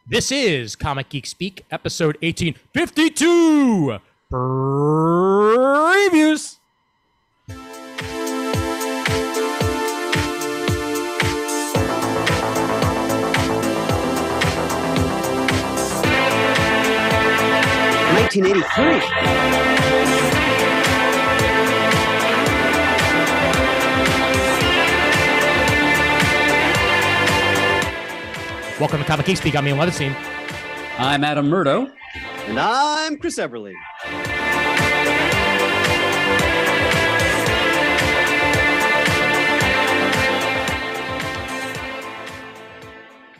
This is Comic Geek Speak, episode 1852. Previews. Welcome to Comic Geek Speak. I'm Ian Levinstein. I'm Adam Murdo. And I'm Chris Everly.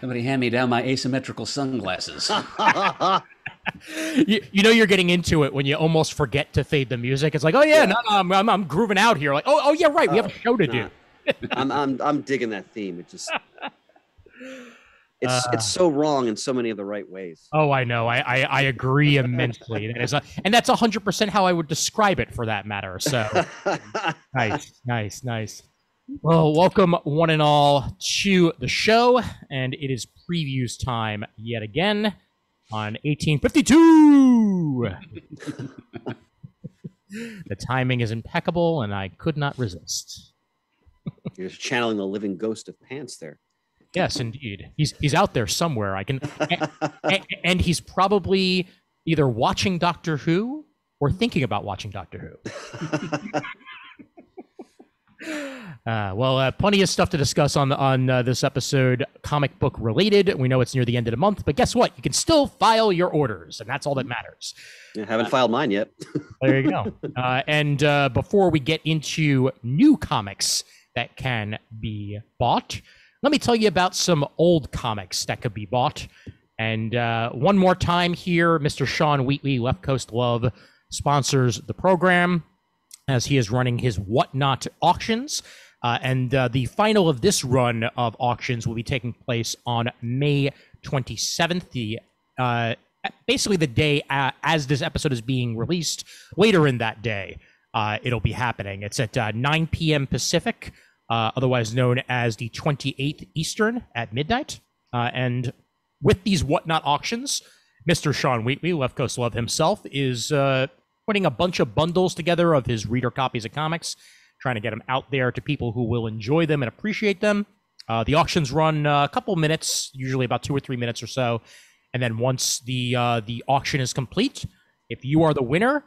Somebody hand me down my asymmetrical sunglasses. You know you're getting into it when you almost forget to fade the music. It's like, oh yeah, no, I'm grooving out here. Like, oh yeah, right. We have a show to do. I'm digging that theme. It just it's so wrong in so many of the right ways. Oh, I know. I agree immensely. And that's 100% how I would describe it, for that matter. So nice. Well, welcome one and all to the show, and it is previews time yet again on 1852. The timing is impeccable, and I could not resist. You're just channeling the living ghost of Pants there. Yes, indeed. He's out there somewhere. And he's probably either watching Doctor Who or thinking about watching Doctor Who. Plenty of stuff to discuss on this episode, comic book related. We know it's near the end of the month, but guess what? You can still file your orders, and that's all that matters. I haven't filed mine yet. There you go. And before we get into new comics that can be bought, let me tell you about some old comics that could be bought. And one more time here, Mr. Sean Wheatley, Left Coast Love, sponsors the program as he is running his Whatnot auctions. And the final of this run of auctions will be taking place on May 27th, basically the day as this episode is being released. Later in that day, it'll be happening. It's at 9 p.m. Pacific. Otherwise known as the 28th Eastern at midnight. And with these Whatnot auctions, Mr. Sean Wheatley, Left Coast Love himself, is putting a bunch of bundles together of his reader copies of comics, trying to get them out there to people who will enjoy them and appreciate them. The auctions run a couple minutes, usually about 2 or 3 minutes or so. And then once the auction is complete, if you are the winner,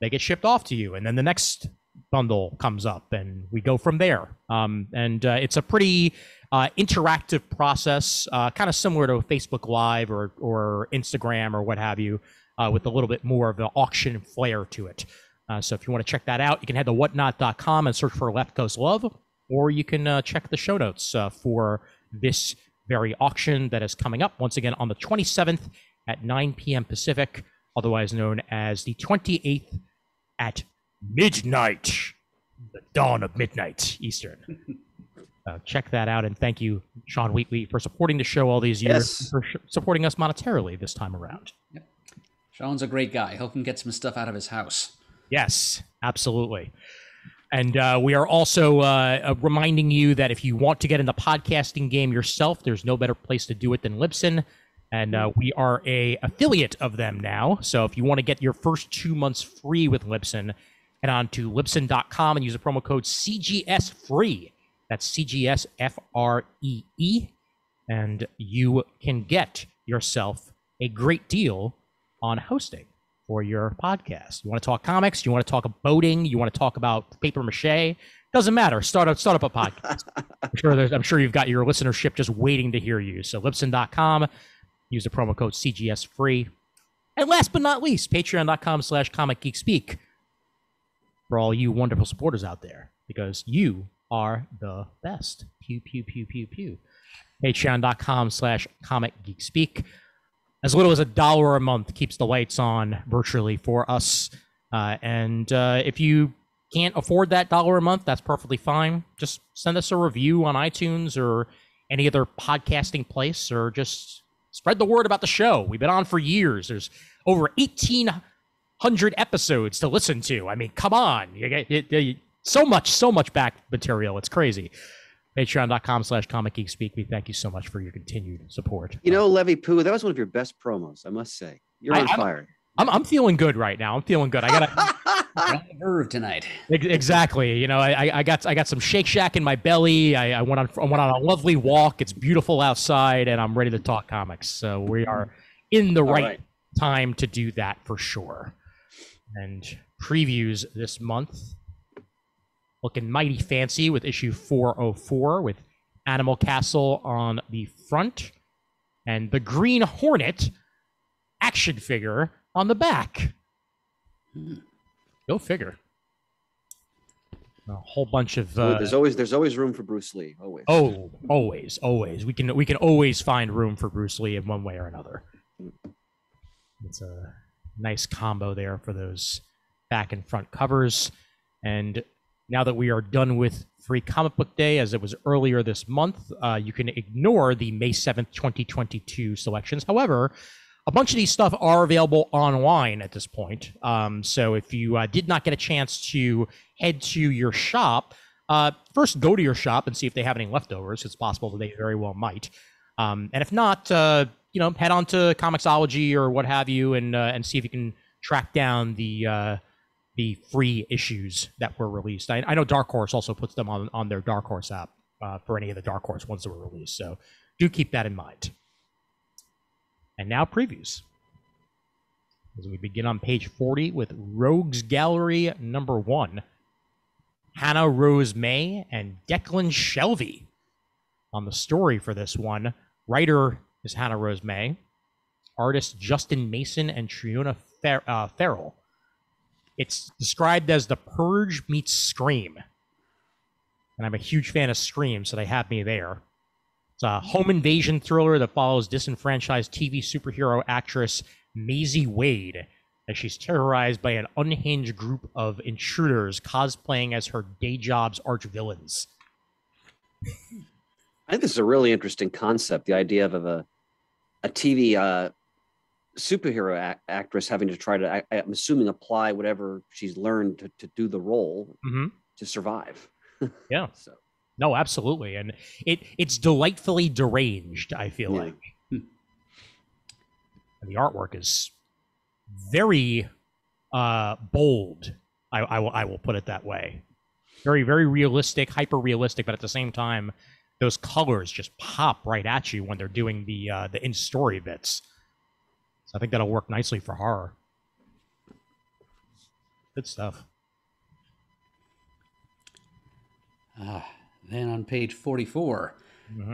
they get shipped off to you. And then the next bundle comes up and we go from there. It's a pretty interactive process, kind of similar to Facebook Live or Instagram or what have you, with a little bit more of the auction flair to it. So if you want to check that out, you can head to whatnot.com and search for Left Coast Love, or you can check the show notes for this very auction that is coming up once again on the 27th at 9 p.m. Pacific, otherwise known as the 28th at midnight, the dawn of midnight Eastern. Check that out, and thank you, Sean Wheatley, for supporting the show all these years, yes, for supporting us monetarily this time around. Yep. Sean's a great guy. Help him get some stuff out of his house. Yes, absolutely. And we are also reminding you that if you want to get in the podcasting game yourself, there's no better place to do it than Libsyn. And we are a affiliate of them now. So if you want to get your first 2 months free with Libsyn, head on to Libsyn.com and use the promo code CGSFREE. That's CGSFREE. And you can get yourself a great deal on hosting for your podcast. You want to talk comics, you want to talk boating, you want to talk about paper mache, doesn't matter. Start up a podcast. I'm sure you've got your listenership just waiting to hear you. So Libsyn.com, use the promo code CGSFREE. And last but not least, patreon.com/comicgeekspeak. For all you wonderful supporters out there, because you are the best. Pew, pew, pew, pew, pew. Patreon.com/comicgeekspeak. As little as $1 a month keeps the lights on virtually for us. If you can't afford that $1 a month, that's perfectly fine. Just send us a review on iTunes or any other podcasting place, or just spread the word about the show. We've been on for years. There's over 1,800 episodes to listen to. I mean, come on. You get so much back material. It's crazy. Patreon.com/ComicGeekSpeak. We thank you so much for your continued support. You know, Levy Poo, that was one of your best promos, I must say. You're on fire. I'm feeling good right now. I'm feeling good. I got on the verve tonight. Exactly. You know, I got some Shake Shack in my belly. I went on a lovely walk. It's beautiful outside, and I'm ready to talk comics. So we are in the right time to do that for sure. And previews this month, looking mighty fancy with issue 404 with Animal Castle on the front and the Green Hornet action figure on the back. Go figure. A whole bunch of there's always room for Bruce Lee. Always. Oh, always. We can always find room for Bruce Lee in one way or another. It's a nice combo there for those back and front covers. And now that we are done with Free Comic Book Day, as it was earlier this month, you can ignore the May 7th, 2022 selections. However, a bunch of these stuff are available online at this point. So if you did not get a chance to head to your shop, first go to your shop and see if they have any leftovers. It's possible that they very well might. And if not, head on to Comixology or what have you and see if you can track down the free issues that were released. I know Dark Horse also puts them on their Dark Horse app for any of the Dark Horse ones that were released. So do keep that in mind. And now previews. As we begin on page 40 with Rogues Gallery number 1. Hannah Rose May and Declan Shelby on the story for this one. Writer is Hannah Rose May. Artist Justin Mason and Triona Farrell. It's described as The Purge meets Scream. And I'm a huge fan of Scream, so they have me there. It's a home invasion thriller that follows disenfranchised TV superhero actress Maisie Wade as she's terrorized by an unhinged group of intruders cosplaying as her day job's arch-villains. I think this is a really interesting concept, the idea of a TV superhero actress having to try to, I'm assuming, apply whatever she's learned to do the role to survive. Yeah. So. No, absolutely. And it's delightfully deranged, I feel like. And the artwork is very bold. I will put it that way. Very, very realistic, hyper realistic, but at the same time, those colors just pop right at you when they're doing the in-story bits. So I think that'll work nicely for horror. Good stuff. Then on page 44,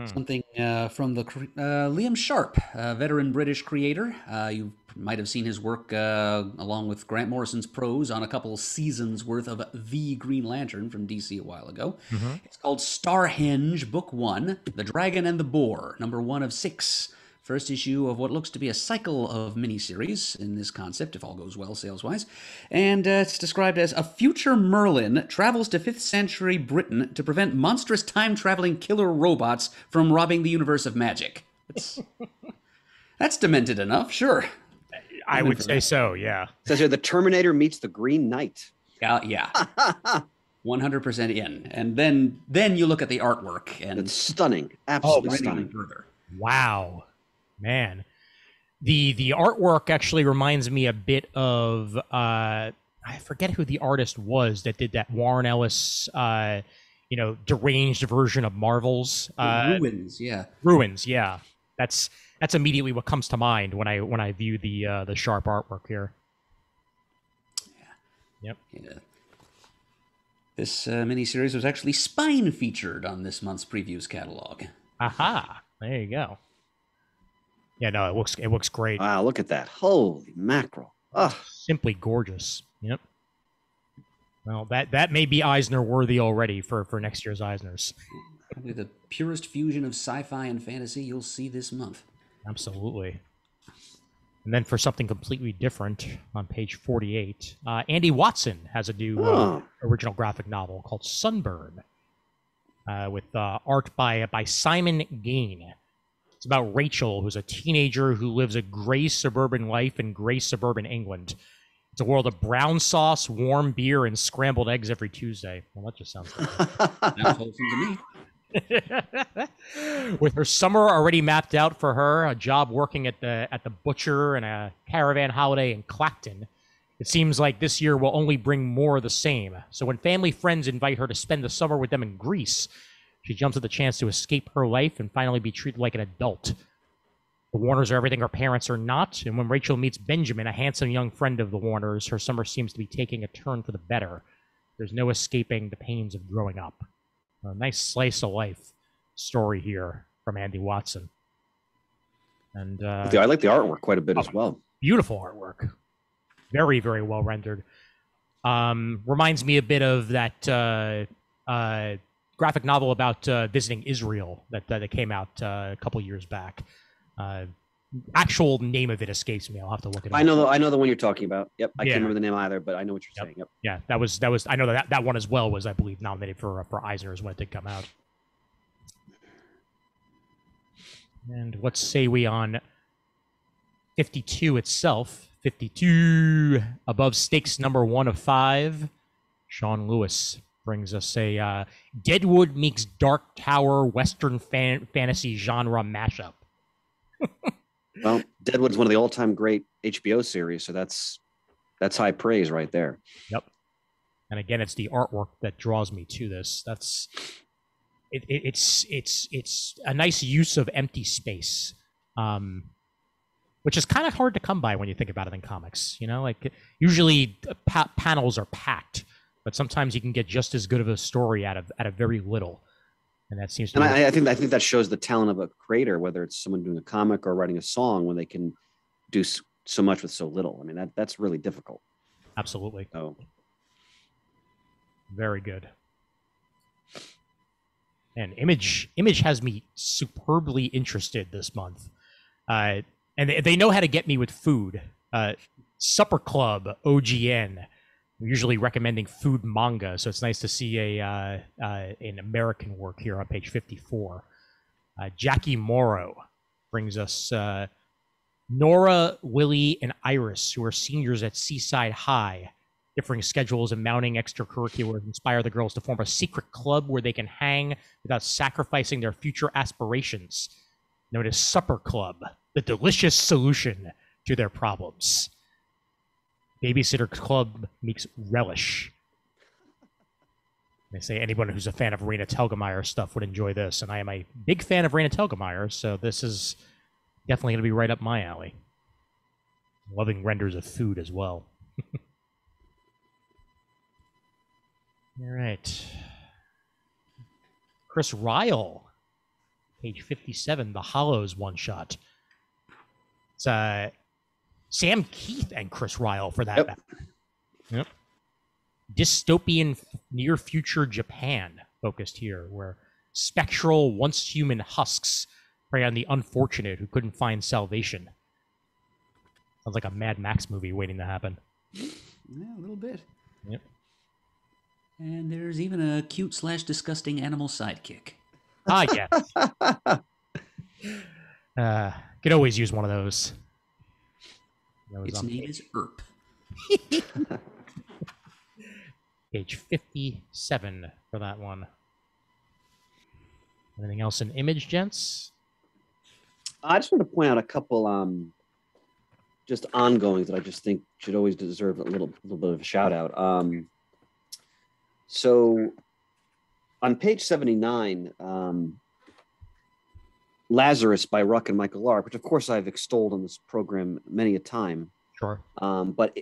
something from the Liam Sharp, veteran British creator. You might have seen his work along with Grant Morrison's prose on a couple seasons worth of The Green Lantern from DC a while ago. It's called Starhenge, Book 1, The Dragon and the Boar, number 1 of 6. First issue of what looks to be a cycle of miniseries in this concept, if all goes well sales-wise. And it's described as a future Merlin travels to 5th century Britain to prevent monstrous time-traveling killer robots from robbing the universe of magic. That's demented enough, sure. I would say so, yeah. It says here, the Terminator meets the Green Knight. Yeah. 100% in. And then you look at the artwork. And it's stunning. Absolutely stunning. Further. Wow. Man, the artwork actually reminds me a bit of I forget who the artist was that did that Warren Ellis deranged version of Marvel's Ruins, yeah. Ruins, yeah. That's immediately what comes to mind when I view the Sharp artwork here. Yeah. This miniseries was actually spine featured on this month's previews catalog. Aha! There you go. Yeah, no, it looks great. Wow, look at that. Holy mackerel. Ugh. Simply gorgeous. Yep. Well, that may be Eisner worthy already for next year's Eisners. Probably the purest fusion of sci-fi and fantasy you'll see this month. Absolutely. And then for something completely different, on page 48, Andy Watson has a new original graphic novel called Sunburn, with art by Simon Gain. It's about Rachel, who's a teenager who lives a gray suburban life in gray suburban England. It's a world of brown sauce, warm beer, and scrambled eggs every Tuesday. Well, that just sounds like Sounds wholesome to me. With her summer already mapped out for her, a job working at the butcher and a caravan holiday in Clacton, it seems like this year will only bring more of the same. So when family friends invite her to spend the summer with them in Greece, she jumps at the chance to escape her life and finally be treated like an adult. The Warners are everything her parents are not, and when Rachel meets Benjamin, a handsome young friend of the Warners, her summer seems to be taking a turn for the better. There's no escaping the pains of growing up. A nice slice of life story here from Andy Watson. And I like the artwork quite a bit as well. Beautiful artwork. Very, very well rendered. Reminds me a bit of that graphic novel about visiting Israel that came out a couple years back. Actual name of it escapes me. I'll have to look it up. I know the one you're talking about. Yep, I can't remember the name either, but I know what you're saying. Yep. Yeah, that was. I know that one as well was, I believe, nominated for Eisner's when it did come out. And what say we on 52 itself? 52 above stakes number 1 of 5. Sean Lewis brings us a Deadwood meets Dark Tower Western fantasy genre mashup. Well, Deadwood's one of the all-time great HBO series, so that's high praise right there. Yep. And again, it's the artwork that draws me to this. It's a nice use of empty space, which is kind of hard to come by when you think about it in comics. You know, like usually panels are packed, but sometimes you can get just as good of a story out of very little. And that seems to I think that shows the talent of a creator, whether it's someone doing a comic or writing a song, when they can do so much with so little. I mean, that's really difficult. Absolutely. Oh, very good. And Image has me superbly interested this month, and they know how to get me with food. Supper Club OGN. We're usually recommending food manga, so it's nice to see an American work here on page 54. Jackie Morrow brings us Nora, Willie, and Iris, who are seniors at Seaside High. Differing schedules and mounting extracurriculars inspire the girls to form a secret club where they can hang without sacrificing their future aspirations, known as Supper Club, the delicious solution to their problems. Babysitter Club meets Relish. They say anyone who's a fan of Raina Telgemeier stuff would enjoy this, and I am a big fan of Raina Telgemeier, so this is definitely going to be right up my alley. Loving renders of food as well. All right. Chris Ryle, page 57, The Hollows one-shot. It's Sam Keith and Chris Ryle for that. Yep. Yep. Dystopian near-future Japan focused here, where spectral, once-human husks prey on the unfortunate who couldn't find salvation. Sounds like a Mad Max movie waiting to happen. Yeah, a little bit. Yep. And there's even a cute/disgusting animal sidekick. Ah, yeah. Could always use one of those. Its name is Erp. Page 57 for that one. Anything else in Image, gents? I just want to point out a couple just ongoings that I just think should always deserve a little bit of a shout out. So on page 79, Lazarus by Ruck and Michael Lark, which of course I've extolled on this program many a time. Sure. But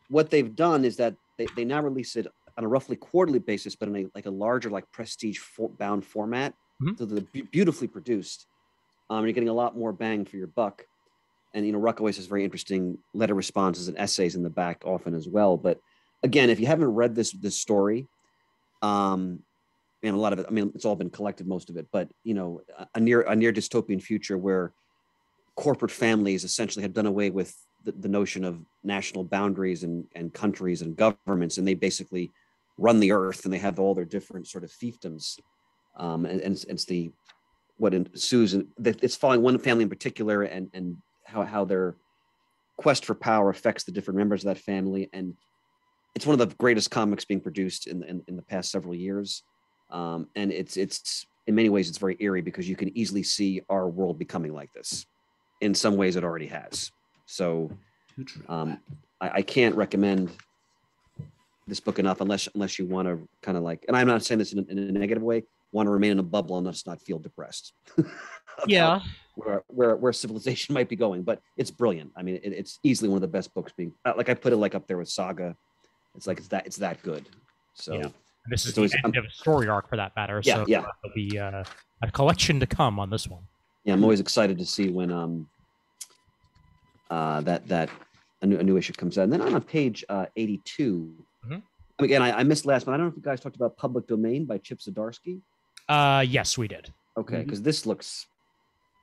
what they've done is that they now release it on a roughly quarterly basis, but in a larger, like prestige bound format. Mm-hmm. So they're beautifully produced. You're getting a lot more bang for your buck. And, you know, Ruck always has very interesting letter responses and essays in the back often as well. But again, if you haven't read this story, and a lot of it, I mean, it's all been collected, most of it, but, you know, a near dystopian future where corporate families essentially have done away with the notion of national boundaries and countries and governments, and they basically run the earth, and they have all their different sort of fiefdoms. And it's what ensues. It's following one family in particular, and how their quest for power affects the different members of that family. And it's one of the greatest comics being produced in the past several years. And it's in many ways, it's very eerie because you can easily see our world becoming like this. In some ways, it already has. So I can't recommend this book enough unless you want to kind of like, and I'm not saying this in a negative way, want to remain in a bubble and just not feel depressed. Yeah. Where civilization might be going, but it's brilliant. I mean, it's easily one of the best books being, like I put it like up there with Saga. It's like, it's that good. So. Yeah. This is the end of a story arc for that matter. Yeah, so there'll be a collection to come on this one. Yeah, I'm always excited to see when that a new issue comes out. And then on page 82, again, I missed last one. I don't know if you guys talked about Public Domain by Chip Zdarsky. Yes, we did. Okay, because this looks,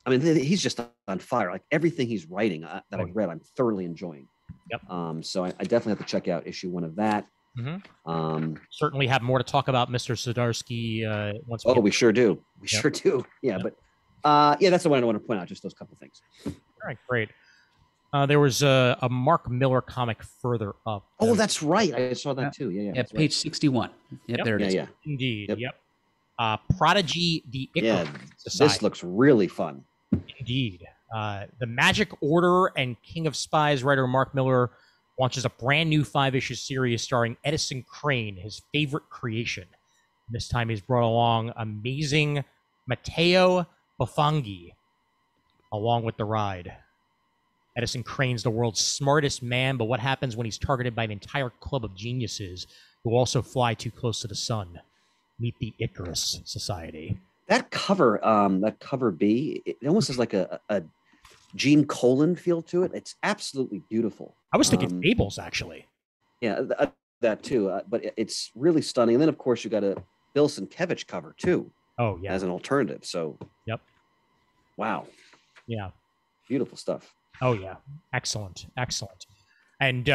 I mean, he's just on fire. Like everything he's writing that I've read, I'm thoroughly enjoying. Yep. So I definitely have to check out issue 1 of that. Certainly have more to talk about Mr. Zdarsky once. We sure do. We sure do. Yeah, but that's the one I want to point out. Just those couple things. All right, great. There was a Mark Miller comic further up. Oh, that's right. I saw that too. Yeah, page 61. Yep, there it is. Yeah. Indeed. Yep. Prodigy the Icarus Society. This looks really fun. Indeed. The Magic Order and King of Spies writer Mark Miller launches a brand new 5-issue series starring Edison Crane, his favorite creation. This time he's brought along amazing Matteo Bufanghi along with the ride. Edison Crane's the world's smartest man, but what happens when he's targeted by an entire club of geniuses who also fly too close to the sun? Meet the Icarus Society. That cover B, it almost has like a Gene Colan feel to it. It's absolutely beautiful. I was thinking Fables, actually. Yeah, that too. But it's really stunning. And then, of course, you got a Bill Sienkiewicz cover too. Oh yeah, as an alternative. So. Yep. Wow. Yeah. Beautiful stuff. Oh yeah, excellent. And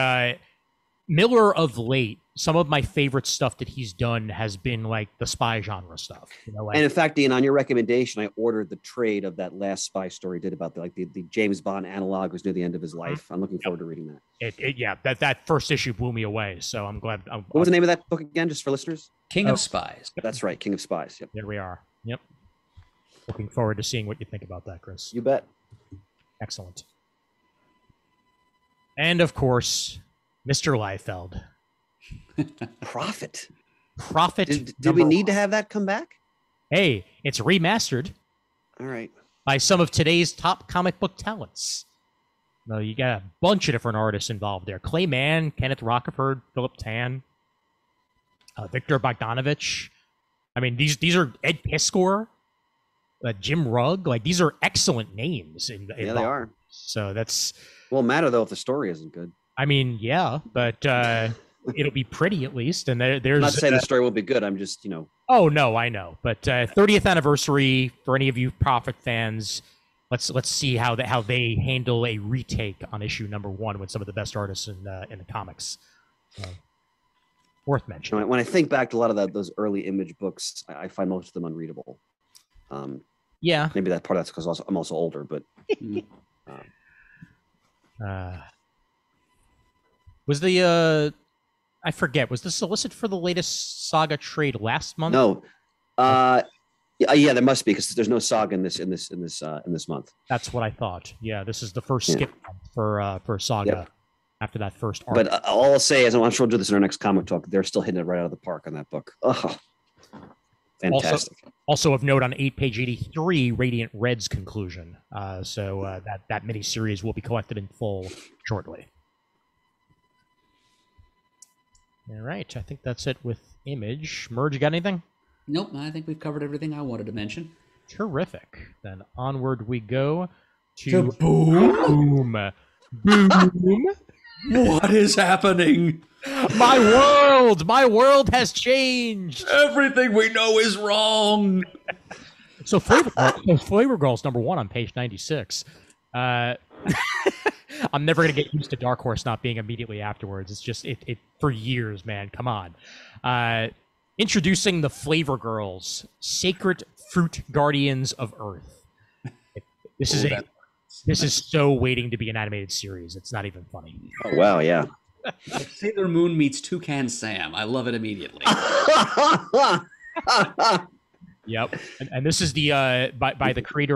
Miller of late, some of my favorite stuff that he's done has been like the spy genre stuff. Like, and in fact, Dean, on your recommendation, I ordered the trade of that last spy story he did about the James Bond analog was near the end of his life. I'm looking forward to reading that. That first issue blew me away. So I'm glad. What was the name of that book again, just for listeners? King of Spies. That's right, King of Spies. Yep. There we are. Yep. Looking forward to seeing what you think about that, Chris. You bet. Excellent. And of course, Mr. Liefeld. Prophet. Did we need to have that come back? Hey, it's remastered. All right. By some of today's top comic book talents. No, you got a bunch of different artists involved there. Clay Mann, Kenneth Rocaford, Philip Tan, Victor Bogdanovich. I mean, these are Ed Piskor, Jim Rugg. Like, these are excellent names. They are. So that's... Won't matter, though, if the story isn't good. I mean, yeah, but it'll be pretty at least. And there's I'm not saying the story will be good. I'm just, Oh no, I know. But 30th anniversary for any of you Prophet fans. Let's see how they handle a retake on issue number 1 with some of the best artists in the comics. Worth mentioning. When I think back to a lot of those early Image books, I find most of them unreadable. Yeah, maybe that part of that's because I'm also older, but. Was the I forget, was the solicit for the latest Saga trade last month? No. Yeah, there must be, because there's no Saga in this month. That's what I thought. Yeah, this is the first skip month for Saga after that first arc. But all I'll say is, I'm sure we'll do this in our next comic talk, they're still hitting it right out of the park on that book. Oh, fantastic. Also of note on page 83, Radiant Red's conclusion. So that mini-series will be collected in full shortly. All right, I think that's it with Image. Murd, you got anything? Nope, I think we've covered everything I wanted to mention. Terrific. Then onward we go to Boom. Boom. What is happening? My world has changed. Everything we know is wrong. So Flavor Girls number 1 on page 96. I'm never going to get used to Dark Horse not being immediately afterwards. It's just, it for years, man. Come on. Introducing the Flavor Girls, Sacred Fruit Guardians of Earth. This is so waiting to be an animated series. It's not even funny. Oh, wow, yeah. Sailor Moon meets Toucan Sam. I love it immediately. Yep. And this is the by the creator.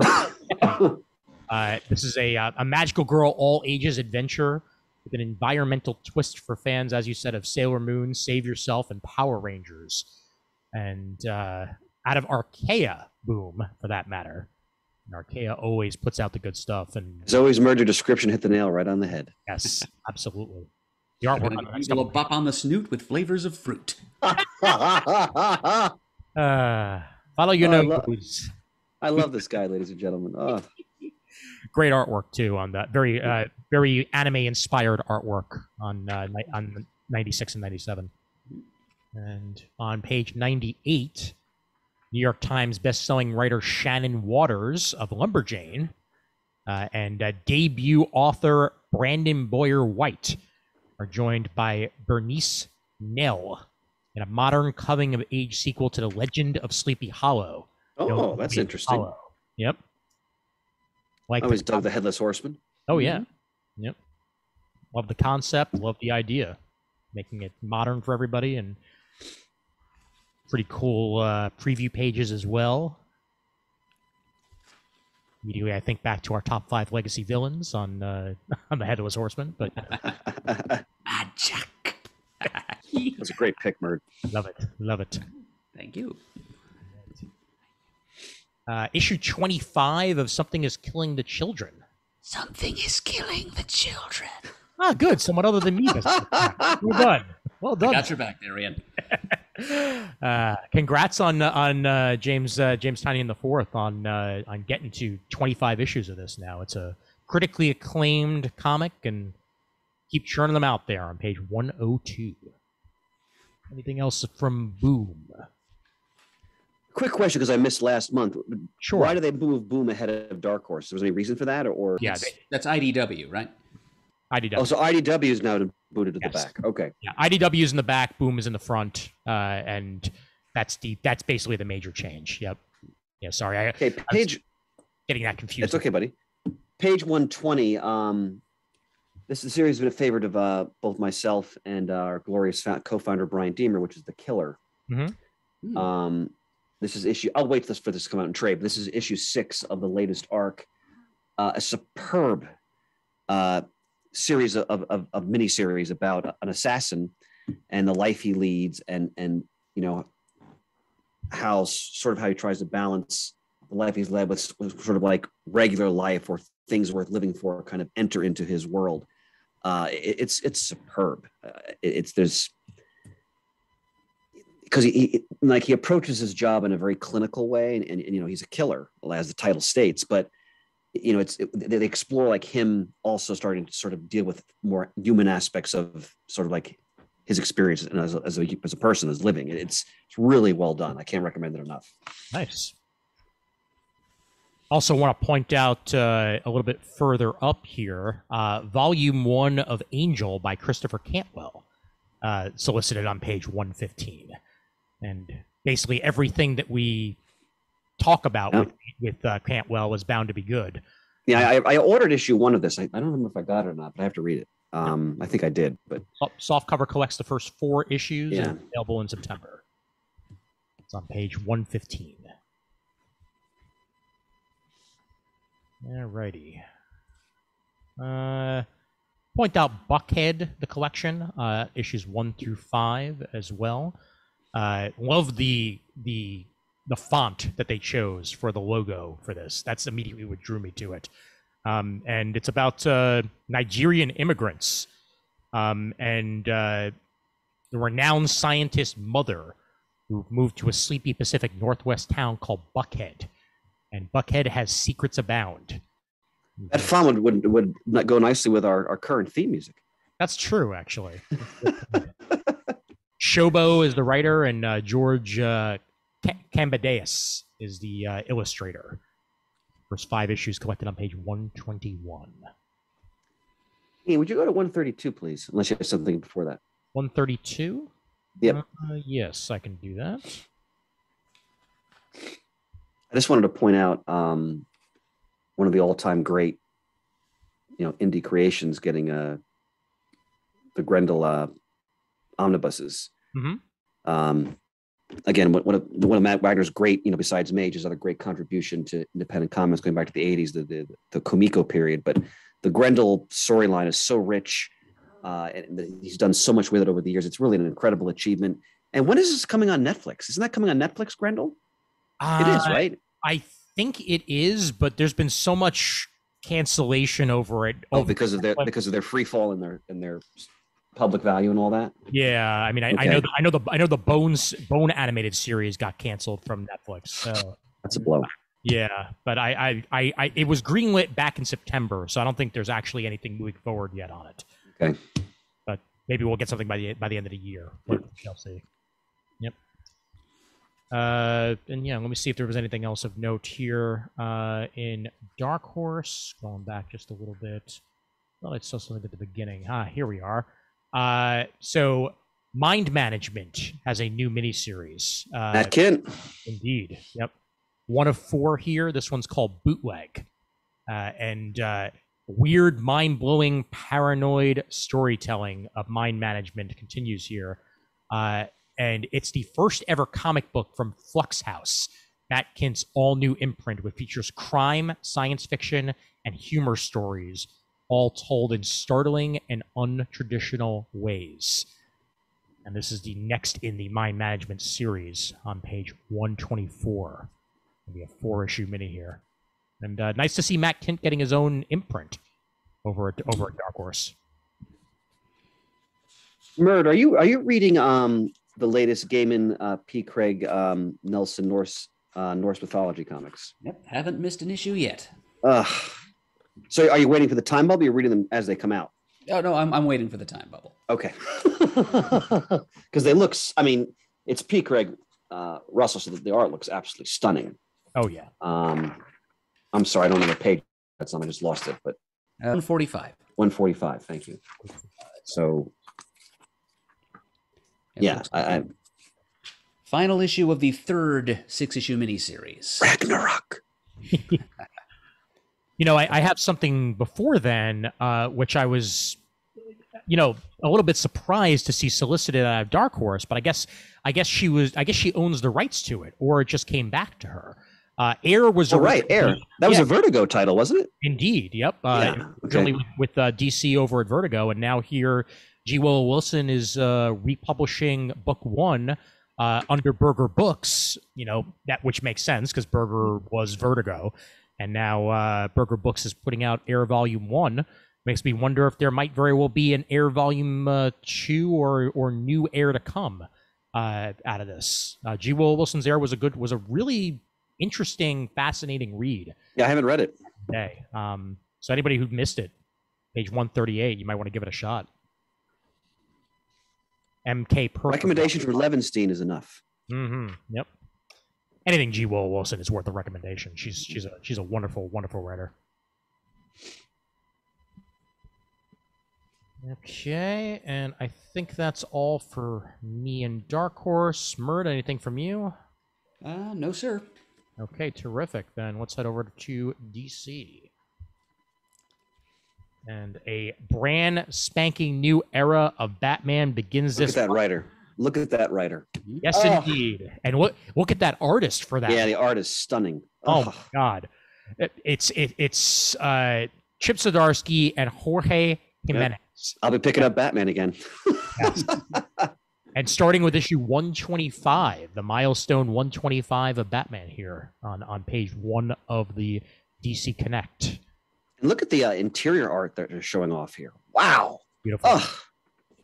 This is a magical girl all ages adventure with an environmental twist for fans, as you said, of Sailor Moon, Save Yourself, and Power Rangers, and out of Archaea, Boom, for that matter. And Archaea always puts out the good stuff, and as always, Murd description hit the nail right on the head. Yes, absolutely. The artwork on the next couple. A bop on the snoot with flavors of fruit. Follow your nose. I love this guy, ladies and gentlemen. Oh. Great artwork too on that. Very very anime inspired artwork on 96 and 97. And on page 98, New York Times best-selling writer Shannon Waters of Lumberjane and debut author Brandon Boyer White are joined by Bernice Nell in a modern coming-of-age sequel to The Legend of Sleepy Hollow. Oh, that's interesting. Hollow. Yep. Like I always dug the Headless Horseman. Oh, yeah. Yep. Love the concept. Love the idea. Making it modern for everybody, and pretty cool preview pages as well. Immediately, I think back to our top 5 legacy villains on the Headless Horseman. But Magic. That's a great pick, Murd. Love it. Love it. Thank you. Issue 25 of Something is Killing the Children. Something is killing the children. Ah, good. Someone other than me. Well done. Well done. I got your back there, Ian. Congrats on James Tynion the Fourth on getting to 25 issues of this now. It's a critically acclaimed comic, and keep churning them out there on page 102. Anything else from Boom? Quick question, because I missed last month. Sure. Why do they move Boom ahead of Dark Horse? Was there any reason for that, or yeah, that's IDW, right? IDW. Oh, so IDW is now booted at the back. Okay. Yeah, IDW is in the back, Boom is in the front, and that's basically the major change. Yep. Yeah. Sorry. Okay. Page. Getting that confused. It's okay, buddy. Page 120. This series has been a favorite of both myself and our glorious co-founder Brian Deemer, which is The Killer. Mm-hmm. This is issue. I'll wait for this to come out in trade. But this is issue 6 of the latest arc. A superb series of miniseries about an assassin and the life he leads, and you know how he tries to balance the life he's led with sort of like regular life or things worth living for kind of enter into his world. It's superb. There's because he approaches his job in a very clinical way, and you know he's a killer, as the title states. But you know they explore like him also starting to sort of deal with more human aspects of sort of like his experience and as a person as living. It's really well done. I can't recommend it enough. Nice. Also want to point out a little bit further up here, Volume 1 of Angel by Christopher Cantwell, solicited on page 115. And basically everything that we talk about with Cantwell is bound to be good. Yeah, I ordered issue 1 of this. I don't remember if I got it or not, but I have to read it. I think I did. But Softcover collects the first 4 issues and available in September. It's on page 115. Alrighty. Point out Buckhead, the collection, issues 1 through 5 as well. Love the font that they chose for the logo for this. That's immediately what drew me to it. And it's about Nigerian immigrants and the renowned scientist mother who moved to a sleepy Pacific Northwest town called Buckhead. And Buckhead has secrets abound. That font would not go nicely with our current theme music. That's true, actually. Shobo is the writer, and George Cambadeus is the illustrator. First 5 issues collected on page 121. Hey, would you go to 132, please? Unless you have something before that. 132? Yep. Yes, I can do that. I just wanted to point out one of the all-time great, indie creations getting the Grendel omnibuses. Mm-hmm. again, one of Matt Wagner's great, besides Mage, his other great contribution to independent comics going back to the 80s, the Komiko period. But the Grendel storyline is so rich. And he's done so much with it over the years. It's really an incredible achievement. And when is this coming on Netflix? Isn't that coming on Netflix, Grendel? It is, right? I think it is, but there's been so much cancellation over it. Because of their free fall and their public value and all that. Yeah, I mean, I know the Bone animated series got canceled from Netflix. So that's a blow. Yeah, but I it was greenlit back in September, so I don't think there's actually anything moving forward yet on it. Okay, but maybe we'll get something by the end of the year. We'll see. Yep. And yeah, let me see if there was anything else of note here in Dark Horse. Going back just a little bit. Well, it's still something at the beginning. Here we are. So Mind Management has a new miniseries. Matt Kent. Indeed. Yep. One of 4 here. This one's called Bootleg. And weird, mind-blowing, paranoid storytelling of mind management continues here. And it's the first ever comic book from Flux House, Matt Kent's all-new imprint, which features crime, science fiction, and humor stories, all told in startling and untraditional ways. And this is the next in the Mind Management series on page 124. Maybe a 4-issue mini here. And nice to see Matt Kent getting his own imprint over at Dark Horse. Murd, are you reading the latest Gaiman P. Craig Nelson Norse mythology comics? Yep, haven't missed an issue yet. So are you waiting for the time bubble? Or you're reading them as they come out? Oh no, I'm waiting for the time bubble. Okay, because they look. I mean, it's P. Craig Russell, so the art looks absolutely stunning. Oh yeah. I'm sorry, I don't know the page that's on. I just lost it, but 145. 145. Thank you. So, yeah, I final issue of the 3rd 6-issue miniseries. Ragnarok. I have something before then, which I was, a little bit surprised to see solicited out of Dark Horse, but I guess she owns the rights to it, or it just came back to her. Air was Air. That was a Vertigo title, wasn't it? Indeed. Yep. Originally with DC over at Vertigo, and now here G. Willow Wilson is republishing book 1 under Berger Books. Which makes sense because Berger was Vertigo, and now Berger Books is putting out Air Volume 1. Makes me wonder if there might very well be an Air Volume 2 or new Air to come out of this. G. Willow Wilson's Air was a really interesting, fascinating read. Yeah, I haven't read it. Today. So anybody who missed it, page 138, you might want to give it a shot. MK Perfect. Recommendation for Levenstein is enough. Mm-hmm. Yep. Anything G. Willow Wilson is worth a recommendation. She's a wonderful, wonderful writer. Okay, and I think that's all for me and Dark Horse. Murd, anything from you? No, sir. Okay, terrific. Then let's head over to DC. And a brand spanking new era of Batman begins this. Look at that writer. Look at that writer. Yes, indeed. And look at that artist for that. Yeah, the art is stunning. Oh my God. It's Chip Zdarsky and Jorge Jimenez. I'll be picking up Batman again. Yes. And starting with issue 125, the milestone 125 of Batman here on page 1 of the DC Connect. And look at the interior art that they're showing off here. Wow. Beautiful. Oh.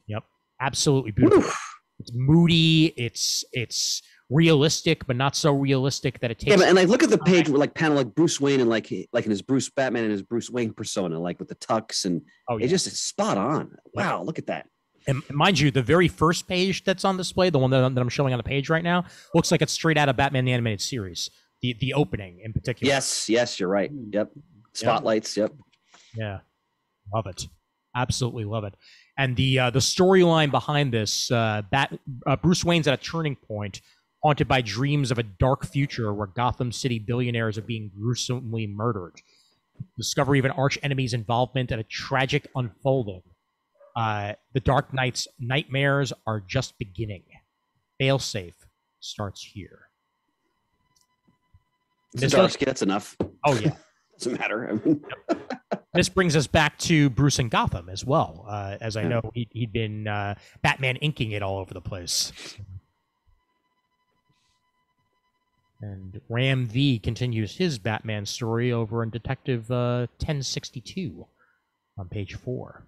Yep. Absolutely beautiful. Oof. It's moody. It's realistic, but not so realistic that it takes. Yeah, and like look at the page where panel like Bruce Wayne and like in his Batman and his Bruce Wayne persona, like with the tux and it's spot on. Wow, look at that. And mind you, the very first page that's on display, the one that I'm showing on the page right now, looks like it's straight out of Batman the Animated Series. The opening in particular. Yes, you're right. Yep. Spotlights. Yep. Yeah, love it. Absolutely love it. And the storyline behind this, Bruce Wayne's at a turning point, haunted by dreams of a dark future where Gotham City billionaires are being gruesomely murdered. Discovery of an arch enemy's involvement and a tragic unfolding. The Dark Knight's nightmares are just beginning. Failsafe, starts here. Zdarsky, that's enough. Oh, yeah. Doesn't matter. I mean... This brings us back to Bruce and Gotham as well. As I know, he'd been Batman inking it all over the place. And Ram V continues his Batman story over in Detective 1062 on page 4.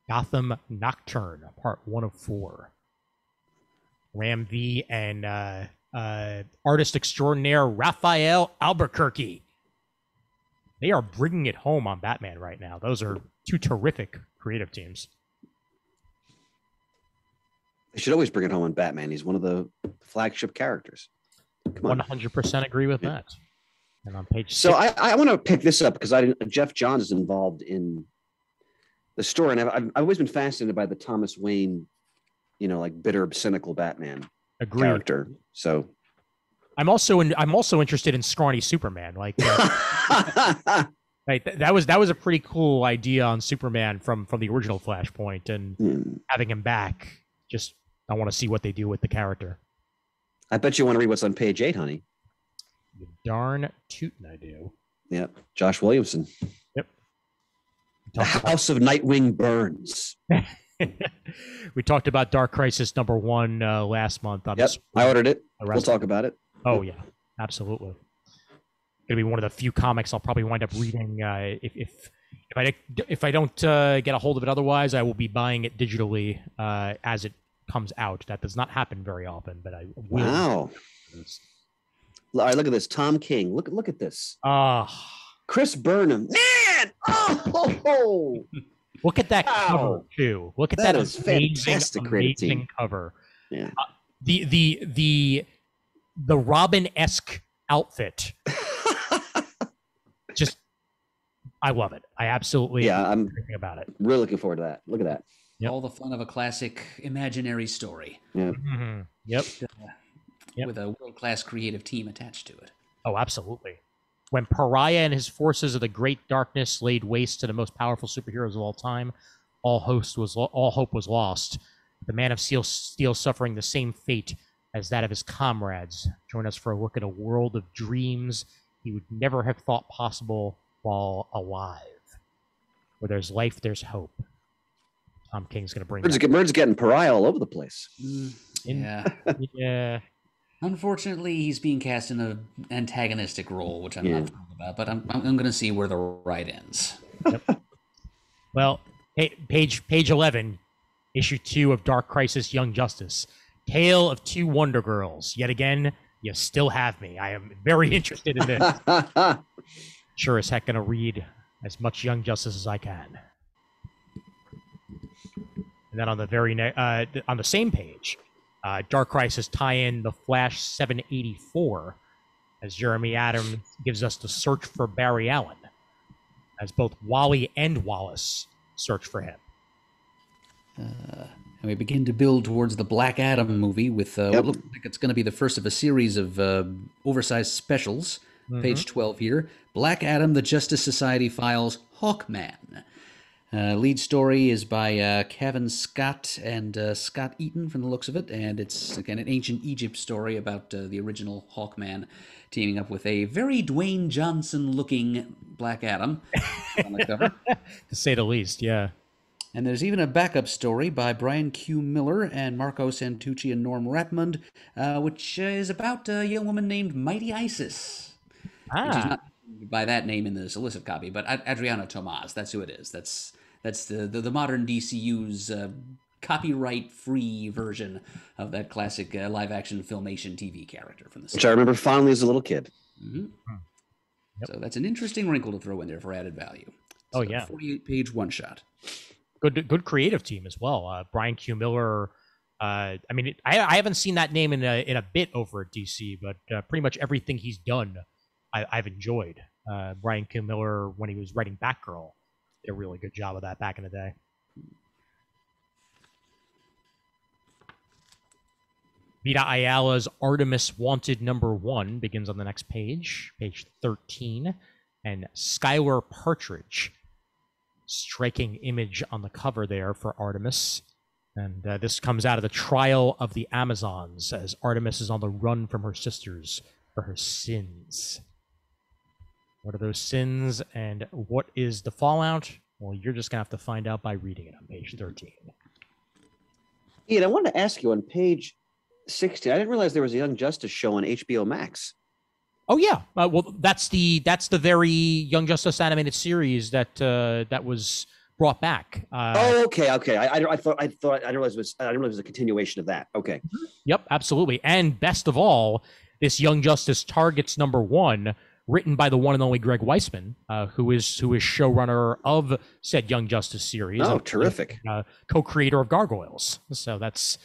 Gotham Nocturne, part 1 of 4. Ram V and artist extraordinaire Raphael Albuquerque. They are bringing it home on Batman right now. Those are two terrific creative teams. They should always bring it home on Batman. He's one of the flagship characters. Come on. 100% agree with that. And on page 6. So I want to pick this up because Jeff Johns is involved in the story, and I've always been fascinated by the Thomas Wayne, like bitter, cynical Batman character. So I'm also interested in scrawny Superman. Like, right, that was a pretty cool idea on Superman from the original Flashpoint, and having him back. Just I want to see what they do with the character. I bet you want to read what's on page 8, honey. You darn tootin' I do. Yep, Josh Williamson. Yep. The House of Nightwing burns. We talked about Dark Crisis #1 last month. Yep, I ordered it. We'll talk about it. Oh yeah, absolutely. Gonna be one of the few comics I'll probably wind up reading if I don't get a hold of it. Otherwise, I will be buying it digitally as it comes out. That does not happen very often, but I will. Wow. All right, look at this. Tom King. Look at this. Chris Burnham. Man! Oh! Look at that cover too. Look at that amazing cover. Yeah. The Robin-esque outfit. Just, I love it. I absolutely I'm thinking about it. Really looking forward to that. Look at that. Yep. All the fun of a classic imaginary story. Yeah. Mm-hmm. Yep. With a world-class creative team attached to it. Oh, absolutely. When Pariah and his forces of the Great Darkness laid waste to the most powerful superheroes of all time, all hope was lost. The Man of Steel suffering the same fate as that of his comrades. Join us for a look at a world of dreams he would never have thought possible while alive. Where there's life, there's hope. Tom King's going to bring Murd's getting Pariah all over the place. Yeah. Unfortunately, he's being cast in an antagonistic role, which I'm not thrilled about, but I'm going to see where the ride ends. Yep. Well, page 11, issue 2 of Dark Crisis Young Justice. Tale of Two Wonder Girls. Yet again, you still have me. I am very interested in this. Sure as heck going to read as much Young Justice as I can. And then on the on the same page, Dark Crisis tie-in The Flash 784, as Jeremy Adams gives us the search for Barry Allen, as both Wally and Wallace search for him. And we begin to build towards the Black Adam movie with what looks like it's going to be the first of a series of oversized specials. Page 12 here. Black Adam, The Justice Society Files, Hawkman. Lead story is by Kevin Scott and Scott Eaton from the looks of it, and it's, again, an ancient Egypt story about the original Hawkman teaming up with a very Dwayne Johnson-looking Black Adam on the cover. To say the least, yeah. And there's even a backup story by Brian Q. Miller and Marco Santucci and Norm Rapmund, which is about a young woman named Mighty Isis. Which is not by that name in the solicit copy, but Adriana Tomas, that's who it is. That's the modern DCU's copyright-free version of that classic live-action Filmation TV character from the 70s. Which I remember fondly as a little kid. Mm-hmm. Yep. So that's an interesting wrinkle to throw in there for added value. Oh, so yeah. 48-page one-shot. Good creative team as well. Brian Q. Miller. I haven't seen that name in a bit over at DC, but pretty much everything he's done, I've enjoyed. Brian Q. Miller, when he was writing Batgirl, did a really good job of that back in the day. Vita Ayala's Artemis Wanted #1 begins on the next page, page 13, and Skylar Partridge, striking image on the cover there for Artemis, And this comes out of the trial of the Amazons as Artemis is on the run from her sisters for her sins. What are those sins and what is the fallout? Well, you're just going to have to find out by reading it on page 13. Ian, I wanted to ask you on page 60. I didn't realize there was a Young Justice show on HBO Max. Oh yeah, well that's the very Young Justice animated series that was brought back. Okay. I didn't realize it was a continuation of that. Okay. Yep, absolutely. And best of all, this Young Justice Targets #1, written by the one and only Greg Weisman, who is showrunner of said Young Justice series. Oh, terrific! Co-creator of Gargoyles. So that's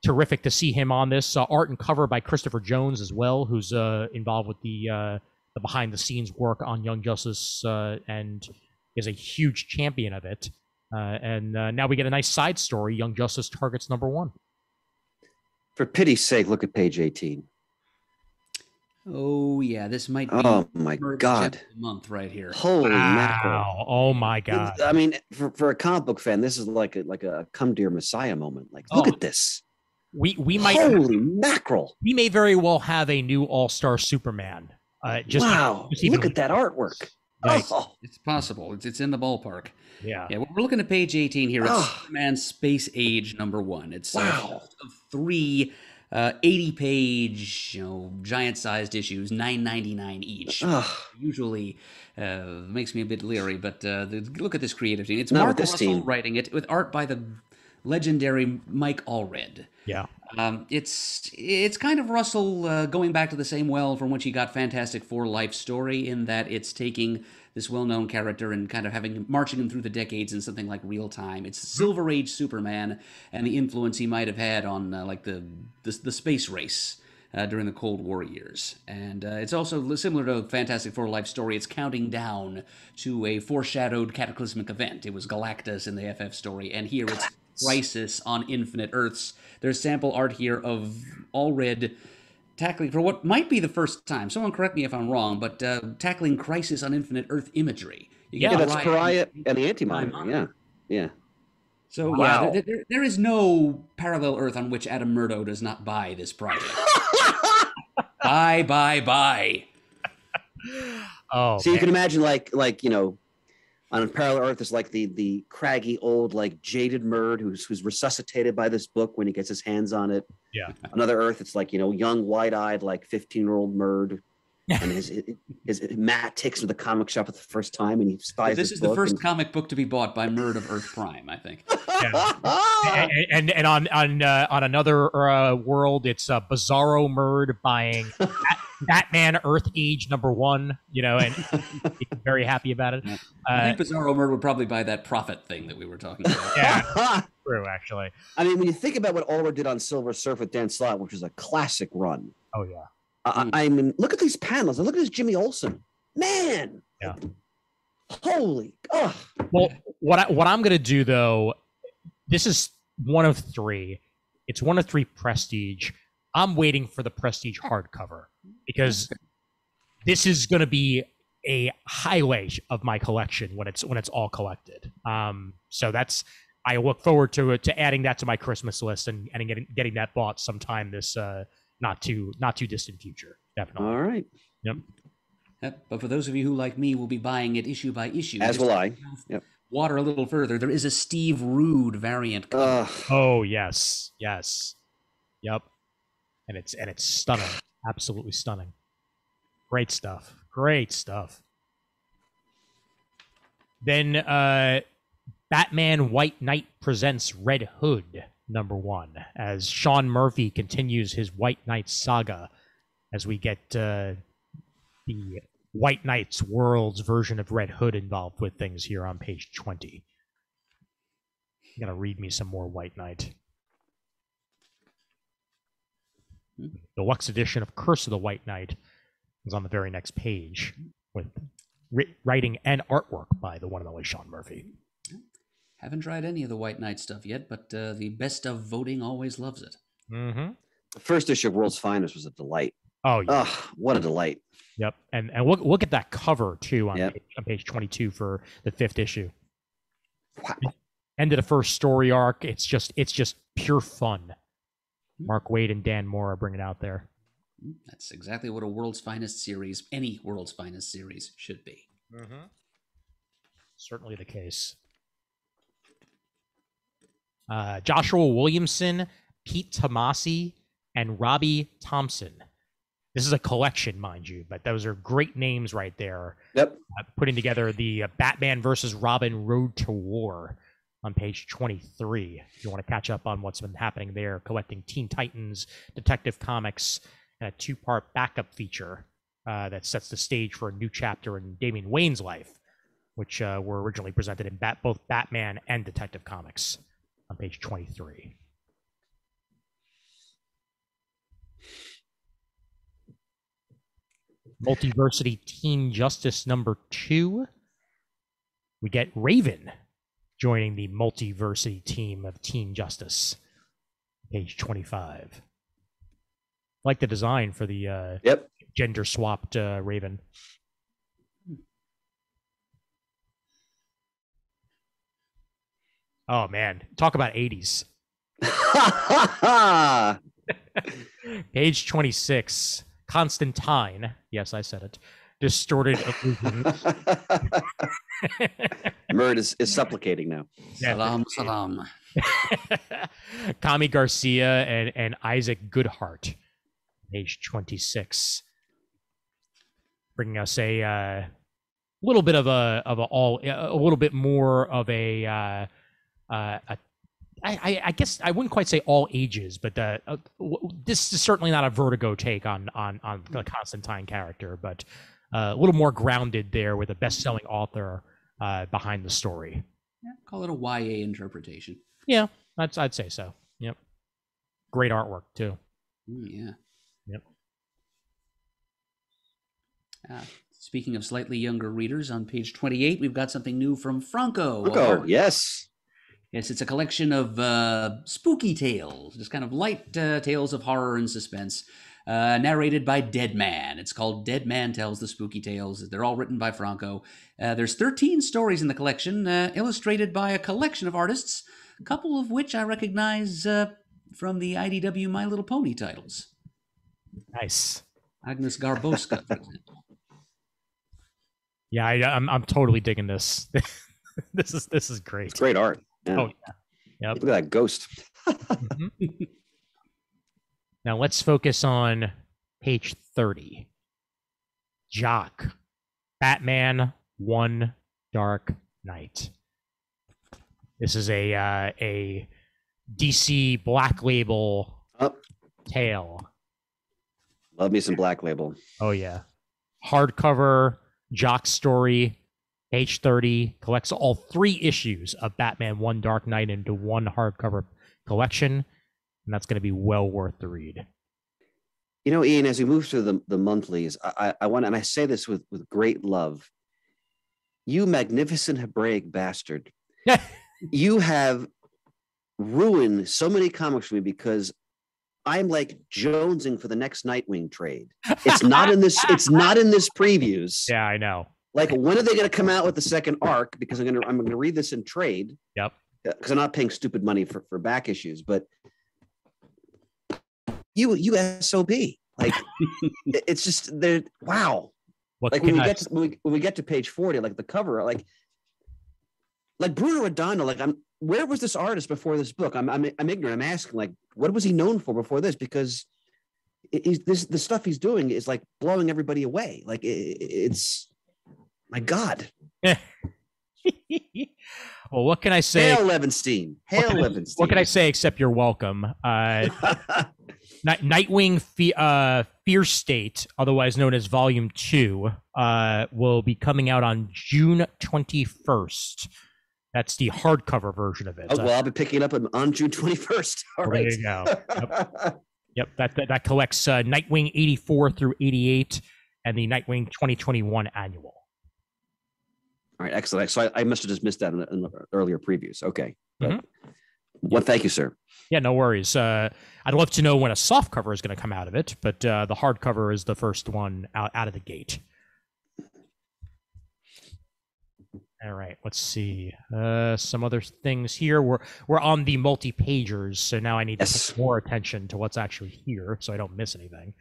terrific to see him on this. Art and cover by Christopher Jones as well, who's involved with the behind-the-scenes work on Young Justice and is a huge champion of it. And now we get a nice side story, Young Justice Targets #1. For pity's sake, look at page 18. Oh yeah, this might be. Oh my God! Month right here. Holy mackerel! Oh my God! I mean, for a comic book fan, this is like a come dear Messiah moment. Like, look at this. We might. Holy mackerel! We may very well have a new All-Star Superman. Wow! Look at that artwork. Nice. Oh. It's possible. It's in the ballpark. Yeah. We're looking at page 18 here. It's Superman Space Age #1. It's of 3 80-page, giant-sized issues, $9.99 each. Usually makes me a bit leery, but look at this creative team. It's Mark Russell writing it with art by the legendary Mike Allred. Yeah. It's kind of Russell going back to the same well from which he got Fantastic Four life story, in that it's taking this well-known character and kind of marching him through the decades in something like real time. It's Silver Age Superman and the influence he might have had on like the space race during the Cold War years. And it's also similar to Fantastic Four life story. It's counting down to a foreshadowed cataclysmic event. It was Galactus in the FF story, and here it's Crisis on Infinite Earths. There's sample art here of Allred tackling, for what might be the first time, someone correct me if I'm wrong, but tackling Crisis on Infinite Earth imagery. That's Pariah and the Anti-Monitor. Yeah. So there is no parallel Earth on which Adam Murdo does not buy this project. Buy. Oh, so you can imagine like on a parallel Earth is like the craggy old like jaded Murd who's resuscitated by this book when he gets his hands on it. Yeah. Another Earth, it's like young wide-eyed like 15-year-old Murd, and his Matt takes him to the comic shop for the first time and he buys this is the first comic book to be bought by Murd of Earth Prime, I think. Yeah. and on another world, it's Bizarro Murd buying Batman Earth Age #1, and he's very happy about it. I think Bizarro Murd would probably buy that Prophet thing that we were talking about. Yeah, true, actually. I mean, when you think about what Allred did on Silver Surfer with Dan Slott, which was a classic run. Oh, yeah. I mean, look at these panels. And look at this Jimmy Olsen. Man. Yeah. Holy. Well, what I'm going to do, though, this is one of 3. It's one of 3 Prestige. I'm waiting for the Prestige hardcover because this is going to be a highlight of my collection when it's all collected. So I look forward to adding that to my Christmas list and getting that bought sometime this not too distant future. Definitely. All right. Yep. But for those of you who, like me, will be buying it issue by issue, as will I. Yep. Water a little further. There is a Steve Rude variant. Oh yes. Yep. And it's stunning. Absolutely stunning. Great stuff. Then Batman White Knight presents Red Hood #1 as Sean Murphy continues his White Knight saga as we get the White Knight's world's version of Red Hood involved with things here on page 20. You gotta read me some more White Knight. Deluxe edition of Curse of the White Knight is on the very next page with writing and artwork by the one and only Sean Murphy. Haven't tried any of the White Knight stuff yet, but the best of voting always loves it. Mm-hmm. The first issue of World's Finest was a delight. Oh, yeah. What a delight. Yep. And look at that cover, too, on page 22 for the 5th issue. Wow. End of the first story arc. It's just pure fun. Mark Waid and Dan Moore are bringing it out there. That's exactly what a World's Finest series, any World's Finest series, should be. Mm-hmm. Certainly the case. Joshua Williamson, Pete Tomasi, and Robbie Thompson. This is a collection, mind you, but those are great names right there. Yep. Putting together the Batman versus Robin Road to War on page 23. If you want to catch up on what's been happening there, collecting Teen Titans, Detective Comics, and a 2-part backup feature that sets the stage for a new chapter in Damian Wayne's life, which were originally presented in both Batman and Detective Comics on page 23. Multiversity Teen Justice number 2. We get Raven joining the Multiversity team of Teen Justice. Page 25. I like the design for the gender swapped Raven. Oh man, talk about 80s. Page 26. Constantine. Yes, I said it. Distorted illusions. Murd is supplicating now. Salam, salam. Kami Garcia and Isaac Goodhart. Page 26. Bringing us a little bit of a little bit more of a I guess I wouldn't quite say all ages, but this is certainly not a Vertigo take on the Constantine character, but a little more grounded there with a best-selling author behind the story. Yeah, call it a YA interpretation. Yeah, I'd say so. Yep. Great artwork too. Yeah. Yep. Speaking of slightly younger readers, on page 28, we've got something new from Franco. Franco, yes. Yes, it's a collection of spooky tales, just kind of light tales of horror and suspense, narrated by Dead Man. It's called Dead Man Tells the Spooky Tales. They're all written by Franco. There's 13 stories in the collection, illustrated by a collection of artists, a couple of which I recognize from the IDW My Little Pony titles. Nice. Agnes Garboska, for example. Yeah, I'm totally digging this. This is great. It's great art. Yeah. Oh yeah. Yep. Look at that ghost. Mm-hmm. Now let's focus on page 30. Jock. Batman One Dark Knight. This is a DC Black Label tale. Love me some Black Label. Oh yeah. Hardcover Jock story. Page 30 collects all 3 issues of Batman One Dark Knight into one hardcover collection, and that's going to be well worth the read. You know, Ian, as we move through the monthlies, I want, and I say this with great love, you magnificent Hebraic bastard. You have ruined so many comics for me because I'm like jonesing for the next Nightwing trade. It's not in this. It's not in this previews. Yeah, I know. Like, when are they going to come out with the second arc? Because I'm gonna read this in trade. Yep. Because I'm not paying stupid money for back issues. But you SOB, like it's just there. Wow. Like when we get to page 40, like the cover, like Bruno Redondo, like where was this artist before this book? I'm ignorant. I'm asking, like, what was he known for before this? Because the stuff he's doing is like blowing everybody away. Like it's. My God. Well, what can I say? Hail Levinstein. Hail Levinstein. What can I say except you're welcome? Nightwing Fear State, otherwise known as Volume 2, will be coming out on June 21st. That's the hardcover version of it. Oh, well, I'll be picking it up on June 21st. All right. There you go. Yep. That collects Nightwing 84 through 88 and the Nightwing 2021 annual. All right, excellent. So I must have just missed that in the earlier previews. Okay. Mm-hmm. Well, thank you, sir. Yeah, no worries. I'd love to know when a soft cover is going to come out of it, but the hardcover is the first one out of the gate. All right, let's see. Some other things here. We're on the multi-pagers, so now I need to pay more attention to what's actually here, so I don't miss anything.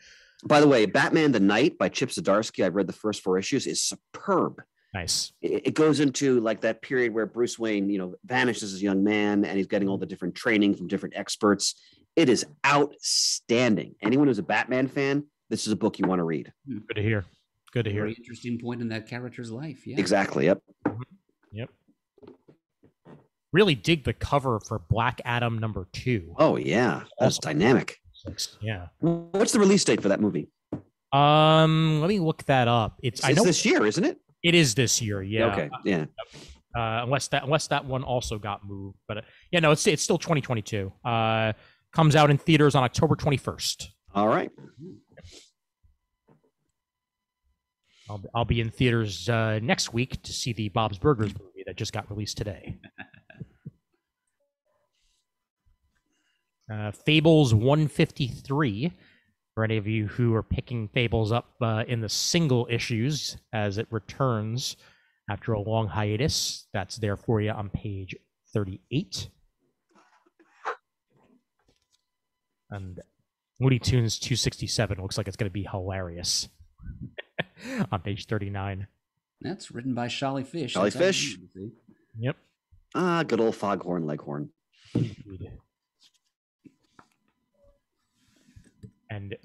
By the way, Batman the Knight by Chip Zdarsky, I've read the first 4 issues, is superb. Nice. It goes into like that period where Bruce Wayne, vanishes as a young man, and he's getting all the different training from different experts. It is outstanding. Anyone who's a Batman fan, this is a book you want to read. Good to hear. Good to hear. Very interesting point in that character's life. Yeah. Exactly. Yep. Yep. Really dig the cover for Black Adam #2. Oh yeah, that's dynamic. Yeah. What's the release date for that movie? Let me look that up. It's this year, isn't it? It is this year. Yeah. Okay. Yeah. Unless that one also got moved, but no, it's still 2022. Comes out in theaters on October 21st. All right. I'll be in theaters next week to see the Bob's Burgers movie that just got released today. Fables 153. For any of you who are picking Fables up in the single issues as it returns after a long hiatus, that's there for you on page 38. And Looney Tunes 267 looks like it's going to be hilarious on page 39. That's written by Sholly Fish. Sholly Fish. Yep. Good old Foghorn Leghorn. And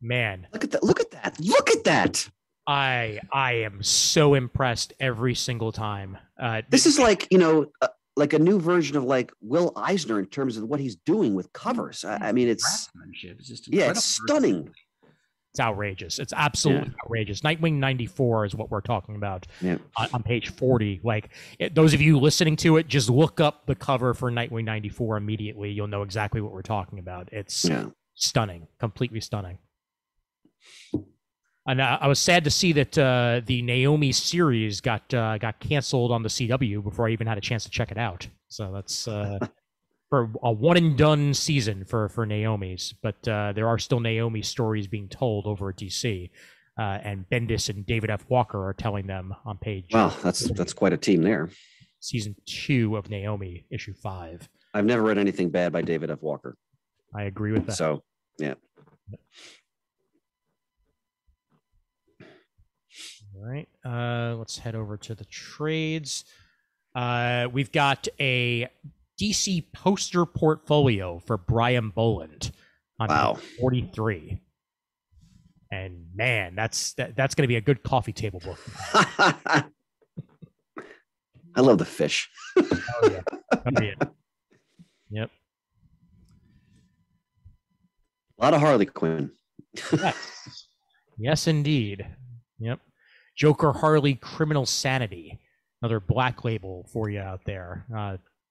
man, look at that! Look at that! Look at that! I am so impressed every single time. This is like like a new version of like Will Eisner in terms of what he's doing with covers. I mean, it's just it's stunning. It's outrageous. It's absolutely outrageous. Nightwing 94 is what we're talking about on page 40. Like those of you listening to it, just look up the cover for Nightwing 94 immediately. You'll know exactly what we're talking about. It's stunning, completely stunning. And I was sad to see that the Naomi series got canceled on the CW before I even had a chance to check it out. So that's for a one and done season for Naomi's. But there are still Naomi stories being told over at DC, and Bendis and David F. Walker are telling them on page. Wow, that's quite a team there. Season 2 of Naomi, issue 5. I've never read anything bad by David F. Walker. I agree with that. So yeah. All right, let's head over to the trades. We've got a DC poster portfolio for Brian Boland on 43. And man, that's going to be a good coffee table book. I love the fish. Oh yeah. Yep. A lot of Harley Quinn. Yes, indeed. Yep. Joker Harley Criminal Sanity. Another black label for you out there.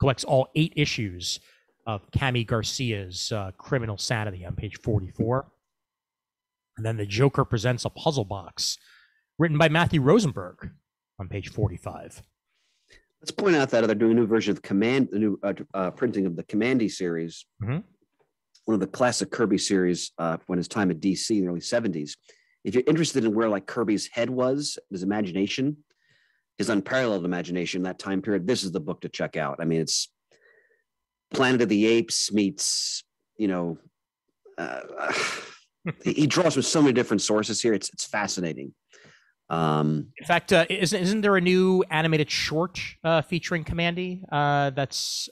Collects all 8 issues of Cami Garcia's Criminal Sanity on page 44. And then the Joker presents a puzzle box written by Matthew Rosenberg on page 45. Let's point out that they're doing a new version of the new printing of the Commandy series. Mm-hmm. One of the classic Kirby series when his time at DC in the early 70s. If you're interested in where like Kirby's head was, his imagination, his unparalleled imagination, that time period, this is the book to check out. I mean, it's Planet of the Apes meets, he draws from so many different sources here. It's fascinating. In fact, isn't there a new animated short featuring Commandy that's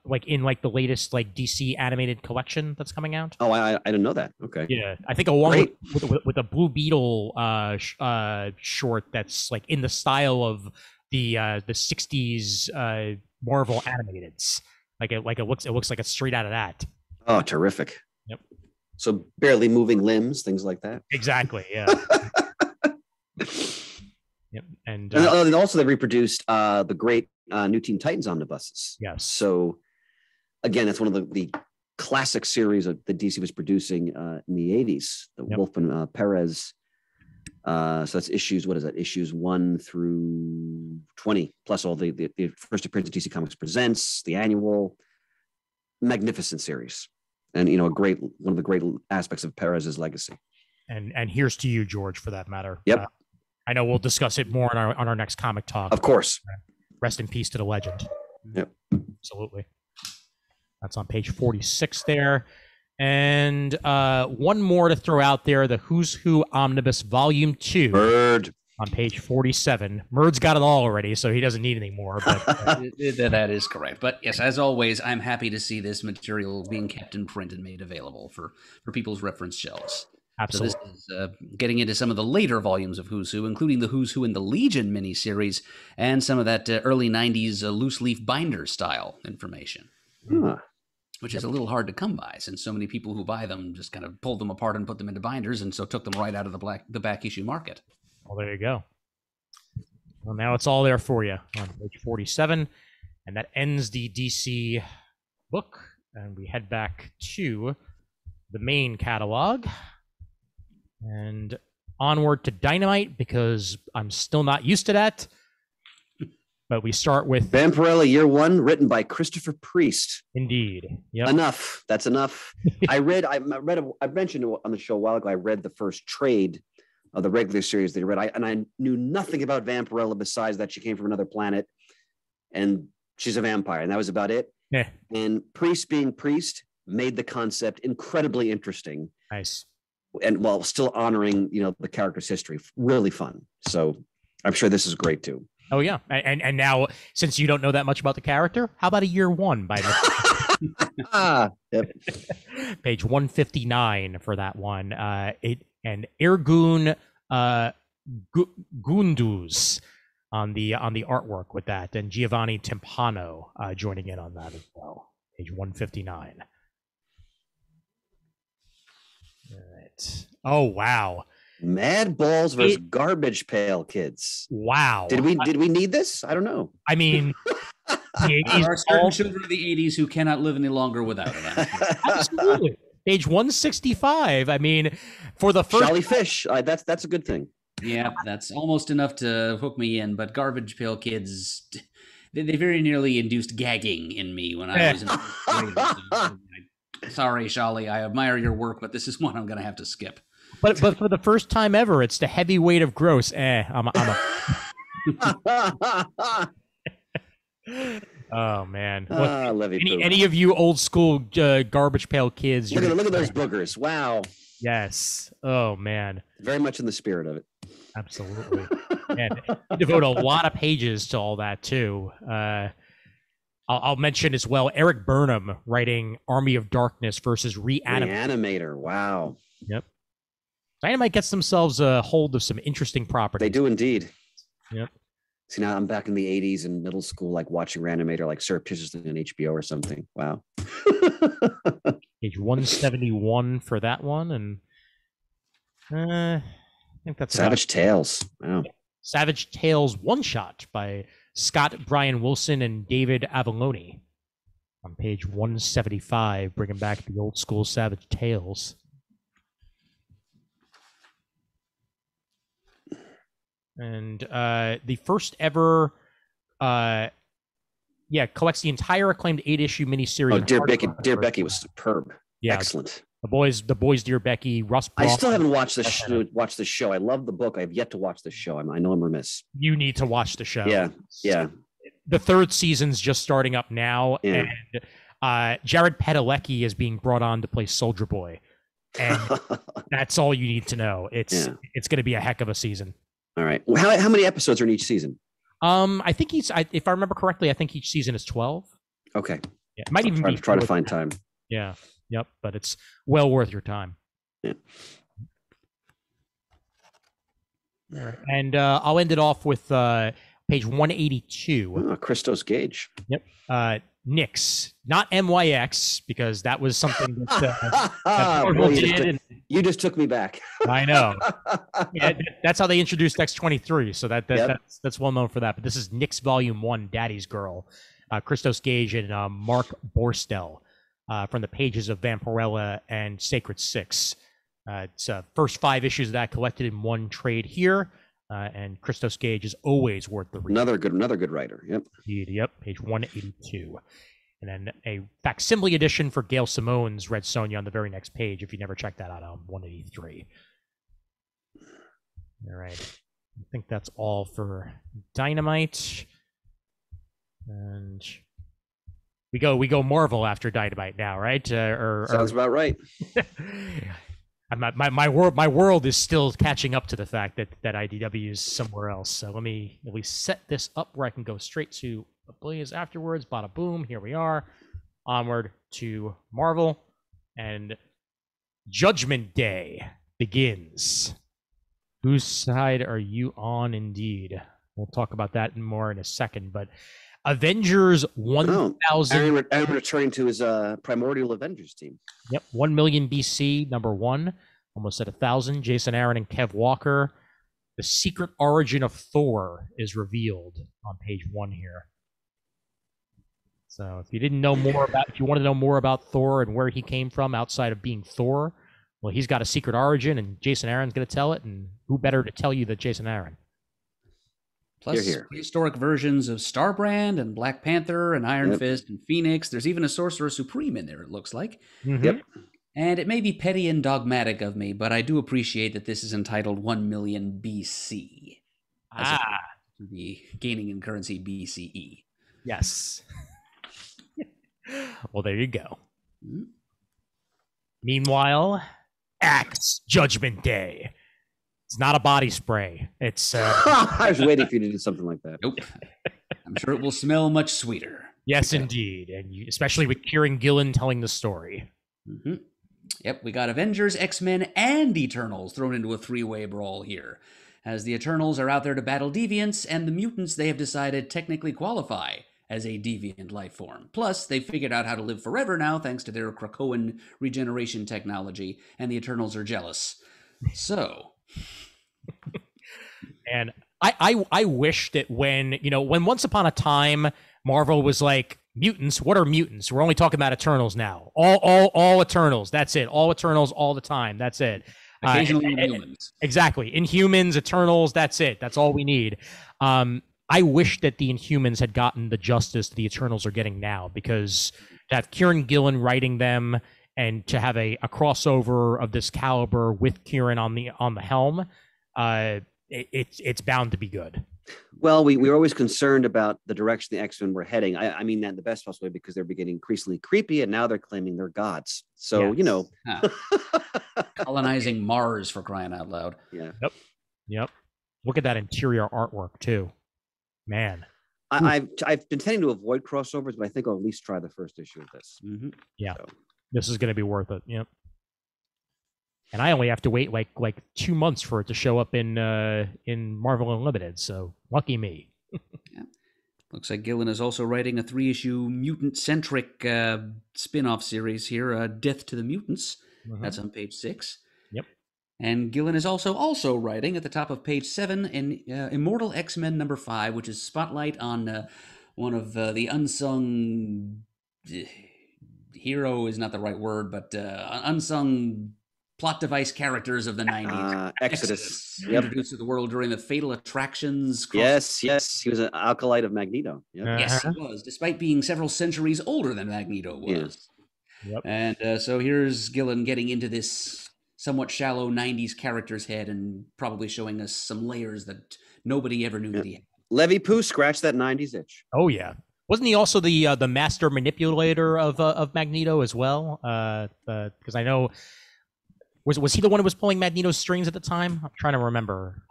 like in like the latest like DC animated collection that's coming out? Oh, I didn't know that. Okay. Yeah, I think along with a Blue Beetle short that's like in the style of the 60s Marvel animateds. It looks like it's straight out of that. Oh, terrific. Yep. So barely moving limbs, things like that. Exactly. Yeah. Yep. And also they reproduced the great New Teen Titans omnibuses. Yes. So again, that's one of the classic series that DC was producing in the 80s. The Wolfman Perez. So that's issues. What is that? Issues 1 through 20, plus all the first appearance of DC Comics Presents, the annual. Magnificent series, and one of the great aspects of Perez's legacy. And here's to you, George, for that matter. Yep. I know we'll discuss it more on our next comic talk. Of course. Rest in peace to the legend. Yep. Absolutely. That's on page 46 there. And one more to throw out there, the Who's Who Omnibus Volume 2. Murd. On page 47. Murd's got it all already, so he doesn't need any more. But that is correct. But yes, as always, I'm happy to see this material being kept in print and made available for people's reference shelves. Absolutely. So this is getting into some of the later volumes of Who's Who, including the Who's Who in the Legion miniseries and some of that early 90s loose leaf binder style information. Which is a little hard to come by, since so many people who buy them just kind of pulled them apart and put them into binders, and so took them right out of the back issue market. Well, there you go. Well, now it's all there for you on page 47, and that ends the DC book, and we head back to the main catalog and onward to Dynamite, because I'm still not used to that. But we start with Vampirella Year One, written by Christopher Priest. Indeed. Yep. Enough. That's enough. I mentioned on the show a while ago, I read the first trade of the regular series that I read. I knew nothing about Vampirella besides that she came from another planet and she's a vampire, and that was about it. Yeah. And Priest being Priest made the concept incredibly interesting. Nice. And while still honoring, the character's history. Really fun. So I'm sure this is great too. Oh yeah, and now, since you don't know that much about the character, how about a Year One by Yep. Page 159 for that one. And Ergun Gunduz on the artwork with that, and Giovanni Timpano joining in on that as well. Page 159. All right. Oh wow. Mad Balls versus Garbage Pail Kids. Wow. Did we need this? I don't know. I mean, there are certain children of the 80s who cannot live any longer without it. Absolutely. Page 165. I mean, for the first Jolly Fish. That's a good thing. Yeah, that's almost enough to hook me in. But Garbage Pail Kids, they very nearly induced gagging in me when I was in grade. Sorry, Shali, I admire your work, but this is one I'm going to have to skip. But for the first time ever, it's the heavyweight of gross. I'm a Oh man! Look, any of you old school Garbage Pail Kids? Look at those boogers! Wow. Yes. Oh man. Very much in the spirit of it. Absolutely. And you devote a lot of pages to all that too. I'll mention as well Eric Burnham writing Army of Darkness versus Reanimator. Wow. Yep. Dynamite gets themselves a hold of some interesting properties. They do indeed. Yep. See, now I'm back in the 80s in middle school, like watching Reanimator, like surreptitiously on HBO or something. Wow. Page 171 for that one. And I think that's Savage Tales. Wow. Savage Tales one-shot by Scott Brian Wilson and David Avallone on page 175, bringing back the old school Savage Tales. And the first ever, collects the entire acclaimed 8-issue miniseries. Oh, Dear Becky was superb. Yeah, excellent. The boys, Dear Becky, Russ. I still haven't watched the show. I love the book. I've yet to watch the show. I know I'm remiss. You need to watch the show. Yeah. The third season's just starting up now, and Jared Padalecki is being brought on to play Soldier Boy, and that's all you need to know. It's going to be a heck of a season. All right. Well, how many episodes are in each season? I think if I remember correctly, I think each season is 12. Okay. Yeah, it might even be try to find time. Yeah. Yep. But it's well worth your time. Yeah. All right. And I'll end it off with page 182. Oh, Christos Gage. Yep. Nyx, not MYX, because that was something that you just took me back. I know. Yeah, that's how they introduced X-23, so that's well known for that. But this is Nyx Volume 1, Daddy's Girl. Christos Gage and Mark Borstel from the pages of Vampirella and Sacred Six. It's first 5 issues of that collected in one trade here. And Christos Gage is always worth the read. Another good writer. Yep. Yep. Page 182. And then a facsimile edition for Gail Simone's Red Sonja on the very next page, if you never checked that out, on 183. All right. I think that's all for Dynamite. And we go Marvel after Dynamite now, right? Sounds about right. My world is still catching up to the fact that IDW is somewhere else. So let me set this up where I can go straight to Blaze afterwards. Bada boom, here we are. Onward to Marvel, and Judgment Day begins. Whose side are you on? Indeed, we'll talk about that more in a second. But Avengers 1000. I'm returning to his primordial Avengers team. Yep, 1 million BC, number 1, almost at 1,000. Jason Aaron and Kev Walker. The secret origin of Thor is revealed on page 1 here. So if you wanted to know more about Thor and where he came from outside of being Thor, well, he's got a secret origin, and Jason Aaron's going to tell it, and who better to tell you than Jason Aaron? Plus, prehistoric versions of Starbrand and Black Panther and Iron Fist and Phoenix. There's even a Sorcerer Supreme in there, it looks like. Mm-hmm. Yep. And it may be petty and dogmatic of me, but I do appreciate that this is entitled 1 million BC. As to be gaining in currency BCE. Yes. Well, there you go. Mm-hmm. Meanwhile, Axe Judgment Day. It's not a body spray. It's. I was waiting for you to do something like that. Nope. I'm sure it will smell much sweeter. Yes, indeed, and especially with Kieran Gillen telling the story. Mm-hmm. Yep, we got Avengers, X-Men, and Eternals thrown into a three-way brawl here, as the Eternals are out there to battle deviants, and the mutants they have decided technically qualify as a deviant life form. Plus, they've figured out how to live forever now thanks to their Krakoan regeneration technology, and the Eternals are jealous. So. And I wish that when once upon a time Marvel was like, mutants, what are mutants? We're only talking about Eternals now. All Eternals, that's it. All Eternals all the time, that's it. Occasionally Inhumans. Exactly. Inhumans, Eternals, that's it. That's all we need. I wish that the Inhumans had gotten the justice the Eternals are getting now, because to have Kieran Gillen writing them and to have a crossover of this caliber with Kieran on the helm, it's bound to be good. Well, we were always concerned about the direction the X-Men were heading. I mean that in the best possible way, because they're getting increasingly creepy, and now they're claiming they're gods. So, yes. Colonizing Mars, for crying out loud. Yeah. Yep. Look at that interior artwork too. Man. I've been tending to avoid crossovers, but I think I'll at least try the first issue of this. Mm-hmm. Yeah. So. This is going to be worth it. Yep. And I only have to wait like 2 months for it to show up in Marvel Unlimited. So lucky me. Yeah. Looks like Gillen is also writing a 3-issue mutant-centric spin-off series here, Death to the Mutants. Mm-hmm. That's on page 6. Yep. And Gillen is also writing at the top of page 7 in Immortal X-Men number 5, which is spotlight on one of the unsung hero is not the right word, but unsung plot device characters of the 90s. Exodus. Yep. Introduced to the world during the Fatal Attractions. Yes. He was an acolyte of Magneto. Yep. Yes, he was, despite being several centuries older than Magneto was. Yep. And so here's Gillen getting into this somewhat shallow 90s character's head and probably showing us some layers that nobody ever knew that he had. Levy Pooh scratched that 90s itch. Oh, yeah. Wasn't he also the master manipulator of Magneto as well? Because I know... Was he the one who was pulling Magneto's strings at the time? I'm trying to remember.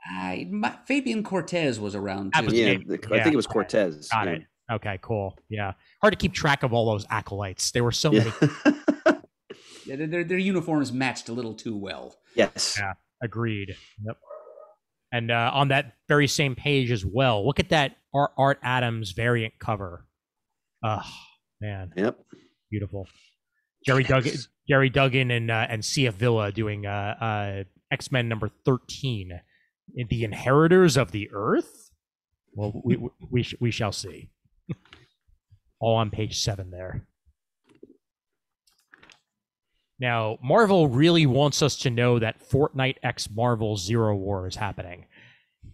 Fabian Cortez was around too. I think it was Cortez. Got it. Okay, cool. Yeah. Hard to keep track of all those acolytes. There were so many. Yeah, their uniforms matched a little too well. Yes. Yeah, agreed. Yep. And on that very same page as well, look at that Art Adams variant cover. Oh, man. Yep. Beautiful. Jerry Duggan and C.F. Villa doing X-Men number 13, The Inheritors of the Earth. Well, we shall see. All on page 7 there. Now, Marvel really wants us to know that Fortnite X Marvel Zero War is happening.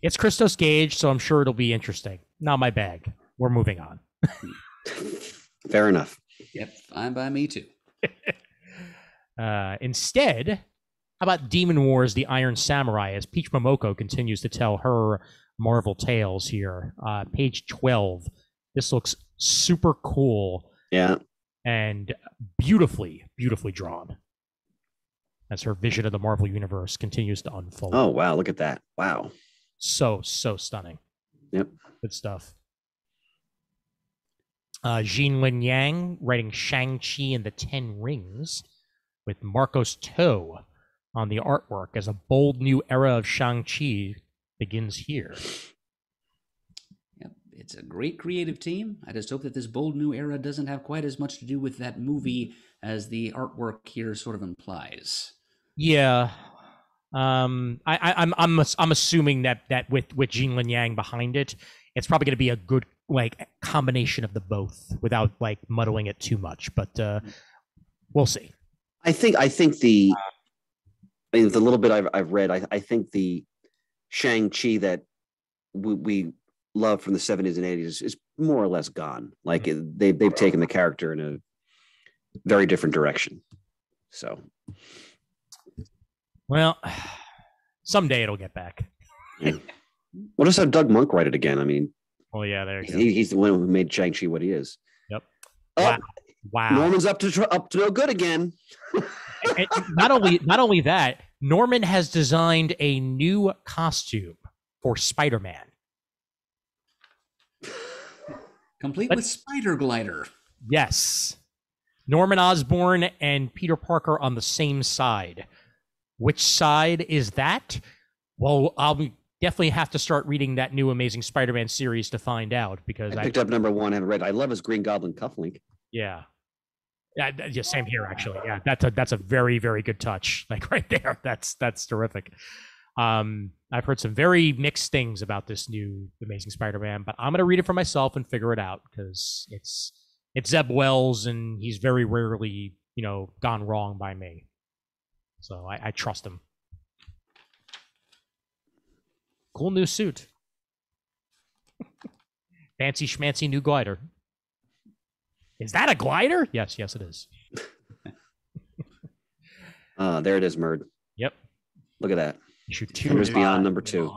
It's Christos Gage, so I'm sure it'll be interesting. Not my bag. We're moving on. Fair enough. Yep, fine by me too. Instead, How about Demon Wars, the Iron Samurai, as Peach Momoko continues to tell her Marvel tales here. Page 12. This looks super cool. Yeah. And beautifully, beautifully drawn. As her vision of the Marvel Universe continues to unfold. Oh, wow. Look at that. Wow. So stunning. Yep. Good stuff. Jean Lin Yang writing Shang-Chi and the Ten Rings with Marcos To on the artwork as a bold new era of Shang-Chi begins here. Yep, it's a great creative team. I just hope that this bold new era doesn't have quite as much to do with that movie as the artwork here sort of implies. Yeah. I'm assuming that with Jean Lin Yang behind it, it's probably going to be a good like combination of the both without like muddling it too much. But we'll see. I think the little bit I've read, I think the Shang-Chi that we love from the 70s and 80s is more or less gone. Like they've taken the character in a very different direction. So, well, someday it'll get back. We'll just have Doug Monk write it again. I mean, well, yeah, there you go. He's the one who made Shang-Chi what he is. Yep. Wow. Norman's up to no good again. And not only that, Norman has designed a new costume for Spider-Man. Complete with Spider Glider. Yes. Norman Osborn and Peter Parker on the same side. Which side is that? Well, I'll definitely have to start reading that new Amazing Spider-Man series to find out, because I picked up number 1 and read. I love his Green Goblin cufflink. Yeah. Yeah, same here actually. Yeah, that's a very, very good touch. Like right there. That's terrific. I've heard some very mixed things about this new Amazing Spider-Man, but I'm gonna read it for myself and figure it out, because it's Zeb Wells and he's very rarely, gone wrong by me. So I trust him. Cool new suit. Fancy schmancy new glider. Is that a glider? Yes, it is. There it is, Murd. Yep. Look at that. Issue 2. Here's Beyond number 2.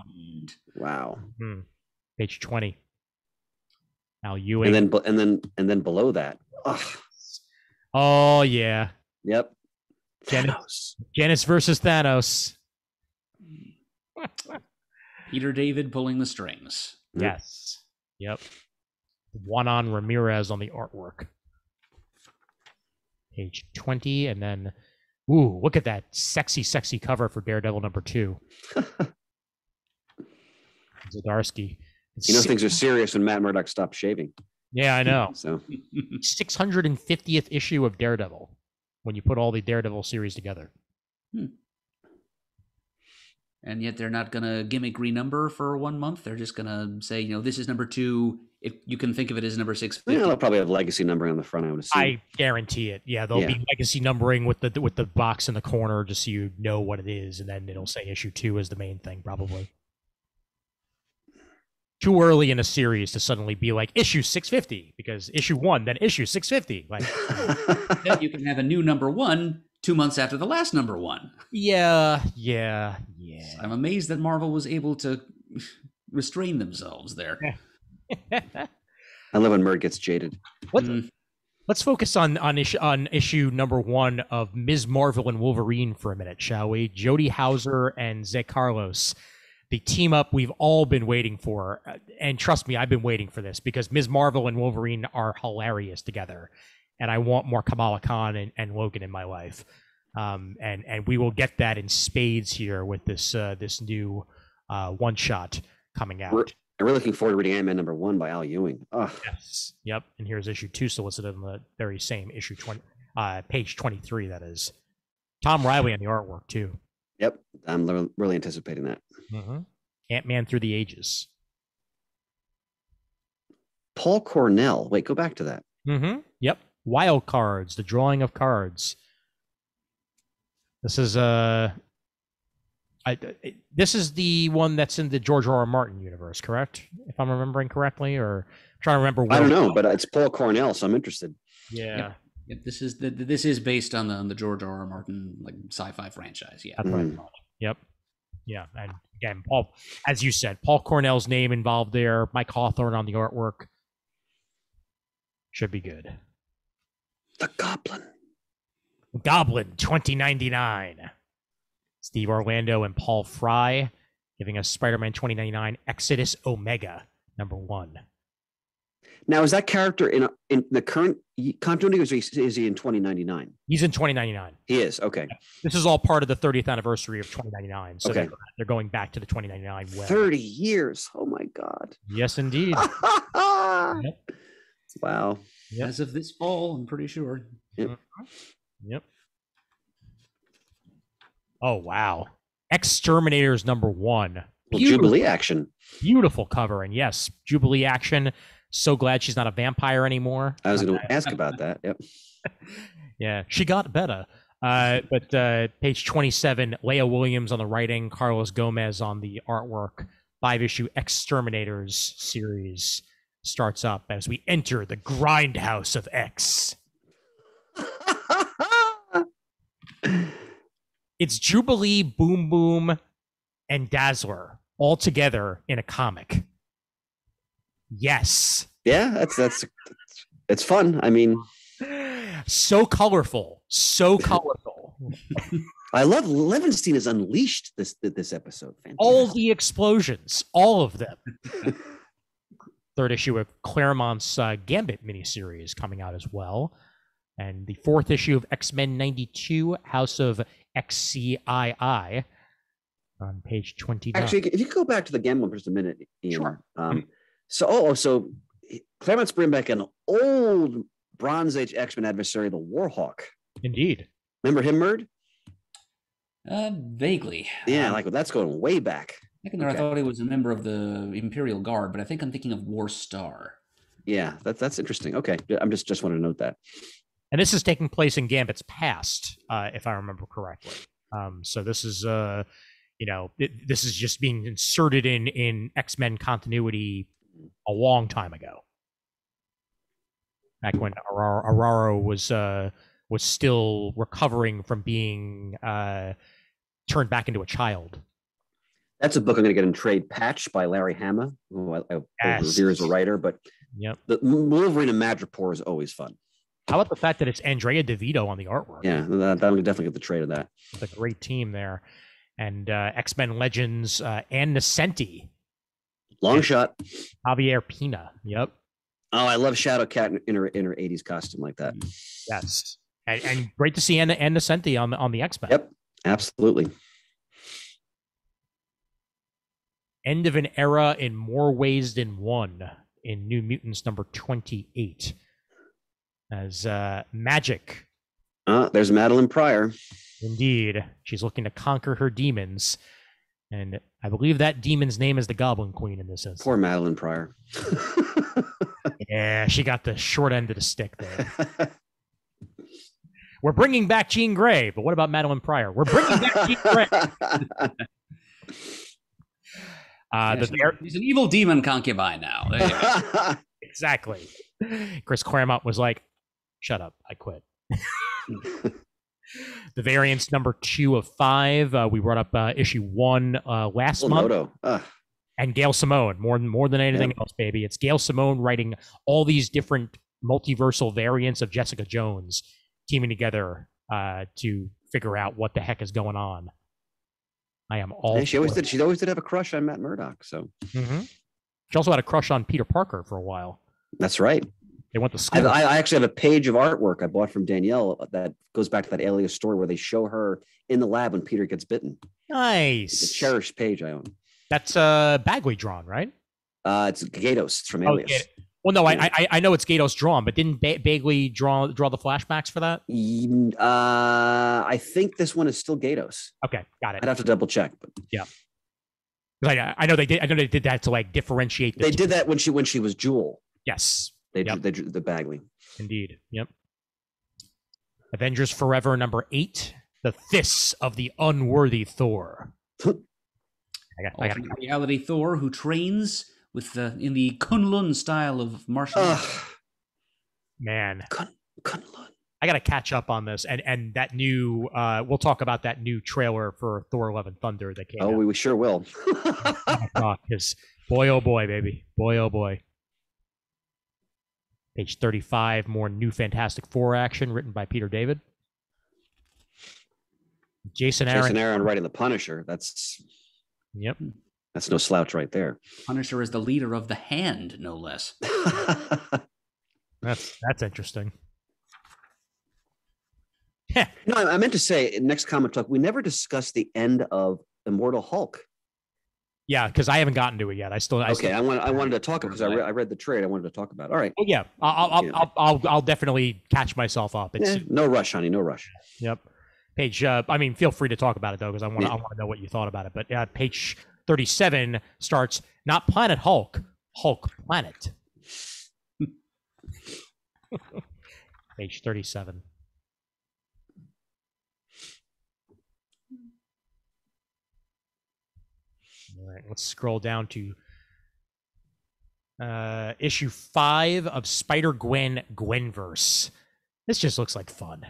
Wow. Page 20. Al Ewing. And then below that. Ugh. Oh yeah. Yep. Genis versus Thanos. Peter David pulling the strings. Yes. Yep. Juan Ramirez on the artwork. Page 20, and then, ooh, look at that sexy cover for Daredevil number 2. Zdarsky. Things are serious when Matt Murdock stopped shaving. Yeah, I know. So 650th issue of Daredevil when you put all the Daredevil series together. And yet they're not going to gimmick renumber for 1 month. They're just going to say, this is number 2. You can think of it as number 650. They'll probably have legacy numbering on the front, I would assume. I guarantee it. Yeah, there'll be legacy numbering with the box in the corner, just so you know what it is, and then it'll say issue 2 is the main thing, probably. Too early in a series to suddenly be like issue 650, because issue 1, then issue 650. Like, then you can have a new number 1 2 months after the last number 1. Yeah. I'm amazed that Marvel was able to restrain themselves there. I love when Murd gets jaded. Let's focus on issue number 1 of Ms. Marvel and Wolverine for a minute, shall we? Jody Hauser and Zé Carlos, the team up we've all been waiting for. And trust me, I've been waiting for this, because Ms. Marvel and Wolverine are hilarious together. And I want more Kamala Khan and Logan in my life. And we will get that in spades here with this new one-shot coming out. We're looking forward to reading Ant-Man number 1 by Al Ewing. Ugh. Yes. Yep. And here's issue 2 solicited on the very same issue 20, page 23, that is. Tom Riley on the artwork, too. Yep. I'm really anticipating that. Ant-Man Through the Ages. Paul Cornell. Wait, go back to that. Yep. Wild Cards, the drawing of cards. This is this is the one that's in the George R.R. Martin universe, correct? If I'm remembering correctly, or I'm trying to remember. I don't know, but it's Paul Cornell, so I'm interested. Yeah. Yep, this is based on the George R. R. Martin like sci-fi franchise. Yeah, That's what I thought. Yep. Yeah, and again, Paul, as you said, Paul Cornell's name involved there. Mike Hawthorne on the artwork. Should be good. The Goblin. Goblin 2099. Steve Orlando and Paul Fry giving us Spider-Man 2099 Exodus Omega #1. Now, is that character in the current continuity, or is he in 2099? He's in 2099. He is, okay. This is all part of the 30th anniversary of 2099. So okay. they're going back to the 2099 web. 30 years. Oh, my God. Yes, indeed. Yep. Wow. Yep. As of this fall, I'm pretty sure. Yep. Yep. Oh, wow. Exterminators #1. Well, Jubilee action. Beautiful cover. And yes, Jubilee action. So glad she's not a vampire anymore. I was going to ask about that. Yep. Yeah, she got better. But page 27, Leah Williams on the writing, Carlos Gomez on the artwork. 5-issue Exterminators series starts up as we enter the grindhouse of X. It's Jubilee, Boom Boom, and Dazzler all together in a comic. Yes. Yeah, that's it's fun. I mean, so colorful, so colorful. I love Levinstein has unleashed this episode. Fantastic. All the explosions, all of them. 3rd issue of Claremont's Gambit miniseries coming out as well, and the 4th issue of X-Men '92 House of XCII on page 29. Actually, if you could go back to the Gambit for just a minute, Ian. Sure. So Claremont's bringing back an old Bronze Age X-Men adversary, the Warhawk. Indeed. Remember him, Murd? Vaguely. Yeah, that's going way back. I thought he was a member of the Imperial Guard, but I think I'm thinking of War Star. Yeah, that's interesting. Okay, I'm just want to note that. And this is taking place in Gambit's past, if I remember correctly. So this is, this is just being inserted in X-Men continuity a long time ago. Back when Aurora was still recovering from being turned back into a child. That's a book I'm going to get in trade. Patch by Larry Hama, who I revere as a writer. But the Wolverine and Madripoor is always fun. How about the fact that it's Andrea DeVito on the artwork? Yeah, that'll definitely get the trade of that. It's a great team there. And X-Men Legends and Nascenti. Long shot. Javier Pina. Yep. Oh, I love Shadowcat in her 80s costume like that. Yes. And great to see Anna Nascenti on the X-Men. Yep, absolutely. End of an era in more ways than one in New Mutants #28. As Magic. There's Madeline Pryor. Indeed. She's looking to conquer her demons. And I believe that demon's name is the Goblin Queen in this instance. Poor Madeline Pryor. Yeah, she got the short end of the stick there. We're bringing back Jean Grey, but what about Madeline Pryor? We're bringing back Jean Grey. He's an evil demon concubine now. There you go. Exactly. Chris Claremont was like, shut up, I quit. The variants #2 of 5. We brought up issue 1 last month. And Gail Simone, more than anything else, baby. It's Gail Simone writing all these different multiversal variants of Jessica Jones, teaming together to figure out what the heck is going on. I am all. Yeah, she always did have a crush on Matt Murdock. So she also had a crush on Peter Parker for a while. That's right. They went to school. I actually have a page of artwork I bought from Danielle that goes back to that Alias story where they show her in the lab when Peter gets bitten. Nice. It's a cherished page I own. That's Bagley drawn, right? It's Gatos from Alias. Well, no, I know it's Gatos drawn, but didn't Bagley draw the flashbacks for that? I think this one is still Gatos. Okay, got it. I'd have to double check, but yeah. I know they did. I know they did that to like differentiate. They did that when she was Jewel. Yes. They drew the Bagley. Indeed. Yep. Avengers Forever #8. The Fists of the Unworthy Thor. I got reality Thor who trains in the Kunlun style of martial arts. Man. Kunlun. I gotta catch up on this, and that new. We'll talk about that new trailer for Thor: Love and Thunder that came. Oh, out. we sure will. Because boy, oh boy, baby, boy, oh boy. Page 35, more new Fantastic Four action written by Peter David. Jason Aaron writing the Punisher. That's Yep. That's no slouch right there. Punisher is the leader of the Hand, no less. That's interesting. No, I meant to say, next comic talk, we never discussed the end of Immortal Hulk. Yeah, because I haven't gotten to it yet. I wanted to talk because I read the trade. I wanted to talk about it. All right. Oh yeah, I'll definitely catch myself up. It's no rush, honey. No rush. Yep. Page. Feel free to talk about it though, because I want to know what you thought about it. But page 37 starts not Planet Hulk, Hulk Planet. Page 37. All right, let's scroll down to issue 5 of Spider-Gwen Gwenverse. This just looks like fun.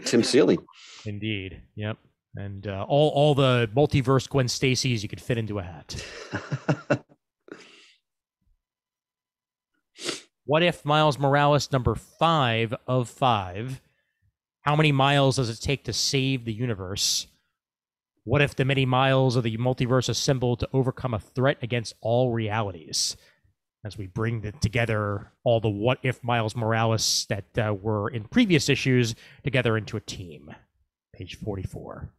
Tim Seeley. Indeed. Yep. And all the multiverse Gwen Stacy's you could fit into a hat. What if Miles Morales number 5 of 5? How many miles does it take to save the universe? What if the many miles of the multiverse assemble to overcome a threat against all realities? As we bring together all the what if Miles Morales that were in previous issues together into a team. Page 44.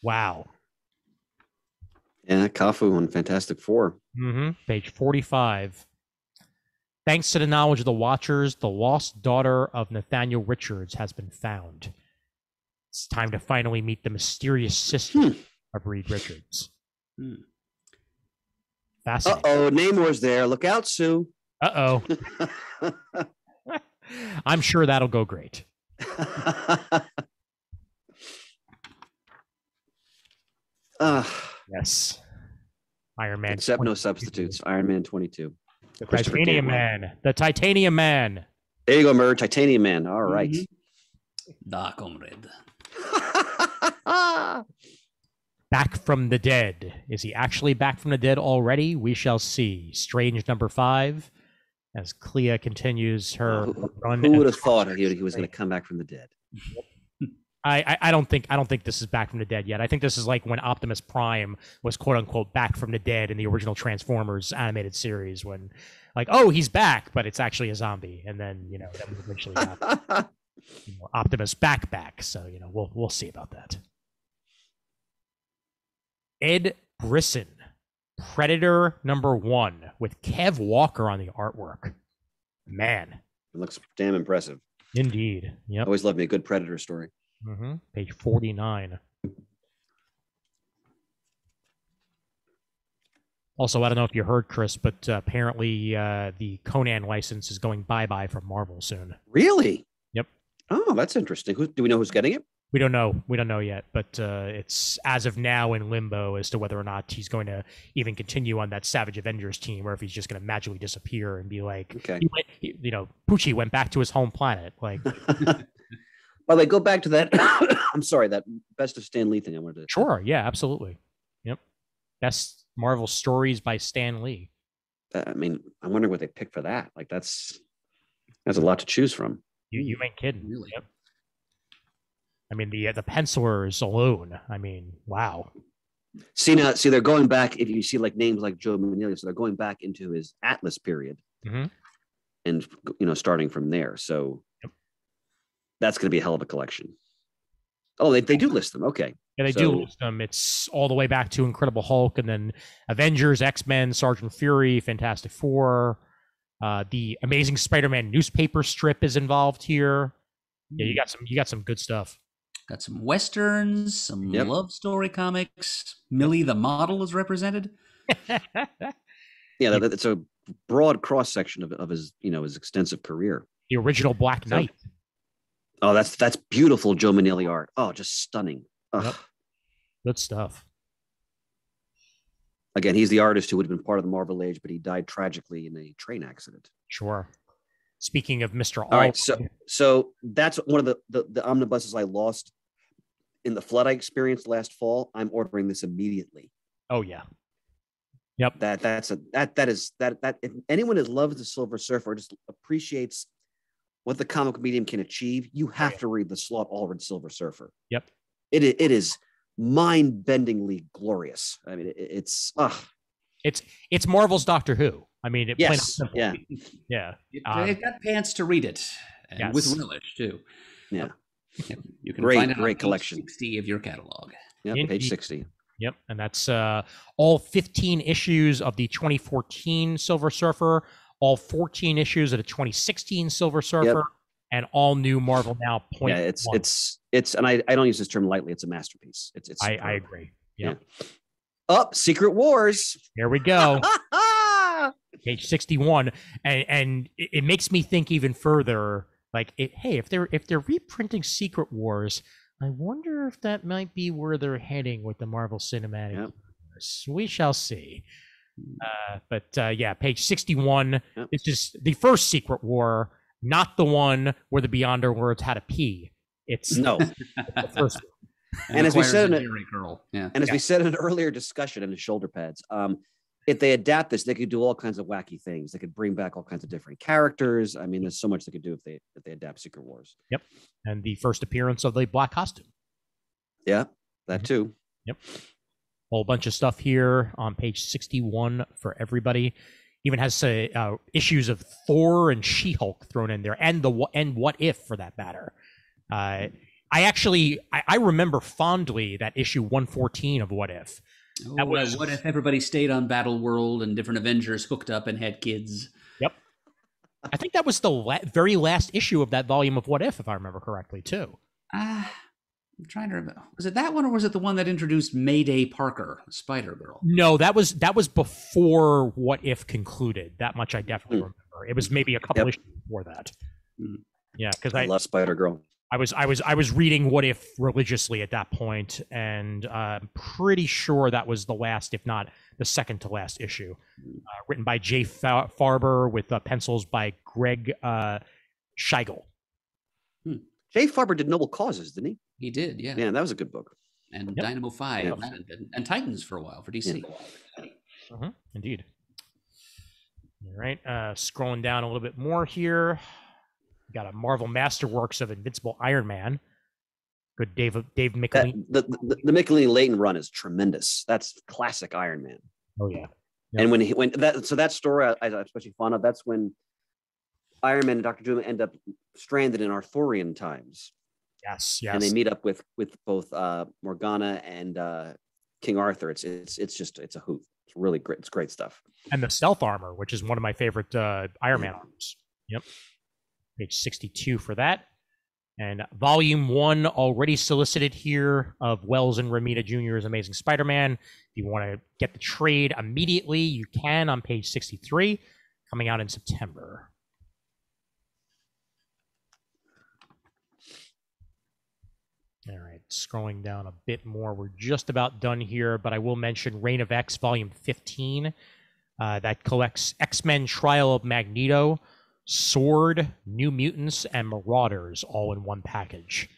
Wow. Yeah, Kafu on Fantastic Four. Page 45. Thanks to the knowledge of the Watchers, the lost daughter of Nathaniel Richards has been found. It's time to finally meet the mysterious sister of Reed Richards. Fascinating. Uh-oh, Namor's there. Look out, Sue. Uh-oh. I'm sure that'll go great. Yes. Iron Man. Except 22. No substitutes. Iron Man 22. The Titanium Man. The Titanium Man. There you go, Murd. Titanium Man. All right. Da, comrade. Back from the dead. Is he actually back from the dead already? We shall see. Strange number 5. As Clea continues her run. Who would have thought he was going to come back from the dead? I don't think this is back from the dead yet. I think this is like when Optimus Prime was quote unquote back from the dead in the original Transformers animated series, when like, oh, he's back, but it's actually a zombie, and then that was eventually Optimus back. So we'll see about that. Ed Brisson, Predator number 1, with Kev Walker on the artwork. Man, it looks damn impressive. Indeed. Yep. Always love me a good Predator story. Page 49. Also, I don't know if you heard, Chris, but apparently the Conan license is going bye-bye from Marvel soon. Really? Yep. Oh, that's interesting. Do we know who's getting it? We don't know. We don't know yet, but it's as of now in limbo as to whether or not he's going to even continue on that Savage Avengers team, or if he's just going to magically disappear and be like, okay, Poochie went back to his home planet. Like, well, they go back to that. I'm sorry, that Best of Stan Lee thing. I wanted to. Sure. Yeah. Absolutely. Yep. Best Marvel stories by Stan Lee. I mean, I'm wondering what they picked for that. Like, that's a lot to choose from. You ain't kidding. Really? Yep. I mean, the pencilers alone. I mean, wow. See, they're going back. If you see like names like Joe Manganiello, so they're going back into his Atlas period, and starting from there. So that's going to be a hell of a collection. Oh, they do list them. Okay. Yeah, they do list them. It's all the way back to Incredible Hulk, and then Avengers, X-Men, Sergeant Fury, Fantastic Four. The Amazing Spider-Man newspaper strip is involved here. Yeah, you got some good stuff. Got some westerns, some love story comics. Millie the model is represented. Yeah, it's a broad cross section of his his extensive career. The original Black Knight. Oh, that's beautiful Joe Manganiello art. Oh, just stunning. Yep. Good stuff. Again, he's the artist who would have been part of the Marvel Age, but he died tragically in a train accident. Sure. Speaking of Mr. All right, so that's one of the omnibuses I lost in the flood I experienced last fall. I'm ordering this immediately. Oh yeah. Yep. That if anyone that loves the Silver Surfer or just appreciates what the comic medium can achieve, you have to read the Slott Ulrich Silver Surfer. Yep. It is mind-bendingly glorious. I mean, it's Marvel's Doctor Who. I mean, yeah. It got pants to read it, and with relish too. Yeah, you can find it on great collection. Page 60 of your catalog. Yeah, page 60. Yep, and that's all 15 issues of the 2014 Silver Surfer, all 14 issues of the 2016 Silver Surfer, and all new Marvel Now. It's and I don't use this term lightly. It's a masterpiece. I agree. Yeah. Up, Secret Wars. Here we go. Page 61, and it makes me think even further. Like, if they're reprinting Secret Wars, I wonder if that might be where they're heading with the Marvel Cinematic Universe. We shall see. But page 61. It's just the first Secret War, not the one where the Beyonder Worlds had a P. It's the first one. And as we said we said in an earlier discussion in the shoulder pads, if they adapt this, they could do all kinds of wacky things. They could bring back all kinds of different characters. I mean, there's so much they could do if they adapt Secret Wars. Yep. And the first appearance of the black costume. Yeah, that too. Yep. Whole bunch of stuff here on page 61 for everybody. Even has issues of Thor and She-Hulk thrown in there, and What If for that matter. I remember fondly that issue 114 of What If. What if everybody stayed on Battle World and different Avengers hooked up and had kids? Yep. I think that was the very last issue of that volume of What If I remember correctly, too. I'm trying to remember. Was it that one, or was it the one that introduced Mayday Parker, Spider-Girl? No, that was before What If concluded. That much I definitely remember. It was maybe a couple issues before that. Yeah, because I love Spider-Girl. I was reading What If religiously at that point, and I'm pretty sure that was the last, if not the second to last issue, written by Jay Farber with pencils by Greg Scheigel. Jay Farber did Noble Causes, didn't he? He did, yeah. Yeah, that was a good book. And Dynamo 5 and Titans for a while for DC. Indeed. All right, scrolling down a little bit more here. Got a Marvel Masterworks of Invincible Iron Man. Good Dave Michelini. The Michelini-Leighton run is tremendous. That's classic Iron Man. Oh yeah. And when that story I'm especially fond of, that's when Iron Man and Dr. Doom end up stranded in Arthurian times. Yes. And they meet up with both Morgana and King Arthur. It's a hoot. It's really great. It's great stuff. And the stealth armor, which is one of my favorite Iron Man armors. Yep. Page 62 for that. And volume 1 already solicited here of Wells and Romita Jr.'s Amazing Spider-Man. If you want to get the trade immediately, you can on page 63, coming out in September. All right, scrolling down a bit more. We're just about done here, but I will mention Reign of X, volume 15. That collects X-Men Trial of Magneto, Sword, New Mutants, and Marauders all in one package.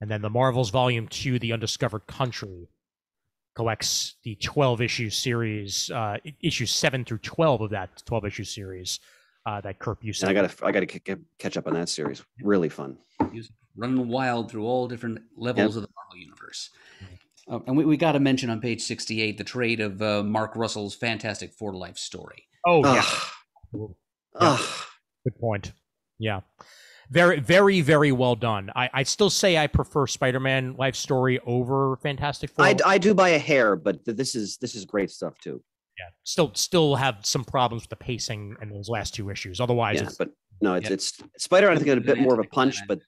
And then the Marvels Volume 2, The Undiscovered Country, collects the 12-issue series, issues 7 through 12 of that 12-issue series that Kirk used to. I gotta catch up on that series. Really fun. He's running wild through all different levels of the Marvel Universe. And we got to mention on page 68 the trade of Mark Russell's Fantastic Four Life story. Oh, yeah. Good point. Yeah. Very, very, very well done. I still say I prefer Spider-Man Life Story over Fantastic Four. I do by a hair, but this is great stuff too. Yeah. Still have some problems with the pacing in those last two issues. Otherwise, it's Spider-Man. I think had a bit more of a punch, but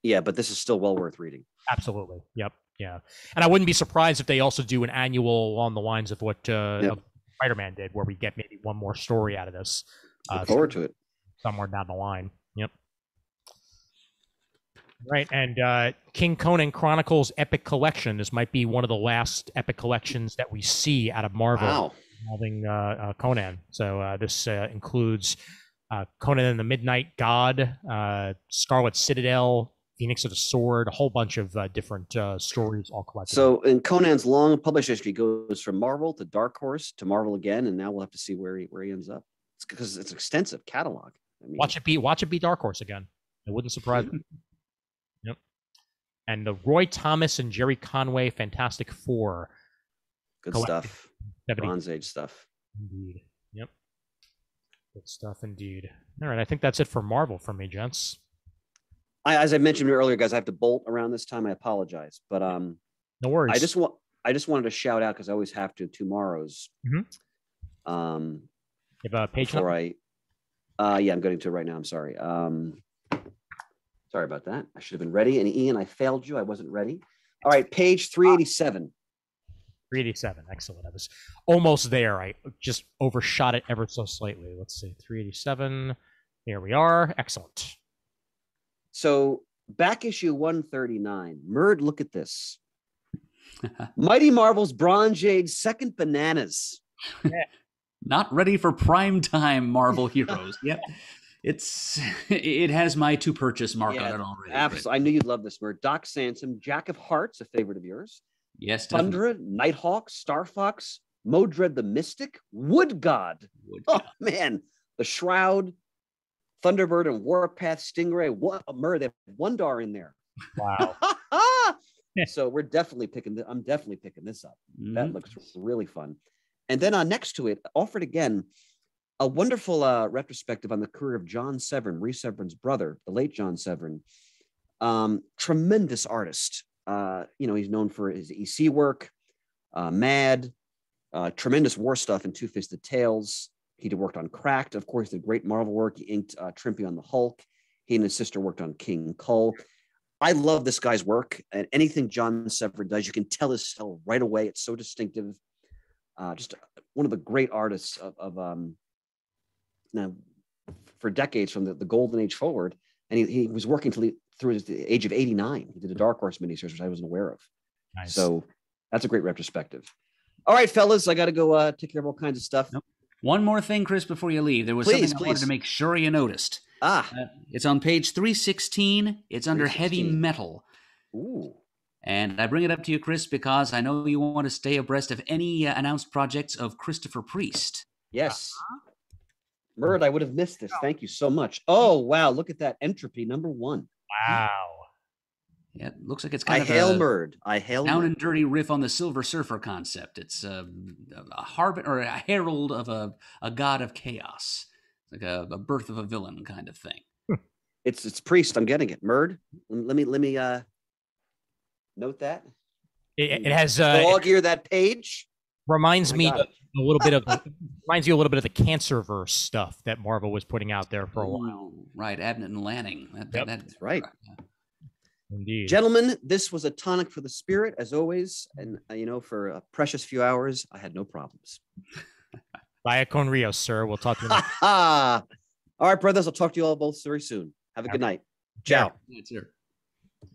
this is still well worth reading. Absolutely. Yep. Yeah. And I wouldn't be surprised if they also do an annual along the lines of what Spider-Man did, where we get maybe one more story out of this. Look forward to it. Somewhere down the line. Yep. Right. And King Conan Chronicles Epic Collection. This might be one of the last Epic Collections that we see out of Marvel involving Conan. So this includes Conan and the Midnight God, Scarlet Citadel, Phoenix of the Sword, a whole bunch of different stories all collected. So in Conan's long published history, goes from Marvel to Dark Horse to Marvel again, and now we'll have to see where he ends up. It's because it's an extensive catalog. I mean, watch it be Dark Horse again. It wouldn't surprise me. Yep. And the Roy Thomas and Jerry Conway Fantastic Four. Good stuff. Bronze Age stuff. Indeed. Yep. Good stuff indeed. All right, I think that's it for Marvel for me, gents. As I mentioned earlier, guys, I have to bolt around this time. I apologize, but no worries. I just wanted to shout out, because I always have to, tomorrow's. Mm-hmm. You have a page before number? Yeah, I'm getting to it right now. I'm sorry. Sorry about that. I should have been ready. And Ian, I failed you. I wasn't ready. All right, page 387. 387. Excellent. I was almost there. I just overshot it ever so slightly. Let's see. 387. Here we are. Excellent. So back issue 139. Murd, look at this. Mighty Marvel's Bronze Age Second Bananas. Yeah. Not ready for prime time Marvel heroes. Yep. It has my to purchase mark on it already. Absolutely. I knew you'd love this word. Doc Sansom, Jack of Hearts, a favorite of yours. Yes. Thundra, Nighthawk, Starfox, Modred the Mystic, Wood God. Oh man, the Shroud, Thunderbird and Warpath, Stingray. What a Murd! They have Wondar in there. Wow. So we're definitely picking. I'm definitely picking this up. Mm-hmm. That looks really fun. And then next to it, offered again, a wonderful retrospective on the career of John Severin, Rhys Severin's brother, the late John Severin. Tremendous artist. He's known for his EC work, Mad, tremendous war stuff in Two-Fisted Tales. He worked on Cracked, of course, the great Marvel work. He inked Trimpy on the Hulk. He and his sister worked on King Cull. I love this guy's work, and anything John Severin does, you can tell his style right away. It's so distinctive. Just one of the great artists of now for decades, from the golden age forward. And he was working through the age of 89. He did a Dark Horse miniseries, which I wasn't aware of. Nice. So that's a great retrospective. All right, fellas, I got to go take care of all kinds of stuff. Nope. One more thing, Chris, before you leave. There was something I wanted to make sure you noticed. It's on page 316. It's under heavy metal. Ooh. And I bring it up to you, Chris, because I know you want to stay abreast of any announced projects of Christopher Priest. Yes. Murd, I would have missed this. Thank you so much. Oh, wow. Look at that. Entropy @1. Wow. Yeah, it looks like it's kind of Murd. down and dirty riff on the Silver Surfer concept. It's a herald of a god of chaos, like a birth of a villain kind of thing. It's Priest. I'm getting it. Murd, let me note that. It has dog ear that page. Reminds me a little bit of the Cancerverse stuff that Marvel was putting out there for a while. Right, Abnett and Lanning. That's right. Indeed. Gentlemen, this was a tonic for the spirit, as always. And, for a precious few hours, I had no problems. Vaya con Rios, sir. We'll talk to you next. All right, brothers. I'll talk to you all both very soon. Have a good night. Ciao. It's here. All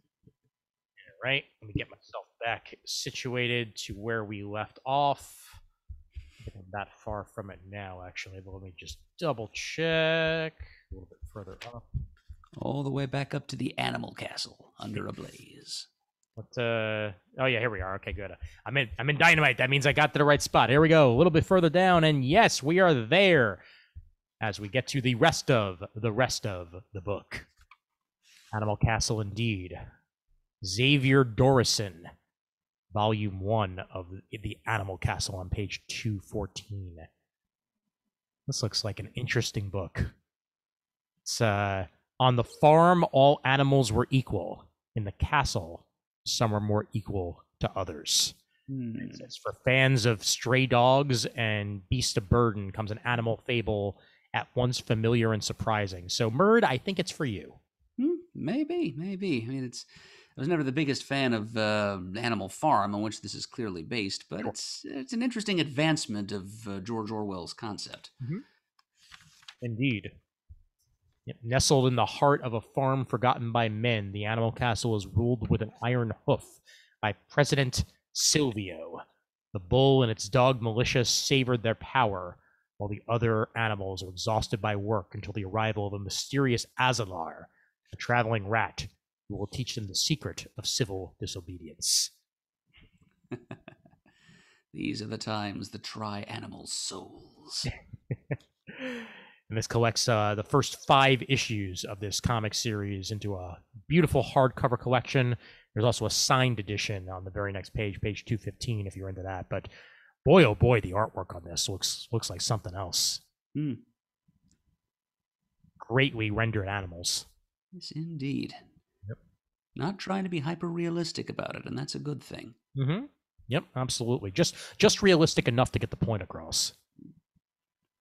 right. Let me get myself back situated to where we left off. I'm not far from it now, actually. But let me just double check a little bit further up. All the way back up to the Animal Castle under a blaze. Oh yeah, here we are. Okay, good. I'm in Dynamite. That means I got to the right spot. Here we go. A little bit further down, and yes, we are there as we get to the rest of the book. Animal Castle, indeed. Xavier Dorison, Volume 1 of the Animal Castle on page 214. This looks like an interesting book. It's on the farm, all animals were equal. In the castle, some are more equal to others. It's for fans of stray dogs and beast of burden comes an animal fable at once familiar and surprising. So, Murd, I think it's for you. Maybe. I mean, I was never the biggest fan of Animal Farm, on which this is clearly based, but it's an interesting advancement of George Orwell's concept. Mm-hmm. Indeed. Nestled in the heart of a farm forgotten by men, the Animal Castle is ruled with an iron hoof by President Silvio. The bull and its dog militia savored their power. while the other animals are exhausted by work until the arrival of a mysterious Azalar, a traveling rat, who will teach them the secret of civil disobedience. These are the times that try animals' souls. And this collects the first 5 issues of this comic series into a beautiful hardcover collection. There's also a signed edition on the very next page, page 215, if you're into that. But boy, oh boy, the artwork on this looks like something else. Greatly rendered animals. Yes, indeed. Yep. Not trying to be hyper-realistic about it, and that's a good thing. Mm-hmm. Yep, absolutely. Just realistic enough to get the point across.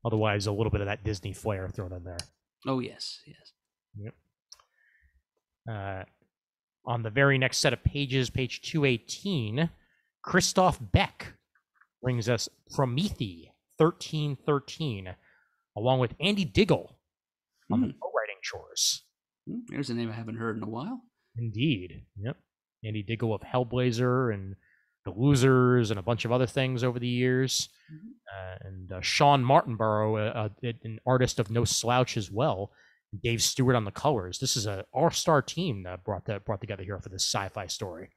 Otherwise, a little bit of that Disney flair thrown in there. Oh, yes, yes. Yep. On the very next set of pages, page 218, Christoph Beck brings us Promethe 1313, along with Andy Diggle on the co-writing chores. There's a name I haven't heard in a while. Indeed. Yep. Andy Diggle of Hellblazer and The Losers and a bunch of other things over the years. And Sean Martinborough, an artist of no slouch as well. Dave Stewart on the colors. This is an all-star team that brought together here for this sci-fi story.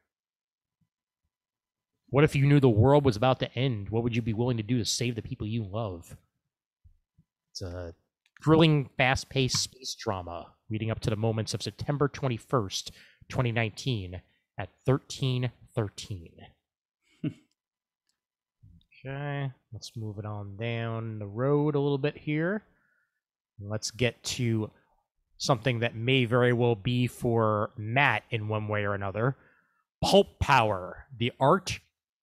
What if you knew the world was about to end? What would you be willing to do to save the people you love? It's a thrilling, fast-paced space drama leading up to the moments of September 21st, 2019 at 1313. Okay, let's move it on down the road a little bit here. Let's get to something that may very well be for Matt in one way or another. Pulp Power, the art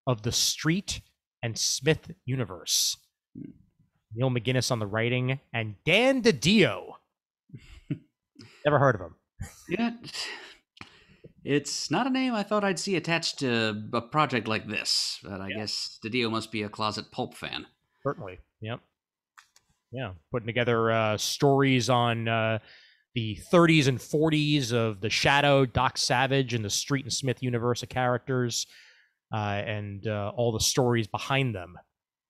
of the Street and Smith universe. Neil McGuinness on the writing, and Dan DiDio. Never heard of him. Yeah, it's not a name I thought I'd see attached to a project like this, but I guess DiDio must be a closet pulp fan. Certainly, yep. Yeah, putting together stories on the 30s and 40s of the Shadow, Doc Savage, and the Street and Smith universe of characters, and all the stories behind them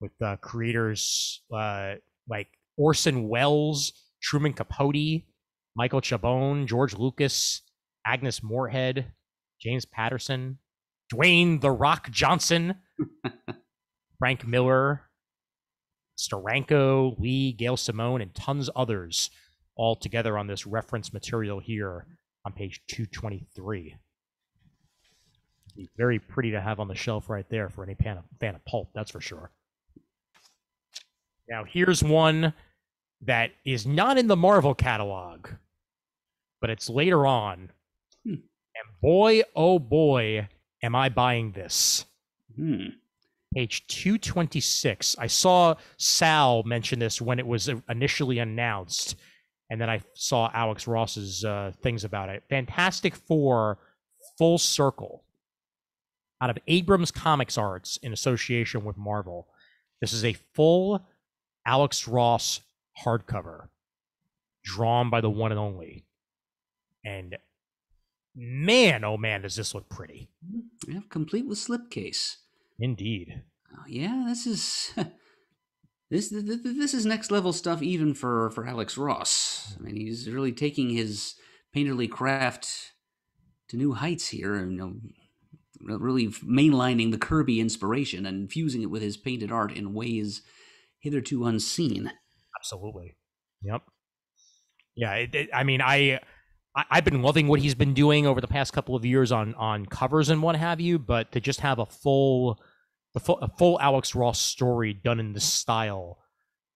with creators like Orson Welles, Truman Capote, Michael Chabon, George Lucas, Agnes Moorehead, James Patterson, Dwayne "The Rock" Johnson, Frank Miller, Steranko, Lee, Gail Simone, and tons others all together on this reference material here on page 223. Very pretty to have on the shelf right there for any fan of pulp, that's for sure. Now, here's one that is not in the Marvel catalog, but it's later on. And boy, oh boy, am I buying this. Page 226. I saw Sal mention this when it was initially announced, and then I saw Alex Ross's things about it. Fantastic Four Full Circle, out of Abrams Comics Arts in association with Marvel. This is a full Alex Ross hardcover, drawn by the one and only. And man, oh man, does this look pretty. Yeah, complete with slipcase. Indeed. Oh, yeah, this is this is next level stuff even for Alex Ross. I mean, he's really taking his painterly craft to new heights here, and really mainlining the Kirby inspiration and fusing it with his painted art in ways hitherto unseen. Absolutely. Yep. Yeah. I mean, I've been loving what he's been doing over the past couple of years on covers and what have you, but to just have a full Alex Ross story done in this style,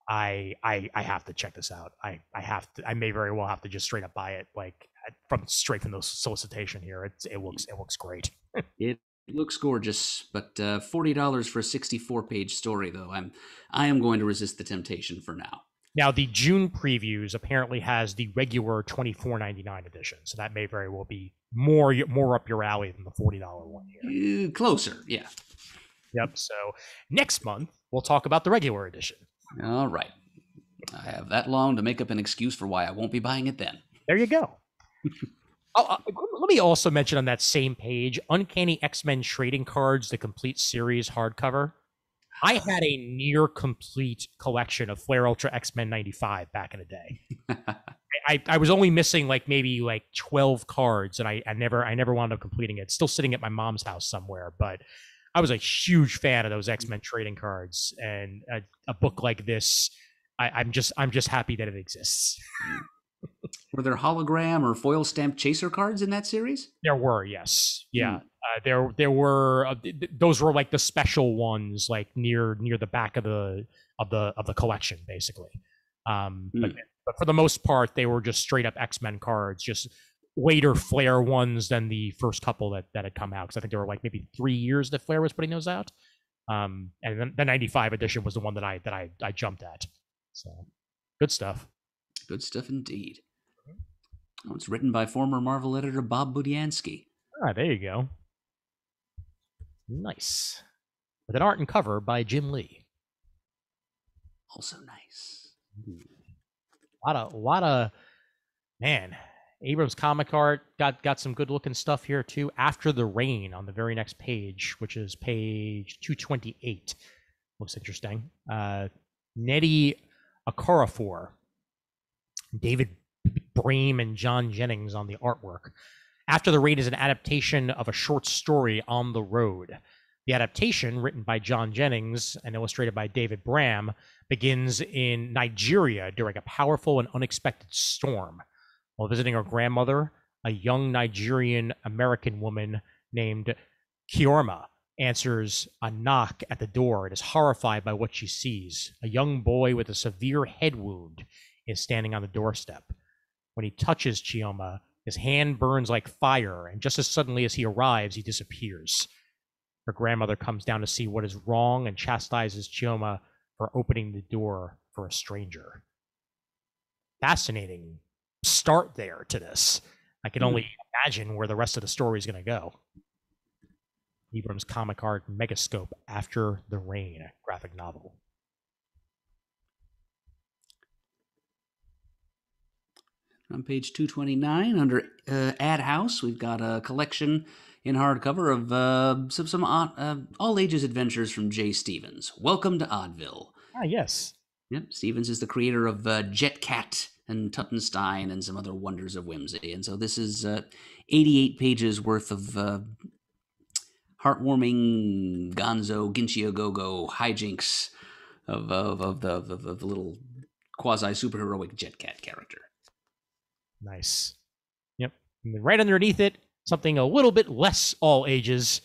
I have to check this out. I may very well have to just straight up buy it, like straight from the solicitation here. It looks great. It looks gorgeous, but $40 for a 64-page story, though. I am going to resist the temptation for now. Now, the June previews apparently has the regular $24.99 edition, so that may very well be more up your alley than the $40 one here. Closer, yeah. Yep. So next month we'll talk about the regular edition. All right. I have that long to make up an excuse for why I won't be buying it then. There you go. Let me also mention on that same page, Uncanny X-Men Trading Cards, the complete series hardcover. I had a near complete collection of Flare Ultra X-Men 95 back in the day. I was only missing like maybe like 12 cards, and I never wound up completing it. It's still sitting at my mom's house somewhere, but I was a huge fan of those X-Men trading cards, and a book like this, I'm just happy that it exists. Were there hologram or foil stamped chaser cards in that series? There were, yes, yeah. There were those were like the special ones, like near the back of the collection, basically. But for the most part, they were just straight up X-Men cards, just later Flare ones than the first couple that had come out. Because I think there were like maybe 3 years that Flare was putting those out. And then the 95 edition was the one that I jumped at. So good stuff. Good stuff indeed. Oh, it's written by former Marvel editor Bob Budiansky. Ah, there you go. Nice. With an art and cover by Jim Lee. Also nice. A lot of man. Abrams comic art got some good looking stuff here too. After the Rain on the very next page, which is page 228. Looks interesting. Nettie Okorafor, David Brame, and John Jennings on the artwork. After the Rain is an adaptation of a short story, On the Road. The adaptation, written by John Jennings and illustrated by David Bram, begins in Nigeria during a powerful and unexpected storm. While visiting her grandmother, a young Nigerian American woman named Kiorma answers a knock at the door and is horrified by what she sees. A young boy with a severe head wound is standing on the doorstep. When he touches Chioma, his hand burns like fire, and just as suddenly as he arrives, he disappears. Her grandmother comes down to see what is wrong and chastises Chioma for opening the door for a stranger. Fascinating start there to this. I can only imagine where the rest of the story is going to go. Abrams comic art Megascope, After the Rain graphic novel. On page 229, under Ad House, we've got a collection in hardcover of some all-ages adventures from Jay Stevens. Welcome to Oddville. Ah, yes. Yep, Stevens is the creator of Jet Cat and Tuttenstein and some other wonders of whimsy. And so this is 88 pages worth of heartwarming gonzo, Ginchio Go-Go hijinks of the little quasi-superheroic Jet Cat character. Nice. Yep. And then right underneath it, something a little bit less all ages.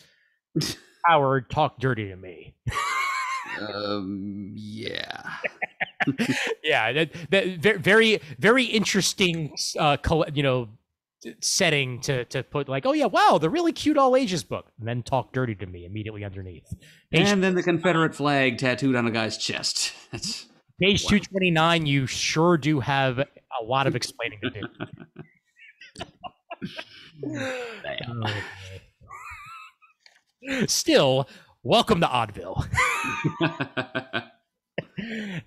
Howard, talk dirty to me. Yeah. Yeah, that very, very interesting, setting to put like, oh yeah, wow, the really cute all ages book, and then talk dirty to me immediately underneath. And then the Confederate flag tattooed on a guy's chest. That's page 229. You sure do have a lot of explaining to do. Still, welcome to Oddville.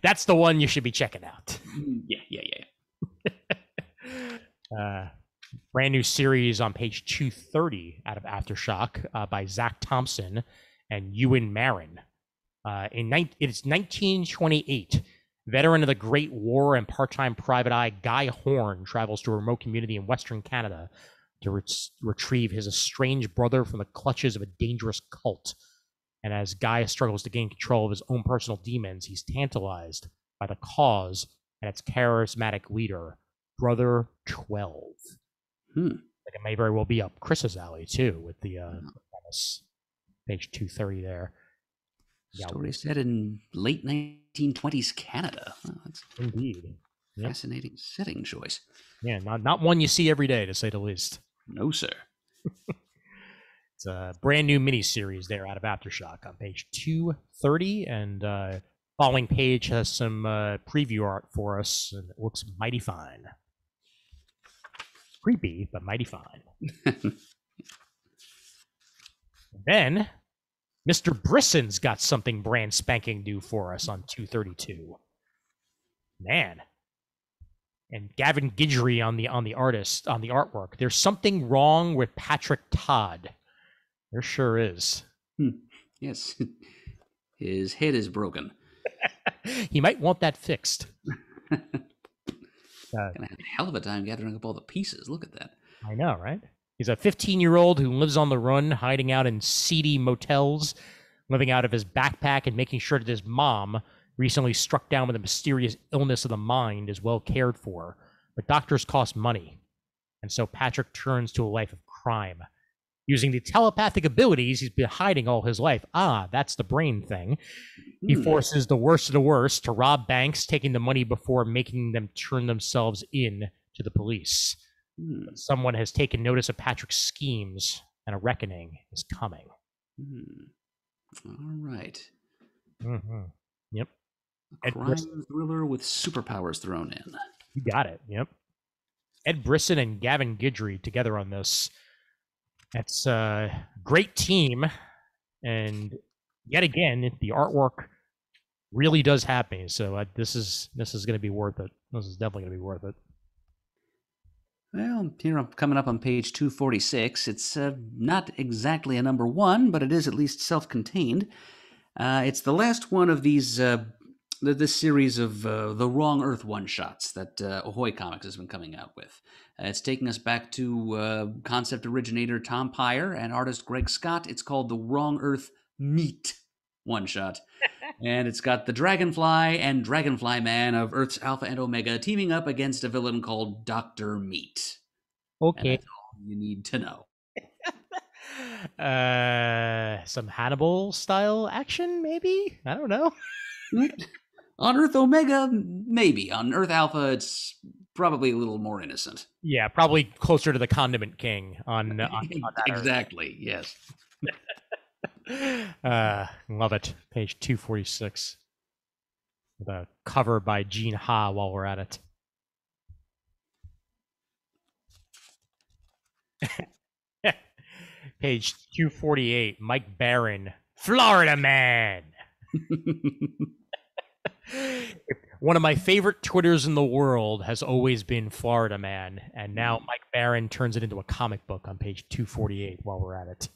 That's the one you should be checking out. Yeah. Brand new series on page 230 out of Aftershock by Zach Thompson and Ewan Marin. It's 1928. Veteran of the Great War and part-time private eye Guy Horn travels to a remote community in Western Canada to retrieve his estranged brother from the clutches of a dangerous cult. And as Guy struggles to gain control of his own personal demons, he's tantalized by the cause and its charismatic leader, Brother 12. Like it may very well be up Chris's alley, too, with the page 230 there. Story set in late 1920s Canada. Oh, that's indeed fascinating setting choice. Yeah, not one you see every day, to say the least. No, sir. It's a brand new miniseries there out of Aftershock on page 230, and following page has some preview art for us, and it looks mighty fine. Creepy, but mighty fine. Then Mr. Brisson's got something brand spanking new for us on 232. Man. And Gavin Guidry on the artwork. There's something wrong with Patrick Todd. There sure is. Yes. His head is broken. He might want that fixed. Gonna have a hell of a time gathering up all the pieces. Look at that. I know, right? He's a 15-year-old who lives on the run, hiding out in seedy motels, living out of his backpack and making sure that his mom, recently struck down with a mysterious illness of the mind, is well cared for. But doctors cost money, and so Patrick turns to a life of crime. Using the telepathic abilities he's been hiding all his life. Ah, that's the brain thing. He forces the worst of the worst to rob banks, taking the money before making them turn themselves in to the police. But someone has taken notice of Patrick's schemes, and a reckoning is coming. All right. Yep. A crime thriller with superpowers thrown in. You got it. Yep. Ed Brisson and Gavin Guidry together on this. That's a great team, and yet again, the artwork really does have me. So this is going to be worth it. This is definitely going to be worth it. Well, here I'm coming up on page 246. It's not exactly a number one, but it is at least self-contained. It's the last one of these this series of the Wrong Earth one-shots that Ahoy Comics has been coming out with. It's taking us back to concept originator Tom Pyre and artist Greg Scott. It's called the Wrong Earth Meet one-shot. And it's got the Dragonfly and Dragonfly Man of Earth's Alpha and Omega teaming up against a villain called Dr. Meat. Okay. And that's all you need to know. Some Hannibal-style action, maybe? I don't know. On Earth Omega, maybe. On Earth Alpha, it's probably a little more innocent. Yeah, probably closer to the Condiment King on that exactly, yes. Love it. Page 246. With a cover by Gene Ha while we're at it. Page 248. Mike Barron, Florida Man. One of my favorite Twitters in the world has always been Florida Man, and now Mike Barron turns it into a comic book on page 248 while we're at it.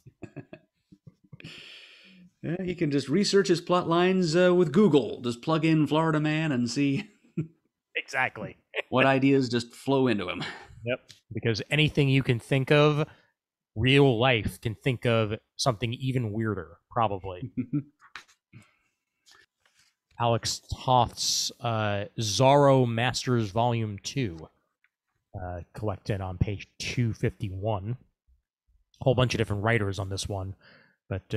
Yeah, he can just research his plot lines with Google. Just plug in Florida Man and see exactly what ideas just flow into him. Yep, because anything you can think of, real life can think of something even weirder, probably. Alex Toth's Zaro Masters Volume 2, collected on page 251. A whole bunch of different writers on this one, but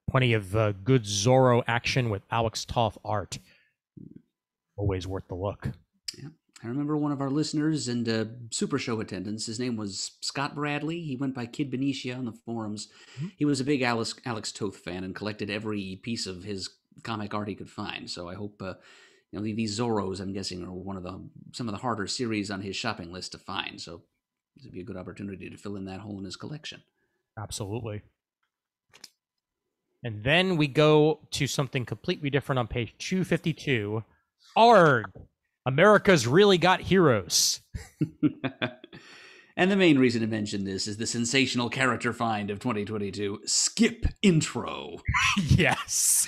plenty of good Zorro action with Alex Toth art. Always worth the look. Yeah. I remember one of our listeners and Super Show attendants. His name was Scott Bradley. He went by Kid Benicia on the forums. He was a big Alex Toth fan and collected every piece of his comic art he could find. So I hope these Zorros, I'm guessing, are some of the harder series on his shopping list to find. So this would be a good opportunity to fill in that hole in his collection. Absolutely. And then we go to something completely different on page 252. Arg! America's really got heroes. And the main reason to mention this is the sensational character find of 2022, Skip Intro. Yes.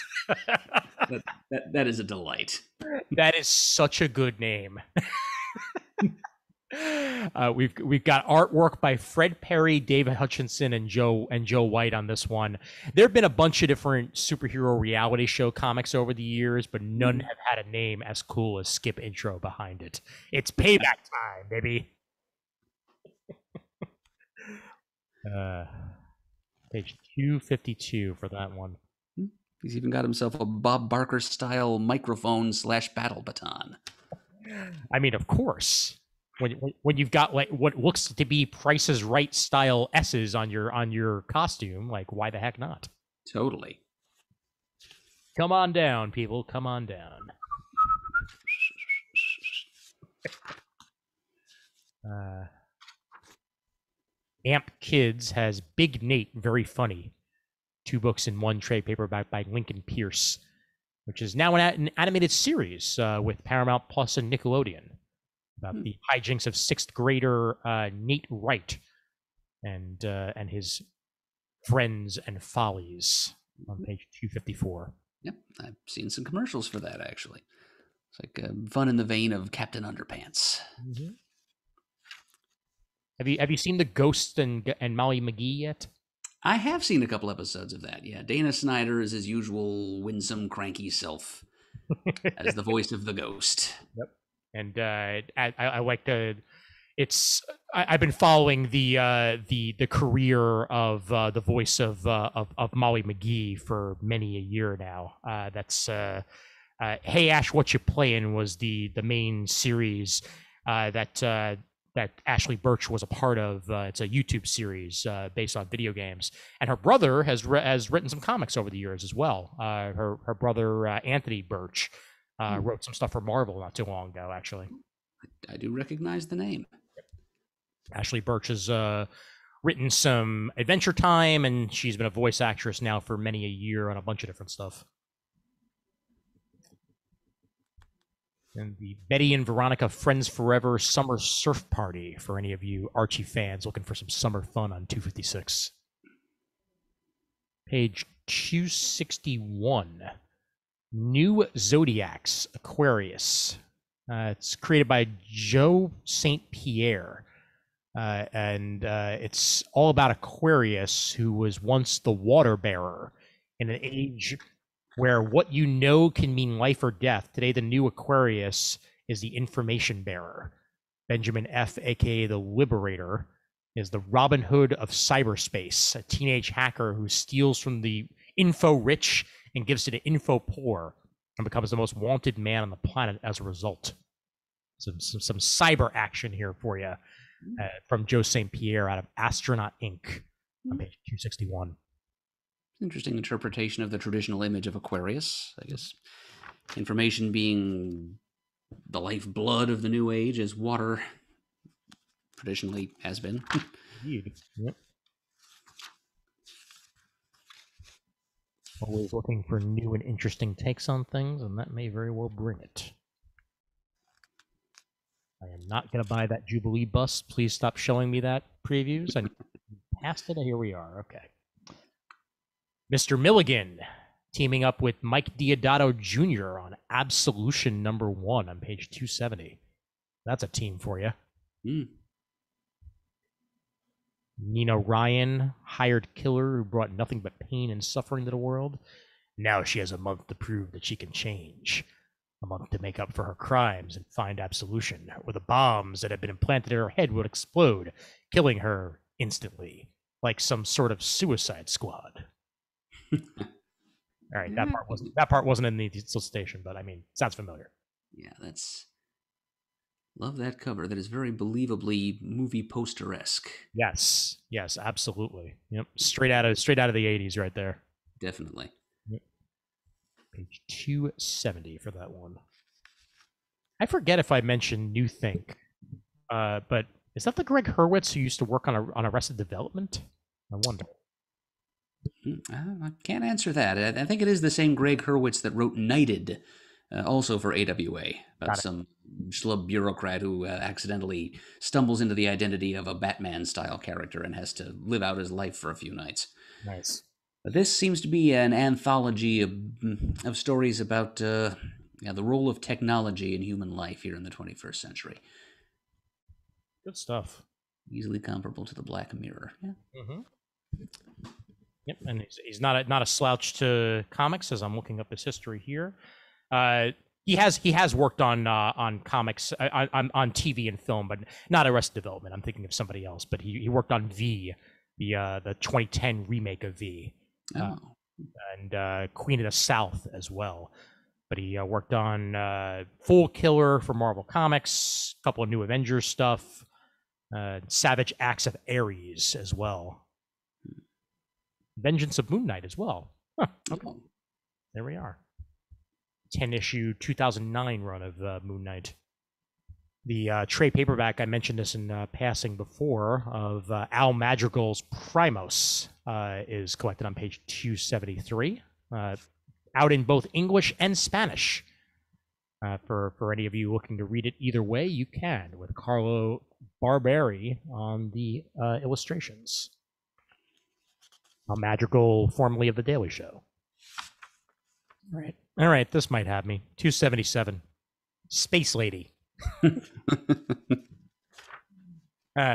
that is a delight. That is such a good name. We've got artwork by Fred Perry, David Hutchinson, and Joe White on this one. There have been a bunch of different superhero reality show comics over the years, but none have had a name as cool as Skip Intro behind it. It's payback time, baby. Page 252 for that one. He's even got himself a Bob Barker style microphone / battle baton. I mean, of course. When you've got like what looks to be Price is Right style S's on your costume, like why the heck not? Totally. Come on down, people. Come on down. Amp Kids has Big Nate, Very Funny. 2 books in 1 trade paperback by Lincoln Pierce, which is now an animated series with Paramount Plus and Nickelodeon about the hijinks of 6th grader Nate Wright and his friends and follies on page 254. Yep, I've seen some commercials for that, actually. It's like fun in the vein of Captain Underpants. Mm-hmm. Have you seen the Ghost and Molly McGee yet? I have seen a couple episodes of that, yeah. Dana Snyder is his usual winsome, cranky self as the voice of the Ghost. Yep. And I like the. I've been following the career of the voice of Molly McGee for many a year now. That's Hey Ash, What You Playing was the main series that Ashley Birch was a part of. It's a YouTube series based on video games, and her brother has written some comics over the years as well. Her brother Anthony Birch wrote some stuff for Marvel not too long ago, actually. I do recognize the name. Ashley Birch has written some Adventure Time, and she's been a voice actress now for many a year on a bunch of different stuff. And the Betty and Veronica Friends Forever Summer Surf Party for any of you Archie fans looking for some summer fun on 256. Page 261. New Zodiacs Aquarius. It's created by Joe St. Pierre. And it's all about Aquarius, who was once the water bearer in an age where what you know can mean life or death. Today, the new Aquarius is the information bearer. Benjamin F., aka the Liberator, is the Robin Hood of cyberspace, a teenage hacker who steals from the info rich and gives to the info poor, and becomes the most wanted man on the planet as a result. Some cyber action here for you from Joe St. Pierre out of Astronaut Inc. on page 261. Interesting interpretation of the traditional image of Aquarius. I guess information being the lifeblood of the new age, as water traditionally has been. Indeed. Yep. Always looking for new and interesting takes on things, and that may very well bring it. I am not going to buy that Jubilee bus. Please stop showing me that previews. I passed it. Here we are. Okay. Mr. Milligan teaming up with Mike Diodato Jr. on Absolution #1 on page 270. That's a team for you. Nina Ryan, hired killer who brought nothing but pain and suffering to the world. Now she has a month to prove that she can change. A month to make up for her crimes and find absolution, or the bombs that have been implanted in her head would explode, killing her instantly, like some sort of Suicide Squad. All right, that part wasn't in the solicitation, but I mean, sounds familiar. Yeah, that's love that cover. That is very believably movie poster-esque. Yes, absolutely. Yep, straight out of the 80s, right there. Definitely. Yep. Page 270 for that one. I forget if I mentioned New Think, but is that the Greg Hurwitz who used to work on Arrested Development? I wonder. I can't answer that. I think it is the same Greg Hurwitz that wrote Knighted, also for AWA, about some schlub bureaucrat who accidentally stumbles into the identity of a Batman-style character and has to live out his life for a few nights. Nice. This seems to be an anthology of stories about the role of technology in human life here in the 21st century. Good stuff. Easily comparable to the Black Mirror. Yeah. Mm-hmm. Yep, and he's not a slouch to comics, as I'm looking up his history here. He has worked on comics on TV and film, but not Arrested Development. I'm thinking of somebody else, but he worked on V, the 2010 remake of V, and Queen of the South as well. But he worked on Fool Killer for Marvel Comics, a couple of New Avengers stuff, Savage Acts of Ares as well. Vengeance of Moon Knight as well. Huh, okay. There we are. 10-issue 2009 run of Moon Knight. The trade paperback, I mentioned this in passing before, of Al Madrigal's Primos is collected on page 273. Out in both English and Spanish. For any of you looking to read it either way, you can, with Carlo Barberi on the illustrations. Madrigal, formerly of The Daily Show. All right, this might have me. 277. Space Lady.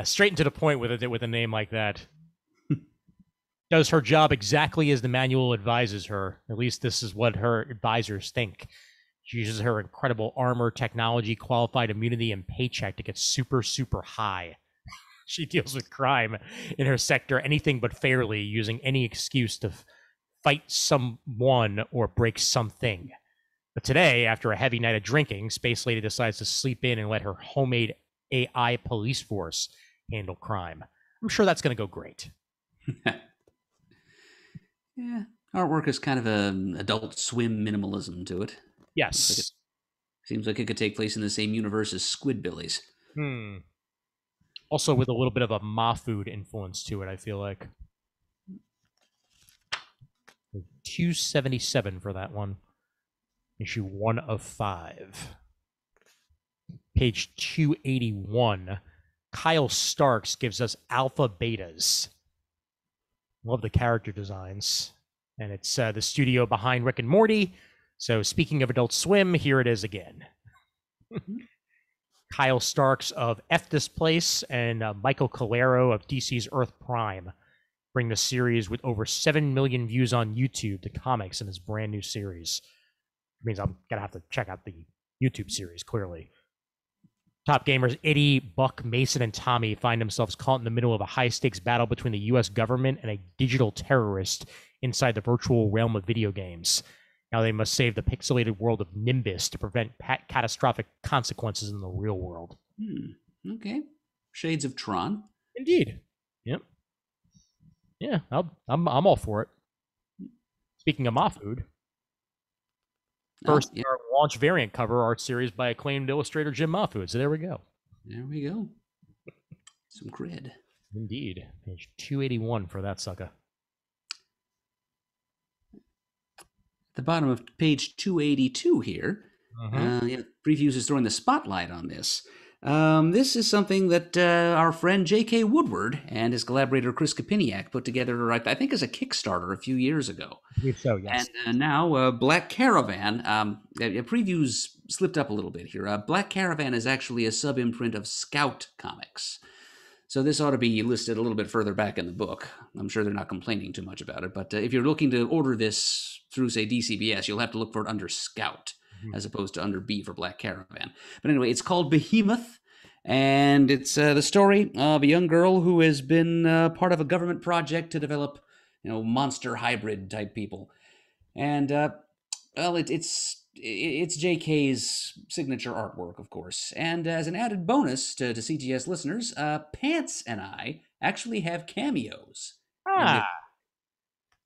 Straight and to the point with a name like that. Does her job exactly as the manual advises her. At least this is what her advisors think. She uses her incredible armor, technology, qualified immunity, and paycheck to get super, super high. She deals with crime in her sector anything but fairly, using any excuse to fight someone or break something. But today, after a heavy night of drinking, Space Lady decides to sleep in and let her homemade AI police force handle crime. I'm sure that's going to go great. Yeah, artwork is kind of an Adult Swim minimalism to it. Yes. Seems like it could take place in the same universe as Squidbillies. Also with a little bit of a Mahfood influence to it, I feel like. 277 for that one. Issue 1 of 5. Page 281. Kyle Starks gives us Alpha Betas. Love the character designs. And it's the studio behind Rick and Morty. So speaking of Adult Swim, here it is again. Kyle Starks of F This Place and Michael Calero of DC's Earth Prime bring the series with over 7 million views on YouTube to comics in this brand new series. It means I'm going to have to check out the YouTube series, clearly. Top gamers Eddie, Buck, Mason, and Tommy find themselves caught in the middle of a high-stakes battle between the U.S. government and a digital terrorist inside the virtual realm of video games. Now they must save the pixelated world of Nimbus to prevent catastrophic consequences in the real world. Okay. Shades of Tron. Indeed. Yep. Yeah, I'm all for it. Speaking of Mahfood, first our launch variant cover art series by acclaimed illustrator Jim Mahfood. So there we go. There we go. Some cred. Indeed. Page 281 for that sucker. The bottom of page 282 here, previews is throwing the spotlight on this. This is something that our friend J.K. Woodward and his collaborator Chris Kapiniak put together, I think, as a Kickstarter a few years ago. I believe so, yes. And now Black Caravan, previews slipped up a little bit here. Black Caravan is actually a sub-imprint of Scout Comics. So this ought to be listed a little bit further back in the book. I'm sure they're not complaining too much about it. But if you're looking to order this through, say, DCBS, you'll have to look for it under Scout as opposed to under B for Black Caravan. But anyway, it's called Behemoth. And it's the story of a young girl who has been part of a government project to develop, monster hybrid type people. And, it's JK's signature artwork, of course. And as an added bonus to CGS listeners, Pants and I actually have cameos.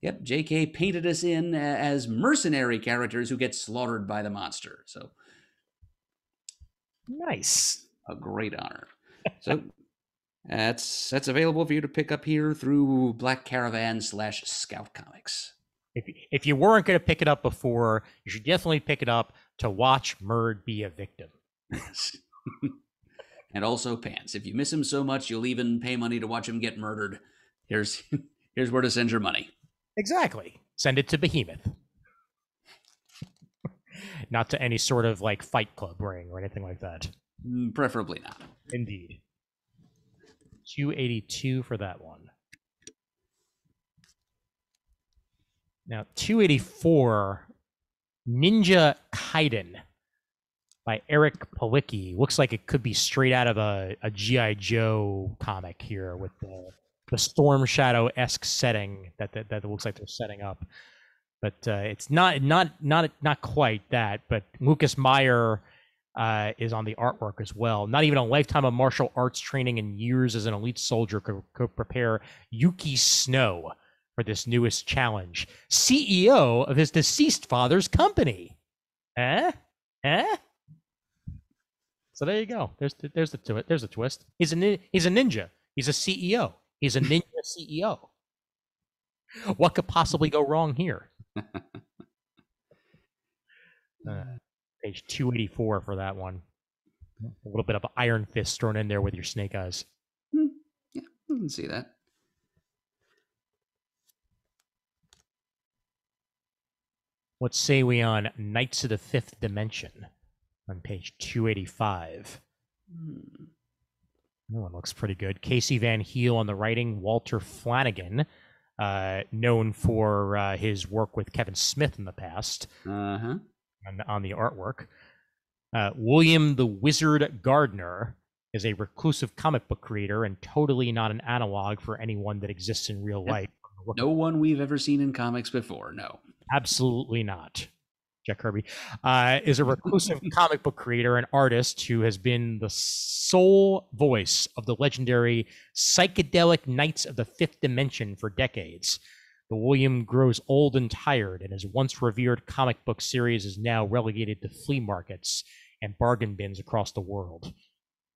Yep, JK painted us in as mercenary characters who get slaughtered by the monster. So, nice. A great honor. So, that's available for you to pick up here through Black Caravan / Scout Comics. If you weren't going to pick it up before, you should definitely pick it up to watch Murd be a victim. And also Pants. If you miss him so much, you'll even pay money to watch him get murdered. Here's where to send your money. Exactly. Send it to Behemoth. Not to any sort of Fight Club ring or anything like that. Preferably not. Indeed. 282 for that one. Now, 284, Ninja Kaiden by Eric Palicki. Looks like it could be straight out of a G.I. Joe comic here with the Storm Shadow-esque setting that looks like they're setting up. But it's not quite that. But Lucas Meyer is on the artwork as well. Not even a lifetime of martial arts training and years as an elite soldier could prepare Yuki Snow for this newest challenge. CEO of his deceased father's company. So there you go. There's a twist. He's a ninja. He's a CEO. He's a ninja CEO. What could possibly go wrong here? Page 284 for that one. A little bit of Iron Fist thrown in there with your snake eyes. Yeah, I can see that. What say we on Knights of the Fifth Dimension on page 285? That one looks pretty good. Casey Van Heel on the writing. Walter Flanagan, known for his work with Kevin Smith in the past, on the artwork. William the Wizard Gardner is a reclusive comic book creator and totally not an analog for anyone that exists in real life. No one we've ever seen in comics before, no. Absolutely not. Jack Kirby is a reclusive comic book creator and artist who has been the sole voice of the legendary psychedelic Knights of the Fifth Dimension for decades. The William grows old and tired, and his once revered comic book series is now relegated to flea markets and bargain bins across the world.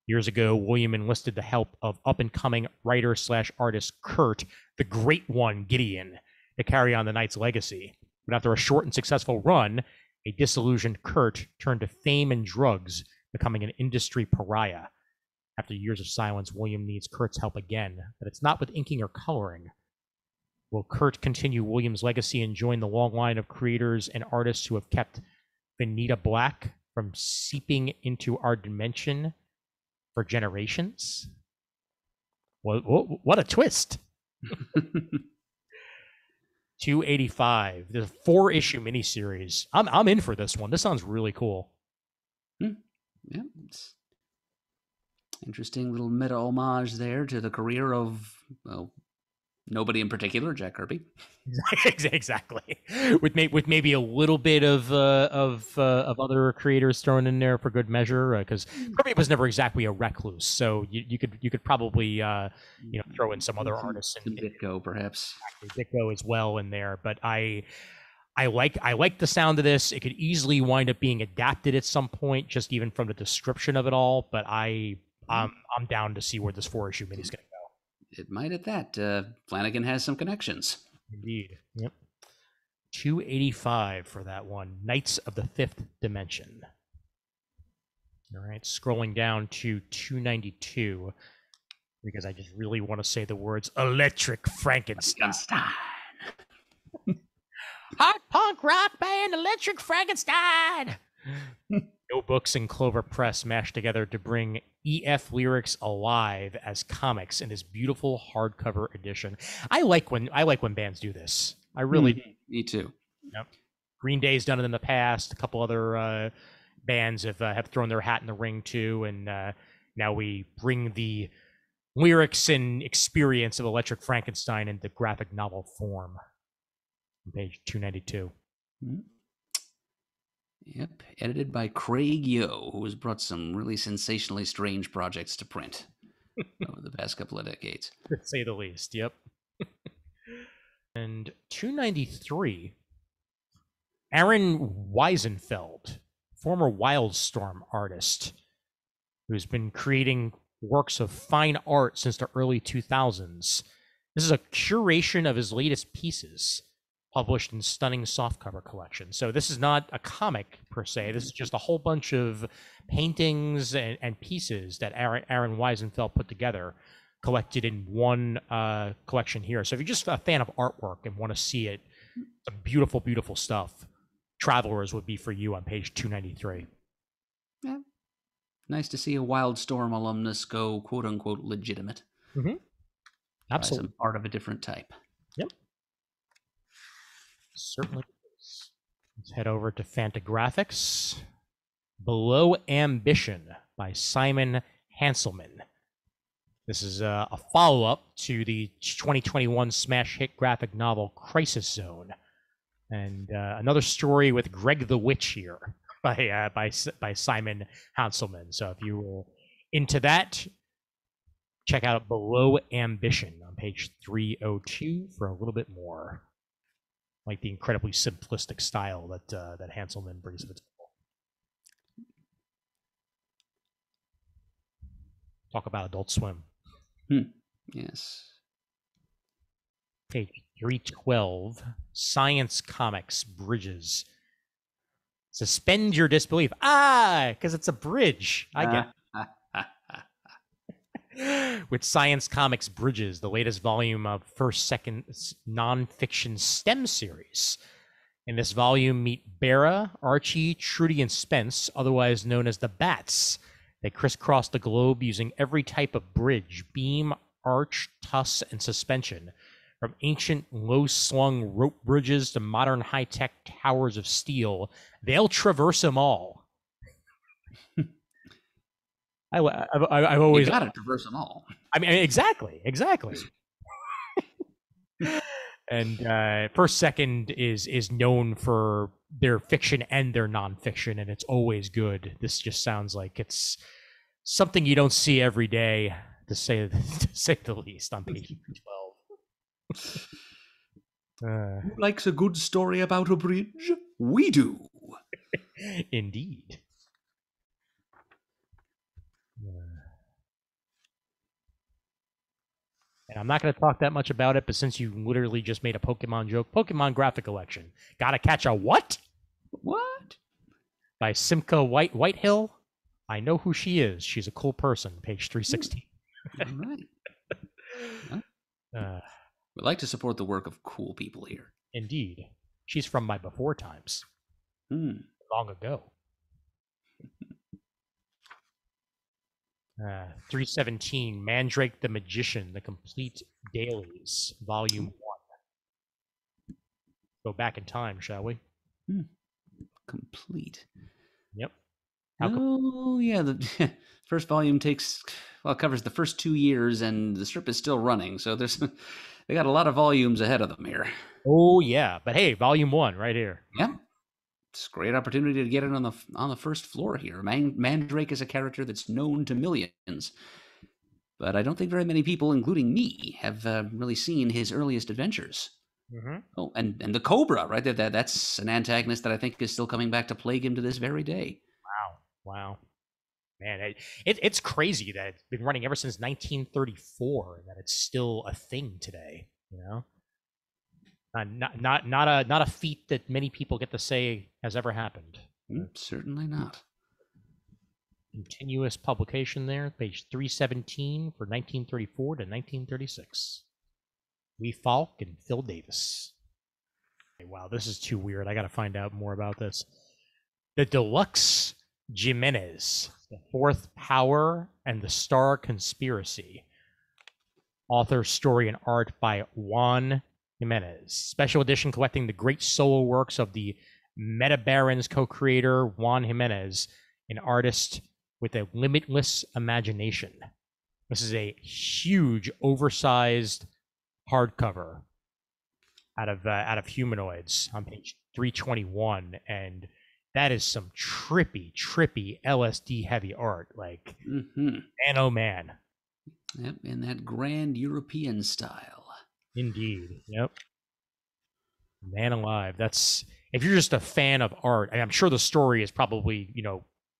Years ago, William enlisted the help of up-and-coming writer/artist Kurt, the Great One Gideon, to carry on the Knight's legacy. But after a short and successful run, a disillusioned Kurt turned to fame and drugs, becoming an industry pariah. After years of silence, William needs Kurt's help again, but it's not with inking or coloring. Will Kurt continue William's legacy and join the long line of creators and artists who have kept Vanita Black from seeping into our dimension for generations? What a twist. 285. The 4-issue miniseries. I'm in for this one. This sounds really cool. Yeah, it's interesting little meta homage there to the career of, well, nobody in particular, Jack Kirby. Exactly. With maybe a little bit of other creators thrown in there for good measure, because Kirby was never exactly a recluse. So you could probably throw in some other artists and Ditko perhaps. Ditko as well in there. But I like the sound of this. It could easily wind up being adapted at some point, just even from the description of it all. But I'm down to see where this 4-issue mini is going to go. It might at that. Flanagan has some connections. Indeed. Yep. 285 for that one. Knights of the Fifth Dimension. All right. Scrolling down to 292, because I just really want to say the words Electric Frankenstein. Hot punk rock band Electric Frankenstein. No Books and Clover Press mashed together to bring EF Lyrics alive as comics in this beautiful hardcover edition. I like when bands do this. I really do. Me too. Yep. Green Day's done it in the past. A couple other bands have thrown their hat in the ring too, and now we bring the lyrics and experience of Electric Frankenstein into graphic novel form. On page 292. Yep, edited by Craig Yo, who has brought some really sensationally strange projects to print over the past couple of decades. To say the least, yep. And 293, Aaron Wiesenfeld, former Wildstorm artist, who's been creating works of fine art since the early 2000s. This is a curation of his latest pieces, published in stunning softcover collection. So this is not a comic per se. This is just a whole bunch of paintings and pieces that Aaron Wiesenfeld put together, collected in one collection here. So if you're just a fan of artwork and want to see it, some beautiful, beautiful stuff, Travelers would be for you on page 293. Yeah. Nice to see a Wildstorm alumnus go quote-unquote legitimate. Mm-hmm. Absolutely. Some art of a different type. Yep. Certainly is. Let's head over to Fantagraphics. Below Ambition by Simon Hanselman. This is a follow-up to the 2021 smash hit graphic novel Crisis Zone. And another story with Greg the Witch here by Simon Hanselman. So if you were into that, check out Below Ambition on page 302 for a little bit more. Like the incredibly simplistic style that Hanselman brings to the table. Talk about Adult Swim. Yes. Page 312, Science Comics Bridges. Suspend your disbelief. Because it's a bridge. I get with Science Comics Bridges, the latest volume of First Second nonfiction STEM series. In this volume, meet Bera, Archie, Trudy, and Spence, otherwise known as the Bats. They crisscross the globe using every type of bridge, beam, arch, truss, and suspension. From ancient low-slung rope bridges to modern high-tech towers of steel, they'll traverse them all. I've always... You gotta traverse them all. I mean, exactly. And First Second is known for their fiction and their nonfiction, and it's always good. This just sounds like it's something you don't see every day, to say the least, on page 12. Who likes a good story about a bridge? We do. Indeed. And I'm not going to talk that much about it, but since you literally just made a Pokemon joke, Pokemon Graphic Collection. Gotta catch a what? What? By Simca Whitehill. I know who she is. She's a cool person. Page 316. All right. We like to support the work of cool people here. Indeed. She's from my before times. Long ago. 317, Mandrake the Magician, The Complete Dailies, Volume 1. Go back in time, shall we? Complete. Yep. Yeah, the first volume covers the first 2 years, and the strip is still running, so they got a lot of volumes ahead of them here. Oh, yeah, but hey, Volume 1 right here. Yep. It's a great opportunity to get it on the first floor here. Mandrake is a character that's known to millions, but I don't think very many people, including me, have really seen his earliest adventures. Mm-hmm. Oh, and the Cobra, right there. That's an antagonist that I think is still coming back to plague him to this very day. Wow. Man, it's crazy that it's been running ever since 1934, and that it's still a thing today, you know? Not a feat that many people get to say has ever happened. Certainly not. Continuous publication there, page 317 for 1934 to 1936. Lee Falk and Phil Davis. Wow, this is too weird. I got to find out more about this. The Deluxe Jimenez, The Fourth Power and the Star Conspiracy. Author, story, and art by Juan Jimenez. Special edition collecting the great solo works of the Meta Barons co-creator Juan Jimenez, an artist with a limitless imagination. This is a huge, oversized hardcover out of Humanoids on page 321, and that is some trippy LSD heavy art. Like, man, oh man. Yep, in that grand European style. Indeed. Yep. Man alive. That's, if you're just a fan of art, and I'm sure the story is probably,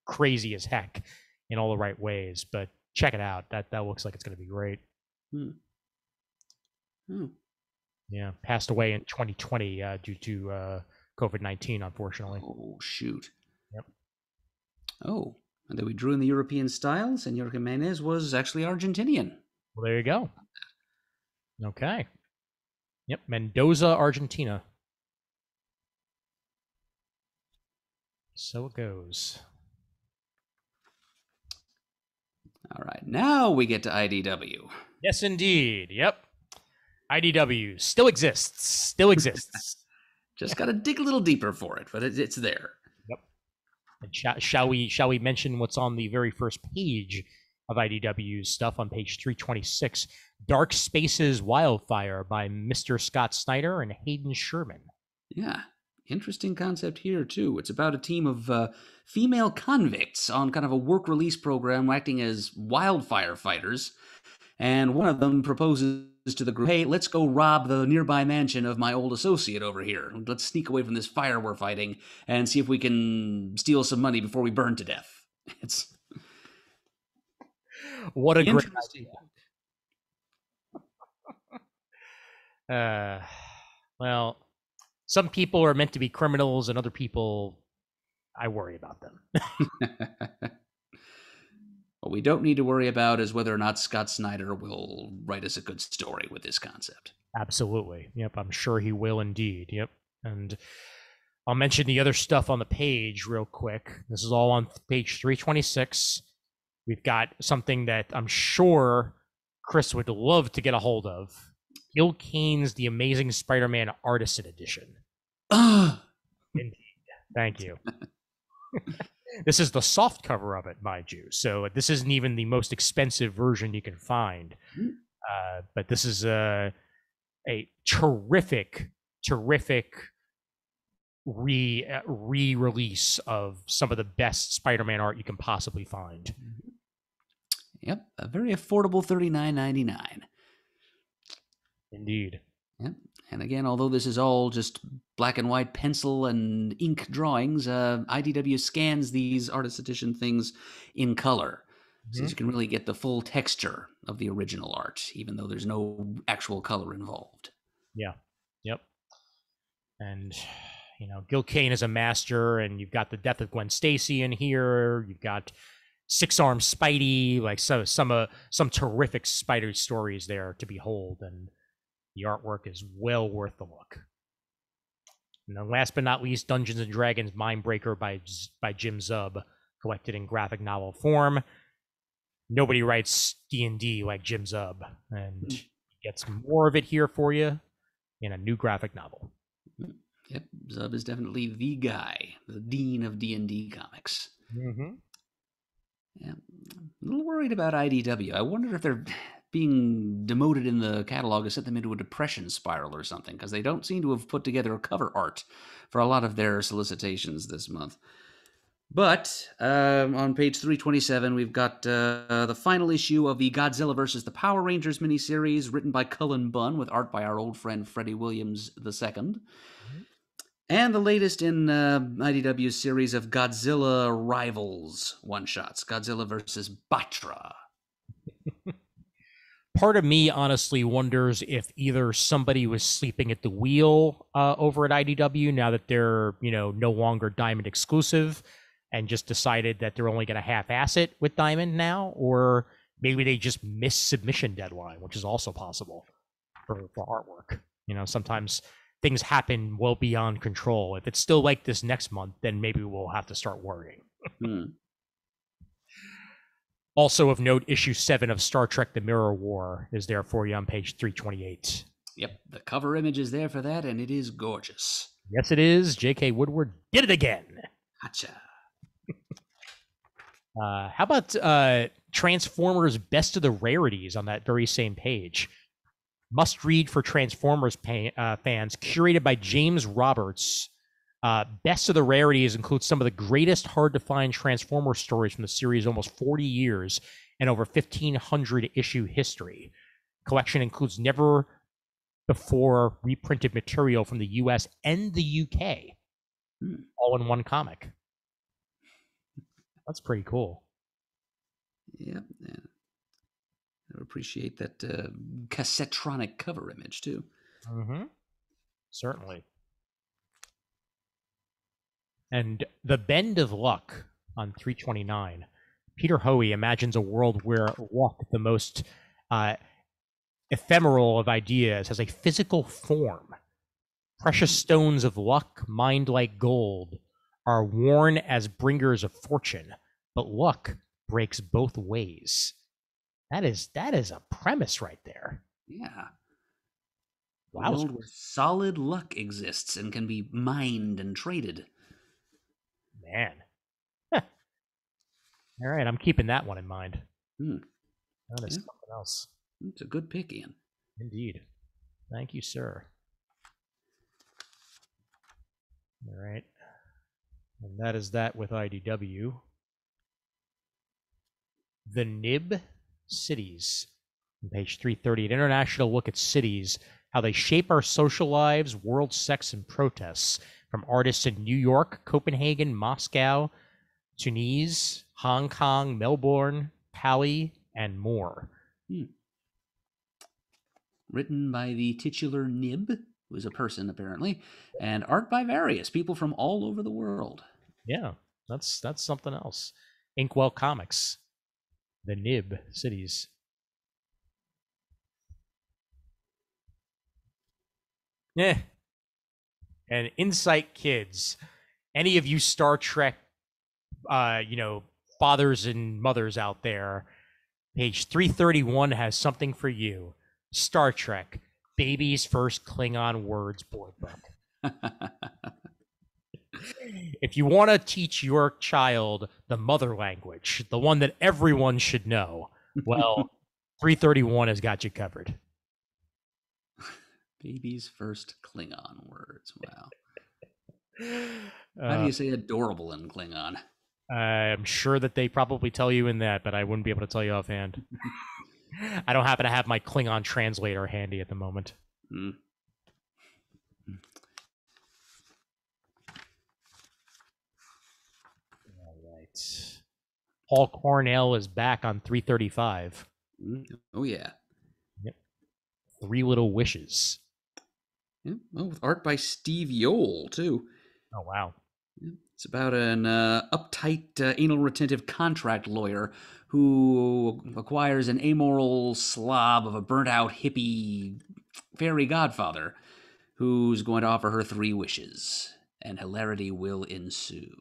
crazy as heck in all the right ways, but check it out. That looks like it's going to be great. Yeah, passed away in 2020 due to COVID-19, unfortunately. Oh, shoot. Yep. Oh, and then we drew in the European style. Senor Jimenez was actually Argentinian. Well, there you go. Okay. Yep, Mendoza, Argentina. So it goes. All right, now we get to IDW. Yes, indeed. Yep. IDW still exists. Just got to dig a little deeper for it, but it's there. Yep. And shall we mention what's on the very first page of IDW's stuff on page 326? Dark Spaces Wildfire by Mr. Scott Snyder and Hayden Sherman. Yeah, interesting concept here, too. It's about a team of female convicts on kind of a work release program acting as wildfire fighters. And one of them proposes to the group, hey, let's go rob the nearby mansion of my old associate over here. Let's sneak away from this fire we're fighting and see if we can steal some money before we burn to death. It's what a great idea. Well, some people are meant to be criminals, and other people, I worry about them. What we don't need to worry about is whether or not Scott Snyder will write us a good story with this concept. Absolutely. Yep, I'm sure he will indeed. Yep. And I'll mention the other stuff on the page real quick. This is all on page 326. We've got something that I'm sure Chris would love to get a hold of. Gil Kane's The Amazing Spider-Man Artisan Edition. Indeed. Thank you. This is the soft cover of it, mind you. So this isn't even the most expensive version you can find. But this is a terrific re-release of some of the best Spider-Man art you can possibly find. Yep, a very affordable $39.99. Indeed. Yep. And again, although this is all just black and white pencil and ink drawings, IDW scans these artist edition things in color. So you can really get the full texture of the original art, even though there's no actual color involved. Yeah. Yep. And, you know, Gil Kane is a master, and you've got the death of Gwen Stacy in here. You've got Six-Armed Spidey, like some terrific Spider stories there to behold, and the artwork is well worth the look. And then last but not least, Dungeons & Dragons Mindbreaker by Jim Zub, collected in graphic novel form. Nobody writes D&D like Jim Zub, and he gets more of it here for you in a new graphic novel. Yep, Zub is definitely the guy, the dean of D&D comics. Mm-hmm. Yeah, I'm a little worried about IDW. I wonder if they're being demoted in the catalog has sent them into a depression spiral or something, because they don't seem to have put together a cover art for a lot of their solicitations this month. But on page 327, we've got the final issue of the Godzilla vs. the Power Rangers miniseries, written by Cullen Bunn, with art by our old friend Freddie Williams II. And the latest in IDW's series of Godzilla Rivals one-shots, Godzilla vs. Batra. Part of me honestly wonders if either somebody was sleeping at the wheel over at IDW now that they're, you know, no longer Diamond exclusive, and just decided that they're only going to half-ass it with Diamond now, or maybe they just missed submission deadline, which is also possible for artwork. You know, sometimes things happen well beyond control. If it's still like this next month, then maybe we'll have to start worrying. Also of note, issue 7 of Star Trek The Mirror War is there for you on page 328. Yep, the cover image is there for that, and it is gorgeous. Yes, it is. J.K. Woodward did it again. Gotcha. How about Transformers Best of the Rarities on that very same page? Must read for Transformers fans, curated by James Roberts. Best of the Rarities includes some of the greatest hard-to-find Transformers stories from the series' almost 40 years and over 1,500 issue history. Collection includes never before reprinted material from the US and the UK, all in one comic. That's pretty cool. Yep. Yeah. I appreciate that cassettronic cover image, too. Mm-hmm. Certainly. And The Bend of Luck on 329. Peter Hoey imagines a world where luck, the most ephemeral of ideas, has a physical form. Precious stones of luck, mined like gold, are worn as bringers of fortune, but luck breaks both ways. That is a premise right there. Yeah. Wow. A world where solid luck exists and can be mined and traded. Man. Huh. All right, I'm keeping that one in mind. That is something else. It's a good pick, Ian. Indeed. Thank you, sir. All right. And that is that with IDW. The Nib Cities. On page 330, an international look at cities, how they shape our social lives, world sex, and protests, from artists in New York, Copenhagen, Moscow, Tunis, Hong Kong, Melbourne, Pali, and more. Written by the titular Nib, who is a person apparently, and art by various people from all over the world. Yeah, that's something else. Inkwell Comics, the Nib Cities. Yeah. And Insight Kids, any of you Star Trek, fathers and mothers out there, page 331 has something for you. Star Trek, Baby's First Klingon Words board book. If you want to teach your child the mother language, the one that everyone should know, well, 331 has got you covered. Baby's First Klingon Words. Wow. How do you say adorable in Klingon? I'm sure that they probably tell you in that, but I wouldn't be able to tell you offhand. I don't happen to have my Klingon translator handy at the moment. Mm. All right. Paul Cornell is back on 335. Oh, yeah. Yep. Three Little Wishes. Yeah. Oh, with art by Steve Yoel, too. Oh, wow. It's about an uptight, anal retentive contract lawyer who acquires an amoral slob of a burnt-out hippie fairy godfather who's going to offer her 3 wishes, and hilarity will ensue.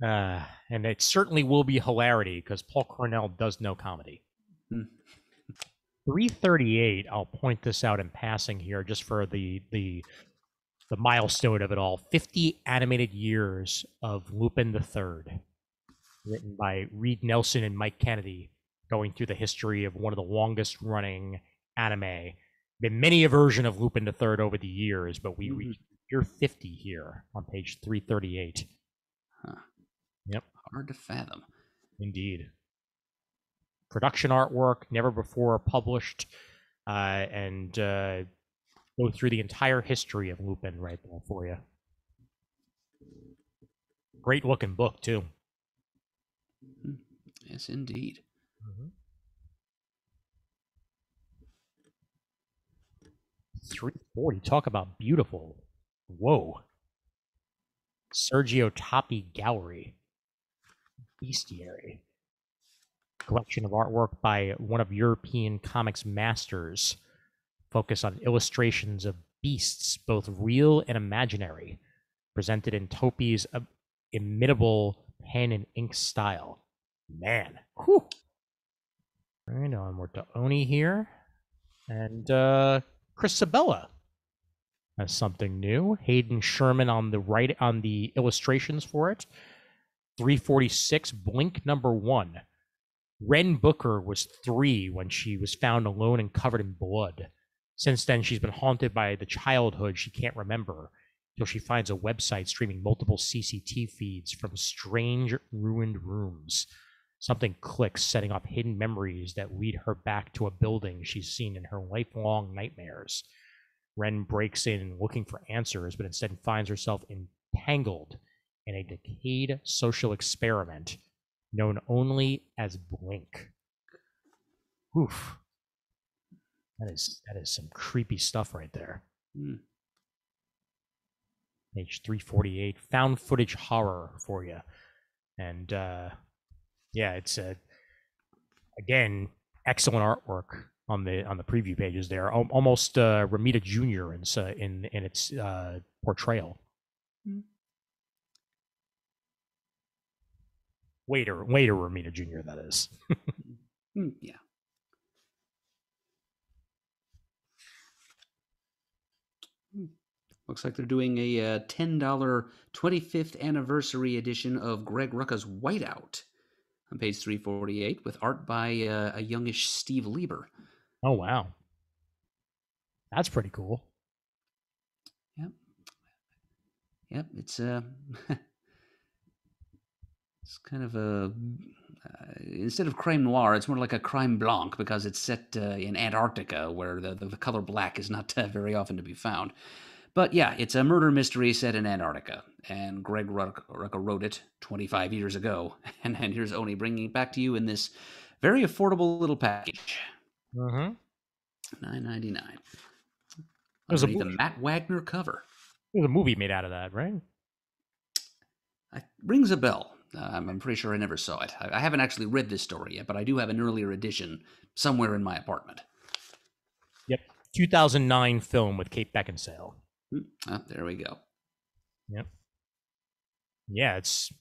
And it certainly will be hilarity, because Paul Cornell does know comedy. 338, I'll point this out in passing here, just for the milestone of it all. 50 animated years of Lupin III, written by Reed Nelson and Mike Kennedy, going through the history of one of the longest running anime. Been many a version of Lupin III over the years, but we reached year 50 here on page 338. Huh. Yep. Hard to fathom. Indeed. Production artwork, never before published, and go through the entire history of Lupin right there for you. Great looking book, too. Yes, indeed. 340, talk about beautiful. Whoa. Sergio Tappi Gallery. Bestiary. Collection of artwork by one of European comics masters. Focus on illustrations of beasts, both real and imaginary, presented in Topi's imitable pen and ink style. Man. Whew. All right, onward to Oni here. And Chris Sabella has something new. Hayden Sherman on the illustrations for it. 346, Blink #1. Ren Booker was 3 when she was found alone and covered in blood. Since then, she's been haunted by the childhood she can't remember until she finds a website streaming multiple CCTV feeds from strange, ruined rooms. Something clicks, setting up hidden memories that lead her back to a building she's seen in her lifelong nightmares. Ren breaks in looking for answers, but instead finds herself entangled in a decayed social experiment known only as Blink. Oof. That is some creepy stuff right there. Page 348, found footage horror for you. And yeah, it's again, excellent artwork on the preview pages there. Almost Ramita Jr. in its portrayal. Later Ramita Jr. that is. Yeah. Looks like they're doing a $10 25th anniversary edition of Greg Rucka's Whiteout on page 348 with art by a youngish Steve Lieber. Oh, wow. That's pretty cool. Yep, it's it's kind of a instead of crime noir, it's more like a crime blanc because it's set in Antarctica, where the color black is not very often to be found. But yeah, it's a murder mystery set in Antarctica, and Greg Rucka wrote it 25 years ago. And here's Oni bringing it back to you in this very affordable little package. $9.99. Underneath the Matt Wagner cover. There's a movie made out of that, right? It rings a bell. I'm pretty sure I never saw it. I haven't actually read this story yet, but I do have an earlier edition somewhere in my apartment. Yep. 2009 film with Kate Beckinsale. There we go. Yep. Yeah, it's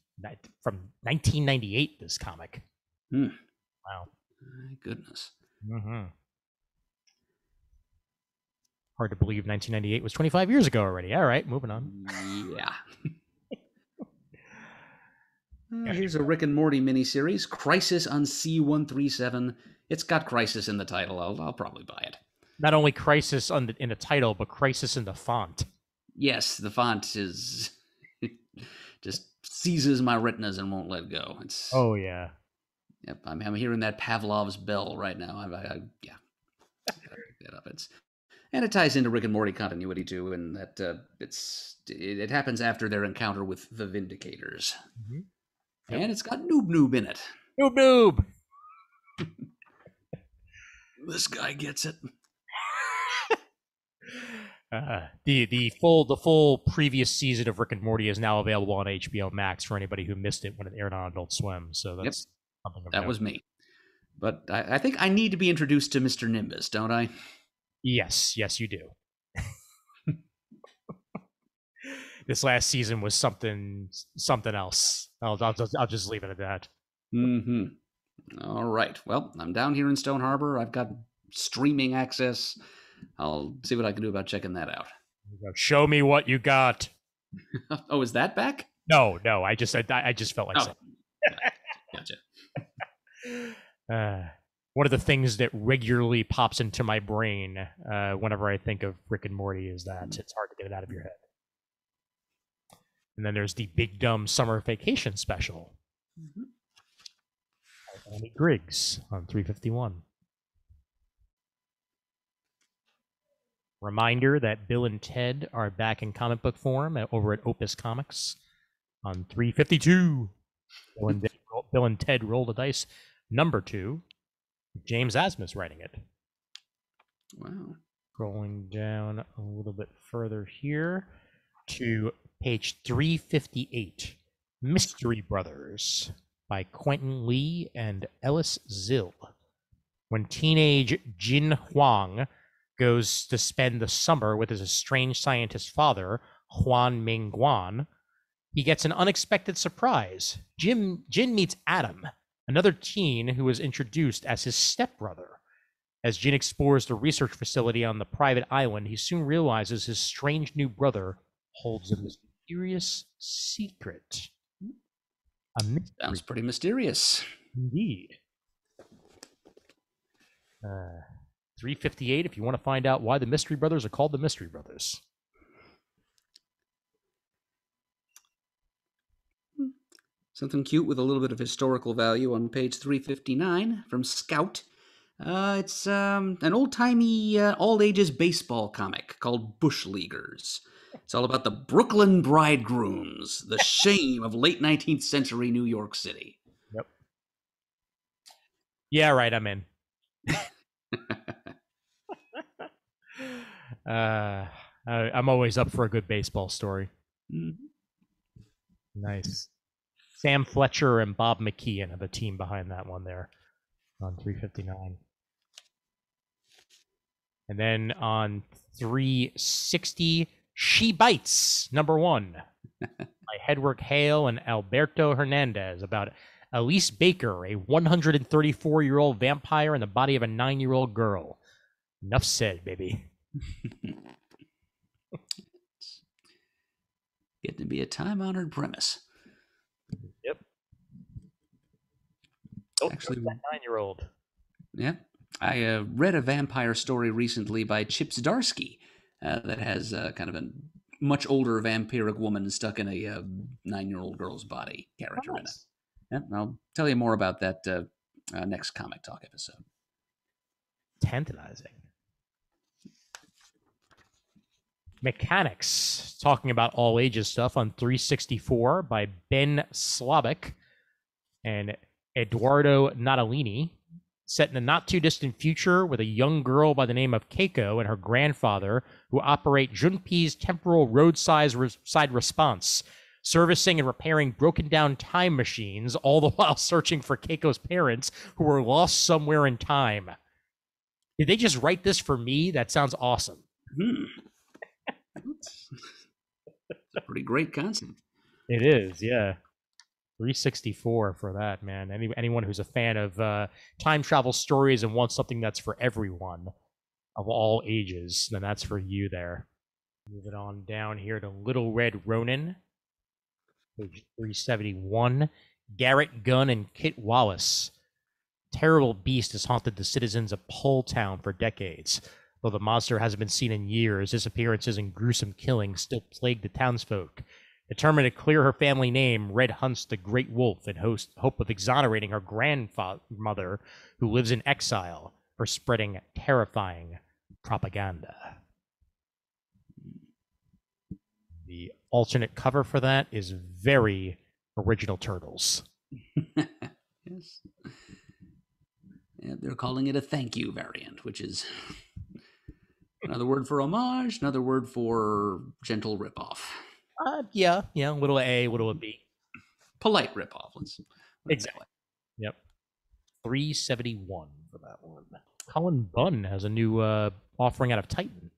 from 1998, this comic. Wow. My goodness. Hard to believe 1998 was 25 years ago already. All right, moving on. Yeah. Here's a Rick and Morty miniseries, Crisis on C-137. It's got Crisis in the title. I'll probably buy it. Not only Crisis in the title, but Crisis in the font. Yes, the font is just seizes my retinas and won't let go. It's oh yeah. Yep, I'm hearing that Pavlov's bell right now. Yeah, pick that up. And it ties into Rick and Morty continuity too, and that it happens after their encounter with the Vindicators, and it's got Noob in it. Noob. This guy gets it. The full previous season of Rick and Morty is now available on HBO Max for anybody who missed it when it aired on Adult Swim. So that's something. That was me. But I think I need to be introduced to Mr. Nimbus, don't I? Yes, you do. This last season was something else. I'll just leave it at that. All right. Well, I'm down here in Stone Harbor. I've got streaming access. I'll see what I can do about checking that out. Show me what you got. Oh, is that back? No. I just felt like saying. Gotcha. One of the things that regularly pops into my brain whenever I think of Rick and Morty is that it's hard to get it out of your head. And then there's the Big Dumb Summer Vacation special. Annie Griggs on 351. Reminder that Bill and Ted are back in comic book form over at Opus Comics on 352. Bill and Ted Roll the Dice, #2. James Asmus writing it. Wow. Scrolling down a little bit further here to page 358. Mystery Brothers by Quentin Lee and Ellis Zill. When teenage Jin Huang goes to spend the summer with his estranged scientist father, Huan Mingguan, he gets an unexpected surprise. Jin meets Adam, another teen who is introduced as his stepbrother. As Jin explores the research facility on the private island, he soon realizes his strange new brother holds a mysterious secret. Sounds pretty mysterious. Indeed. 358 if you want to find out why the Mystery Brothers are called the Mystery Brothers. Something cute with a little bit of historical value on page 359 from Scout. It's an old-timey, all-ages baseball comic called Bush Leaguers. It's all about the Brooklyn Bridegrooms, the shame of late 19th century New York City. Yep. Yeah, right, I'm in. I'm always up for a good baseball story. Nice. Sam Fletcher and Bob McKeon are the team behind that one there on 359. And then on 360, She Bites, #1 by Hedwig Hale and Alberto Hernandez, about Elise Baker, a 134-year-old vampire in the body of a 9-year-old girl. Enough said, baby. Getting to be a time-honored premise. Yep. Actually, that 9-year-old. Yeah. I read a vampire story recently by Chip Zdarsky that has kind of a much older vampiric woman stuck in a 9-year-old girl's body character in it. Yeah, I'll tell you more about that next Comic Talk episode. Tantalizing. Mechanics, talking about all ages stuff on 364 by Ben Slavic and Eduardo Natalini, set in a not too distant future with a young girl by the name of Keiko and her grandfather who operate Junpei's temporal roadside response, servicing and repairing broken down time machines, all the while searching for Keiko's parents who were lost somewhere in time. Did they just write this for me? That sounds awesome. It's a pretty great concept. It is, yeah. 364 for that, man. Anyone who's a fan of time travel stories and wants something that's for everyone of all ages, then that's for you there. Moving on down here to Little Red Ronin, page 371. Garrett Gunn and Kit Wallace. Terrible beast has haunted the citizens of Pole Town for decades. Though the monster hasn't been seen in years, disappearances and gruesome killings still plague the townsfolk. Determined to clear her family name, Red hunts the Great Wolf in hope of exonerating her grandmother, who lives in exile, for spreading terrifying propaganda. The alternate cover for that is very original Turtles. Yes. Yeah, they're calling it a thank you variant, which is another word for homage, another word for gentle ripoff. Yeah, little A, little B. Polite ripoff. Exactly. Yep. 371 for that one. Cullen Bunn has a new offering out of Titan.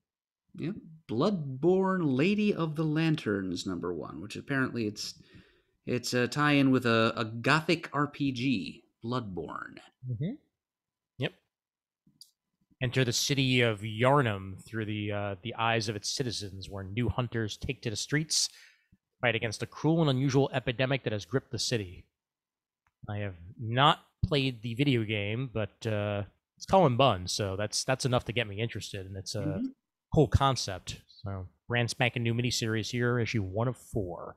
Yep. Bloodborne Lady of the Lanterns #1, which apparently it's a tie-in with a gothic RPG, Bloodborne. Mm-hmm. Yep. Enter the city of Yarnum through the eyes of its citizens, where new hunters take to the streets, fight against a cruel and unusual epidemic that has gripped the city. I have not played the video game, but it's Cullen Bunn, so that's enough to get me interested, and it's a cool concept. So brand spanking new miniseries here, issue 1 of 4.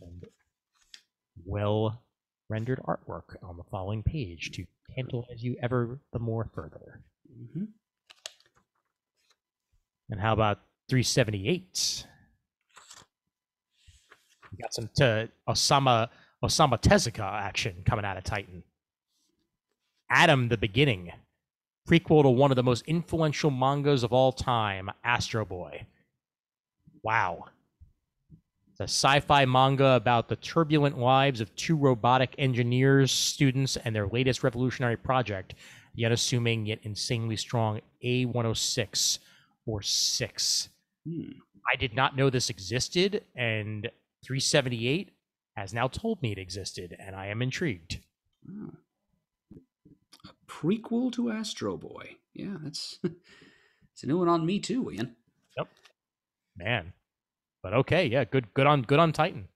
And well rendered artwork on the following page to tantalize you ever the more further. Mm-hmm. And how about 378? We got some Osamu Tezuka action coming out of Titan. Adam the Beginning, prequel to one of the most influential mangas of all time, Astro Boy. Wow. It's a sci-fi manga about the turbulent lives of 2 robotic engineers, students, and their latest revolutionary project, the unassuming yet insanely strong A-106, or 6. I did not know this existed, and 378 has now told me it existed, and I am intrigued. A prequel to Astro Boy. Yeah, it's a new one on me too, Ian. Yep. Man. But okay, yeah, good on Titan.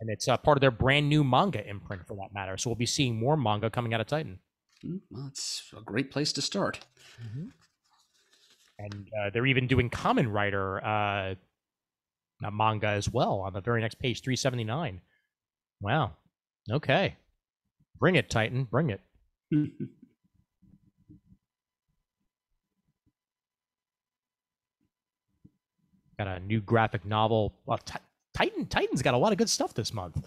And it's part of their brand new manga imprint, for that matter. So we'll be seeing more manga coming out of Titan. Well, it's a great place to start. Mm-hmm. And they're even doing Kamen Rider manga as well on the very next page, 379. Wow. Okay. Bring it, Titan. Bring it. Got a new graphic novel. Well, Titan's got a lot of good stuff this month.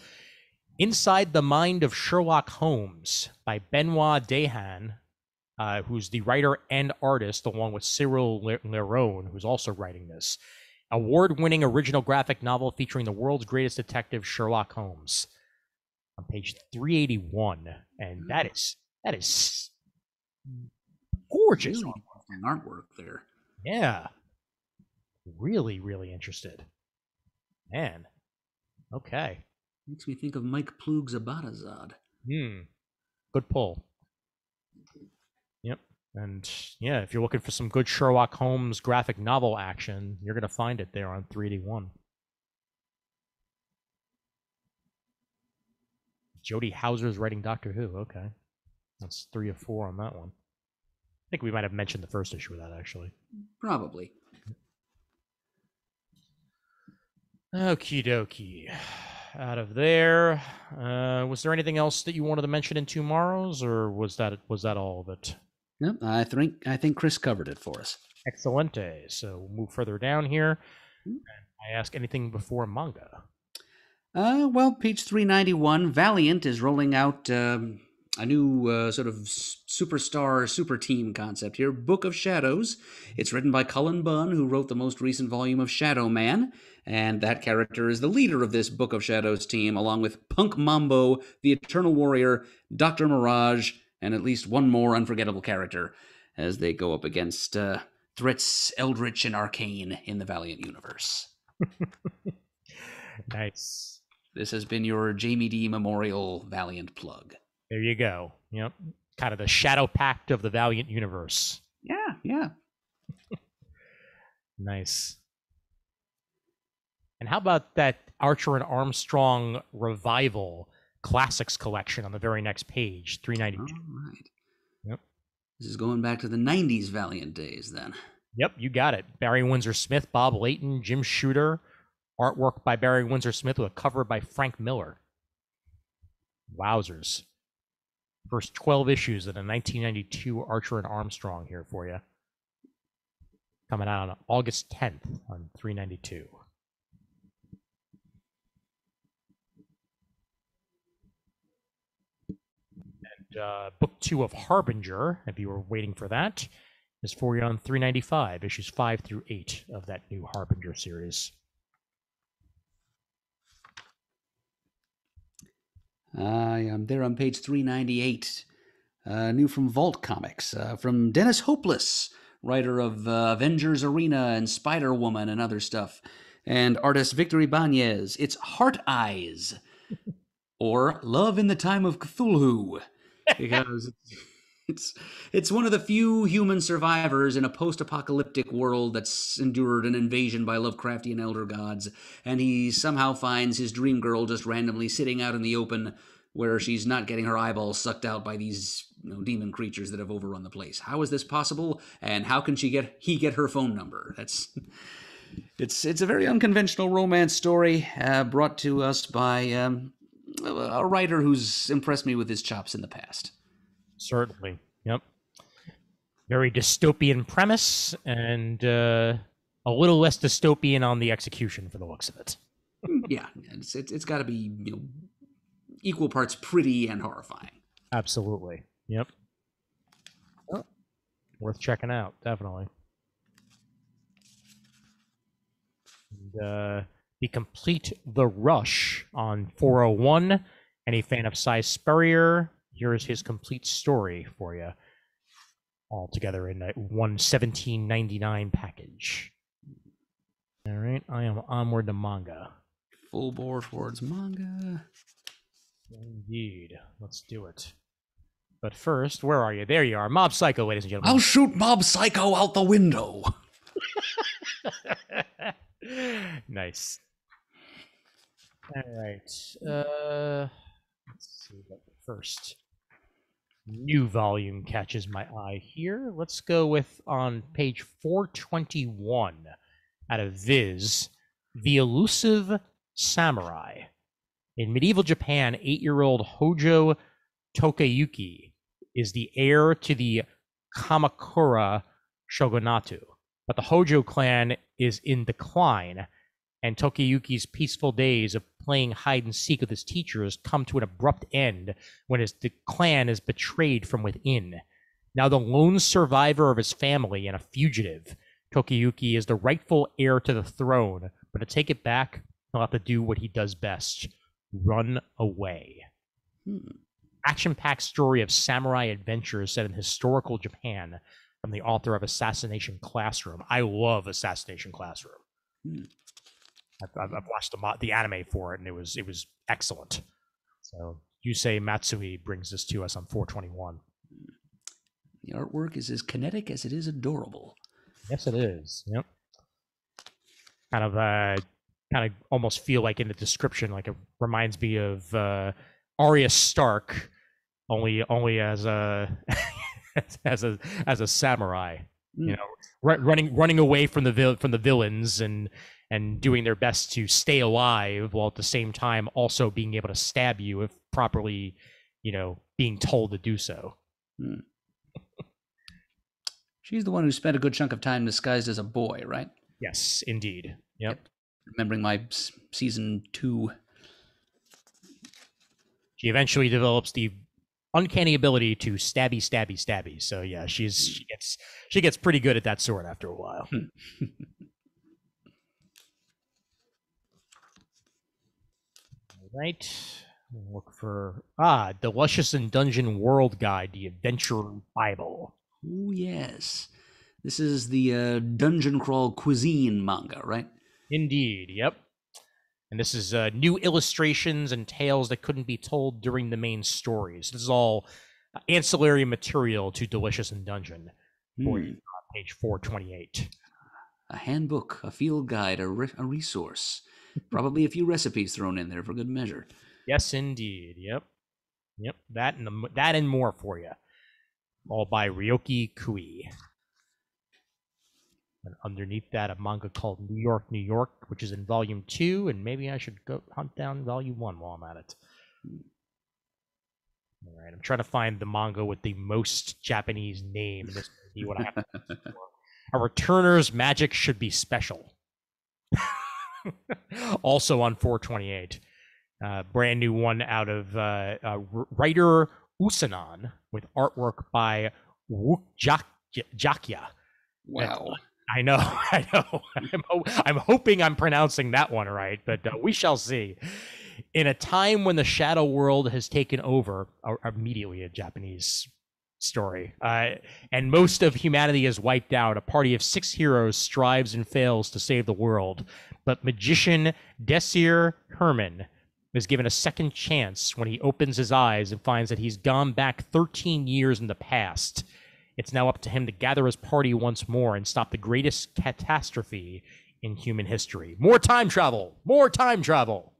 Inside the Mind of Sherlock Holmes by Benoit Dehan, who's the writer and artist, along with Cyril Lerone, who's also writing this. Award-winning original graphic novel featuring the world's greatest detective, Sherlock Holmes. On page 381. And that is gorgeous. Really artwork there. Yeah. Really, really interested. Man. Okay. Makes me think of Mike Ploog's Abatazad. Good pull. Yep. And yeah, if you're looking for some good Sherlock Holmes graphic novel action, you're going to find it there on 381. Jody Hauser's writing Doctor Who. Okay. That's 3 of 4 on that one. I think we might have mentioned the first issue of that, actually. Probably. Okie dokie. Out of there, was there anything else that you wanted to mention in tomorrow's, or was that all of it? Yep, I think Chris covered it for us. Excelente. So we'll move further down here. And I ask anything before manga. Well, page 391, Valiant is rolling out a new sort of superstar, super team concept here, Book of Shadows. It's written by Cullen Bunn, who wrote the most recent volume of Shadow Man, and that character is the leader of this Book of Shadows team, along with Punk Mambo, the Eternal Warrior, Dr. Mirage, and at least one more unforgettable character as they go up against threats eldritch and arcane in the Valiant universe. Nice. This has been your Jamie D. Memorial Valiant plug. There you go. Yep. Kind of the shadow pact of the Valiant universe. Yeah. Nice. And how about that Archer and Armstrong revival classics collection on the very next page, 392? All right. Yep. This is going back to the 90s Valiant days then. Yep, you got it. Barry Windsor Smith, Bob Layton, Jim Shooter. Artwork by Barry Windsor Smith with a cover by Frank Miller. Wowzers. First 12 issues of the 1992 Archer and Armstrong here for you. Coming out on August 10th on 392. And book 2 of Harbinger, if you were waiting for that, is for you on 395, issues 5 through 8 of that new Harbinger series. I'm there on page 398. New from Vault Comics, from Dennis Hopeless, writer of Avengers Arena and Spider-Woman and other stuff, and artist Victor Ibanez. It's Heart Eyes, or Love in the Time of Cthulhu, because it's one of the few human survivors in a post-apocalyptic world that's endured an invasion by Lovecraftian elder gods, and he somehow finds his dream girl just randomly sitting out in the open where she's not getting her eyeballs sucked out by these demon creatures that have overrun the place. How is this possible? And how can he get her phone number? It's a very unconventional romance story brought to us by a writer who's impressed me with his chops in the past. Certainly. Yep. Very dystopian premise and a little less dystopian on the execution for the looks of it. Yeah, it's got to be equal parts pretty and horrifying. Absolutely. Yep. Oh, worth checking out, definitely. And, the complete The Rush on 401. Any fan of Cy Spurrier? Here's his complete story for you, all together in a 117.99 package. All right, I am onward to manga. Full bore towards manga. Indeed, let's do it. But first, where are you? There you are, Mob Psycho, ladies and gentlemen. I'll shoot Mob Psycho out the window. Nice. All right. Let's see what first new volume catches my eye here. Let's go with on page 421 out of Viz, The Elusive Samurai. In medieval Japan, 8-year-old Hojo Tokayuki is the heir to the Kamakura shogunate, but the Hojo clan is in decline, and Tokayuki's peaceful days of playing hide and seek with his teachers come to an abrupt end when the clan is betrayed from within. Now the lone survivor of his family and a fugitive, Tokayuki is the rightful heir to the throne, but to take it back, he'll have to do what he does best: run away. Action-packed story of samurai adventures set in historical Japan from the author of Assassination Classroom. I love Assassination Classroom. I've watched the anime for it, and it was excellent. So Yusei Matsui brings this to us on 421. The artwork is as kinetic as it is adorable. Yes, it is. Yep. Kind of almost feel like in the description, like it reminds me of Arya Stark, only as a as a samurai. You know, running away from the villains and doing their best to stay alive, while at the same time also being able to stab you if properly, being told to do so. She's the one who spent a good chunk of time disguised as a boy, right? Yes, indeed. Yep. Remembering my season 2. She eventually develops the uncanny ability to stabby. So yeah, she gets pretty good at that sword after a while. All right. Look for Delicious and Dungeon World Guide, the Adventure Bible. Oh, yes. This is the Dungeon Crawl Cuisine manga, right? Indeed, yep. And this is new illustrations and tales that couldn't be told during the main stories. This is all ancillary material to Delicious and Dungeon for you on page 428. A handbook, a field guide, a resource. Probably a few recipes thrown in there for good measure. Yes, indeed. Yep. That and more for you. All by Ryoki Kui. And underneath that, a manga called New York, New York, which is in volume 2, and maybe I should go hunt down volume 1 while I'm at it. All right, I'm trying to find the manga with the most Japanese name. This may be what I have to look for. A returner's magic should be special. Also on 428. Brand new one out of writer Usanon with artwork by Wook Jakya. Wow. I know. I'm hoping I'm pronouncing that one right, but we shall see. In a time when the shadow world has taken over, immediately a Japanese story, and most of humanity is wiped out, a party of 6 heroes strives and fails to save the world. But magician Desir Herman is given a second chance when he opens his eyes and finds that he's gone back 13 years in the past. It's now up to him to gather his party once more and stop the greatest catastrophe in human history. More time travel! More time travel!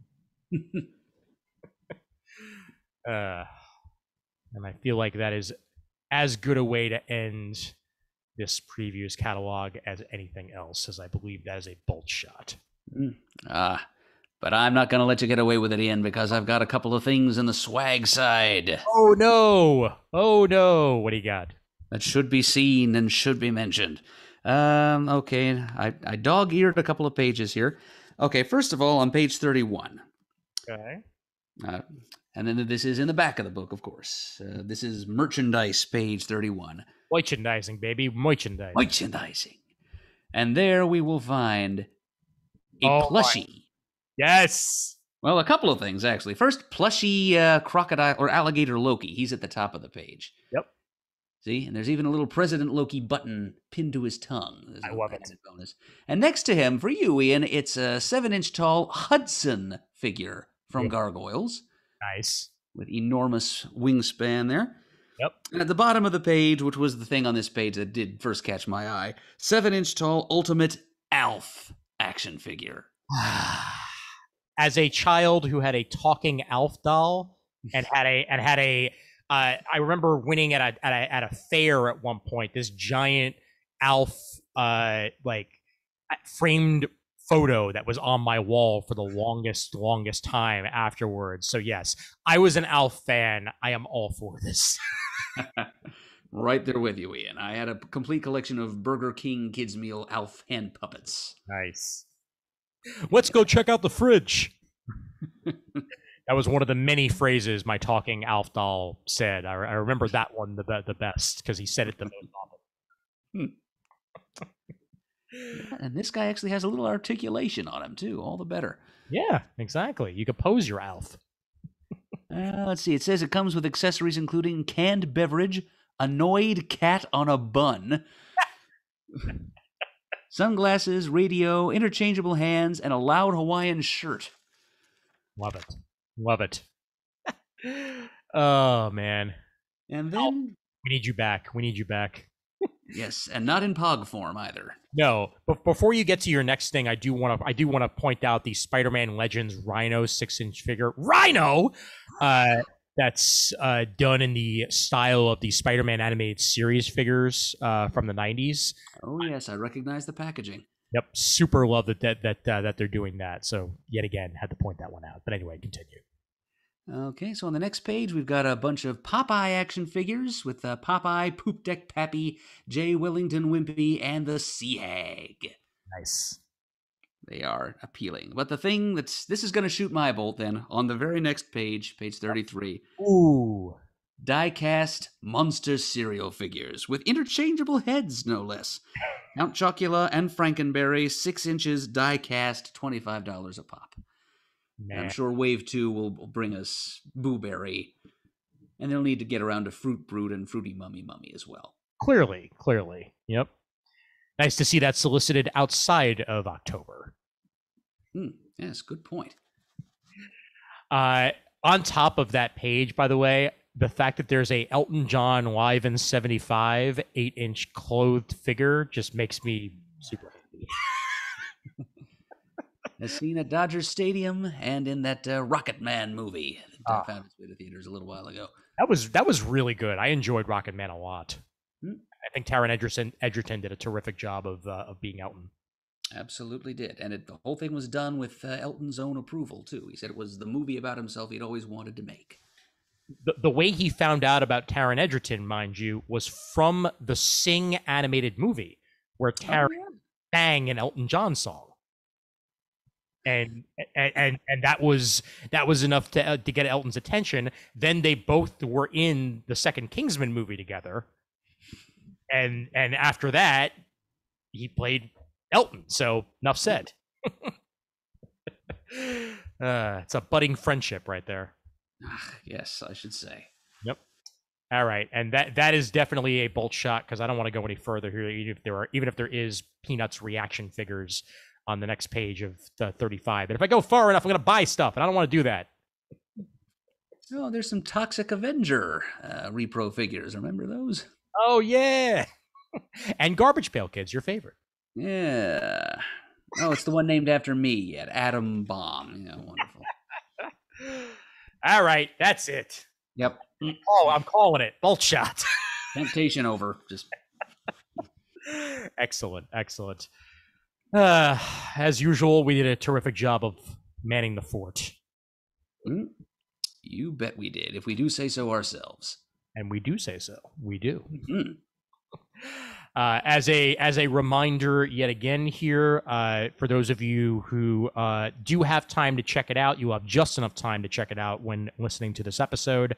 And I feel like that is as good a way to end this previous catalog as anything else, as I believe that is a bolt shot. But I'm not going to let you get away with it, Ian, because I've got a couple of things in the swag side. Oh, no! Oh, no! What do you got? That should be seen and should be mentioned. Okay, I dog-eared a couple of pages here. Okay, first of all, on page 31. Okay. And then this is in the back of the book, of course. This is merchandise, page 31. Merchandising, baby. Merchandising. Merchandising. And there we will find a plushie. Yes. Well, a couple of things, actually. First, plushie crocodile or alligator Loki. He's at the top of the page. Yep. See? And there's even a little President Loki button pinned to his tongue. I love it. Bonus. And next to him, for you, Ian, it's a 7-inch tall Hudson figure from Gargoyles. Nice. With enormous wingspan there. Yep. And at the bottom of the page, which was the thing on this page that did first catch my eye, 7-inch tall Ultimate Alf action figure. As a child who had a talking Alf doll and had a I remember winning at a fair at one point this giant Alf framed photo that was on my wall for the longest time afterwards. So yes, I was an Alf fan. I am all for this. Right there with you, Ian. I had a complete collection of Burger King kids meal Alf hand puppets. Nice. Let's go check out the fridge. That was one of the many phrases my talking Alf doll said. I remember that one the best because he said it the most often. And this guy actually has a little articulation on him, too. All the better. Yeah, exactly. You could pose your Alf. Let's see. It says it comes with accessories including canned beverage, annoyed cat on a bun, sunglasses, radio, interchangeable hands, and a loud Hawaiian shirt. Love it. Love it. Oh, man. And then... we need you back. We need you back. Yes, and not in Pog form either. No, but before you get to your next thing, I do want to point out the Spider-Man Legends Rhino 6-inch figure. Rhino! That's done in the style of the Spider-Man animated series figures from the 90s. Oh, yes, I recognize the packaging. Yep, super love that they're doing that. So, yet again, had to point that one out. But anyway, continue. Okay, so on the next page, we've got a bunch of Popeye action figures with Popeye, Poop Deck Pappy, J. Wellington Wimpy, and the Sea Hag. Nice. They are appealing. But the thing this is going to shoot my bolt then, on the very next page, page 33. Ooh. Die-cast monster cereal figures with interchangeable heads, no less. Count Chocula and Frankenberry, 6 inches, die-cast, $25 a pop. I'm sure Wave 2 will bring us Booberry, and they'll need to get around to Fruit Brute and Fruity Mummy as well. Clearly. Yep. Nice to see that solicited outside of October. Yes, good point. On top of that page, by the way, the fact that there's a Elton John live in 75 8-inch clothed figure just makes me super happy. As seen at Dodger Stadium and in that Rocket Man movie that found its way to theaters a little while ago. That was really good. I enjoyed Rocket Man a lot. I think Taron Egerton did a terrific job of being Elton. Absolutely did. And the whole thing was done with Elton's own approval, too. He said it was the movie about himself he'd always wanted to make. The way he found out about Taron Egerton, mind you, was from the Sing animated movie, where Taron sang an Elton John song. And that was enough to get Elton's attention. Then they both were in the second Kingsman movie together, and after that, he played Elton. So enough said. It's a budding friendship right there. Yes, I should say. Yep. All right, and that is definitely a bolt shot because I don't want to go any further here. Even if there is Peanuts reaction figures on the next page of the 35. And if I go far enough, I'm going to buy stuff, and I don't want to do that. Oh, there's some Toxic Avenger repro figures. Remember those? Oh, yeah. And Garbage Pail Kids, your favorite. Yeah. Oh, it's the one named after me yet. Atom Bomb. Yeah, wonderful. All right, that's it. Yep. Oh, I'm calling it. Bolt shot. Temptation over. Just excellent. As usual, we did a terrific job of manning the fort. You bet we did, if we do say so ourselves. And we do say so. We do. As a reminder, yet again here, for those of you who do have time to check it out, you have just enough time to check it out when listening to this episode.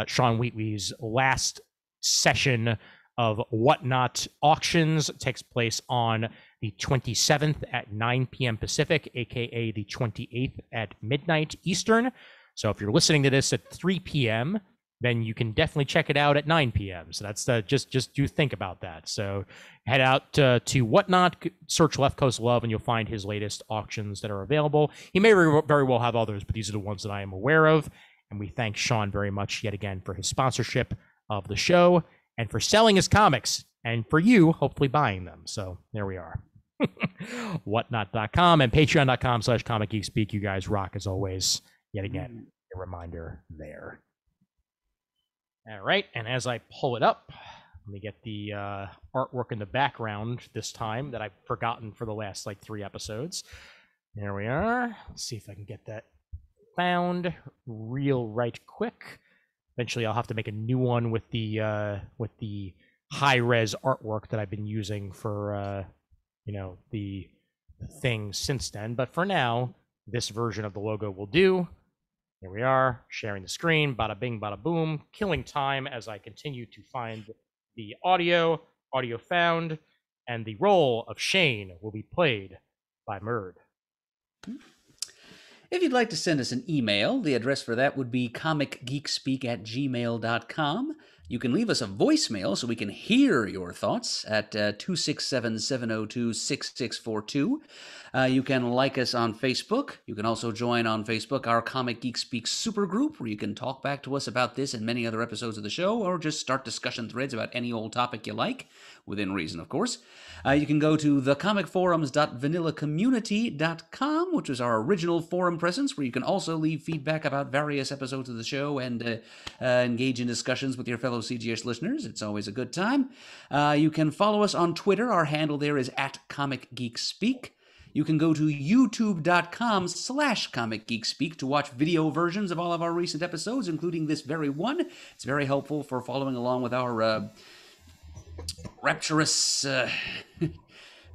Sean Wheatley's last session of Whatnot Auctions takes place on the 27th at 9 p.m. Pacific, aka the 28th at midnight Eastern. So if you're listening to this at 3 p.m., then you can definitely check it out at 9 p.m. So that's just do think about that. So head out to Whatnot, search Left Coast Love, and you'll find his latest auctions that are available. He may very well have others, but these are the ones that I am aware of. And we thank Sean very much yet again for his sponsorship of the show and for selling his comics and for you hopefully buying them. So there we are. Whatnot.com and patreon.com/comicgeekspeak. You guys rock as always. Yet again, a reminder there. All right, and as I pull it up, let me get the artwork in the background this time that I've forgotten for the last 3 episodes. There we are. Let's see if I can get that found real right quick. Eventually, I'll have to make a new one with the high-res artwork that I've been using for the thing since then. But for now, this version of the logo will do. Here we are, sharing the screen, bada bing, bada boom, killing time as I continue to find the audio found, and the role of Shane will be played by Murd. If you'd like to send us an email, the address for that would be comicgeekspeak@gmail.com. You can leave us a voicemail so we can hear your thoughts at 267-702-6642. You can like us on Facebook. You can also join on Facebook our Comic Geek Speak supergroup, where you can talk back to us about this and many other episodes of the show, or just start discussion threads about any old topic you like, within reason, of course. You can go to thecomicforums.vanillacommunity.com, which is our original forum presence, where you can also leave feedback about various episodes of the show and engage in discussions with your fellow CGS listeners. It's always a good time. You can follow us on Twitter. Our handle there is @ComicGeekSpeak. You can go to youtube.com/ComicGeekSpeak to watch video versions of all of our recent episodes, including this very one. It's very helpful for following along with our rapturous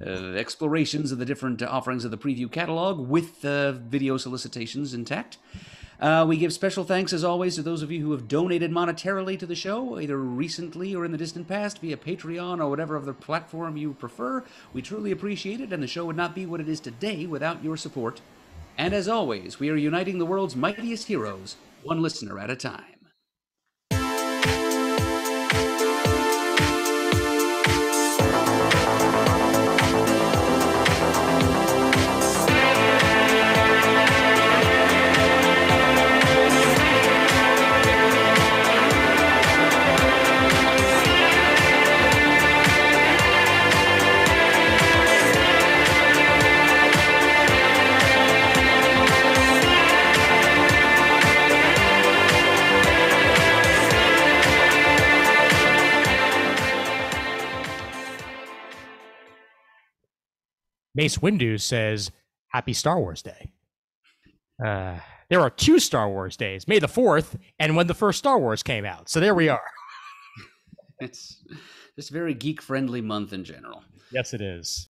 explorations of the different offerings of the preview catalog with video solicitations intact. We give special thanks, as always, to those of you who have donated monetarily to the show, either recently or in the distant past, via Patreon or whatever other platform you prefer. We truly appreciate it, and the show would not be what it is today without your support. And as always, we are uniting the world's mightiest heroes, one listener at a time. Mace Windu says, Happy Star Wars Day. There are 2 Star Wars days, May the 4th, and when the first Star Wars came out. So there we are. It's just a very geek-friendly month in general. Yes, it is.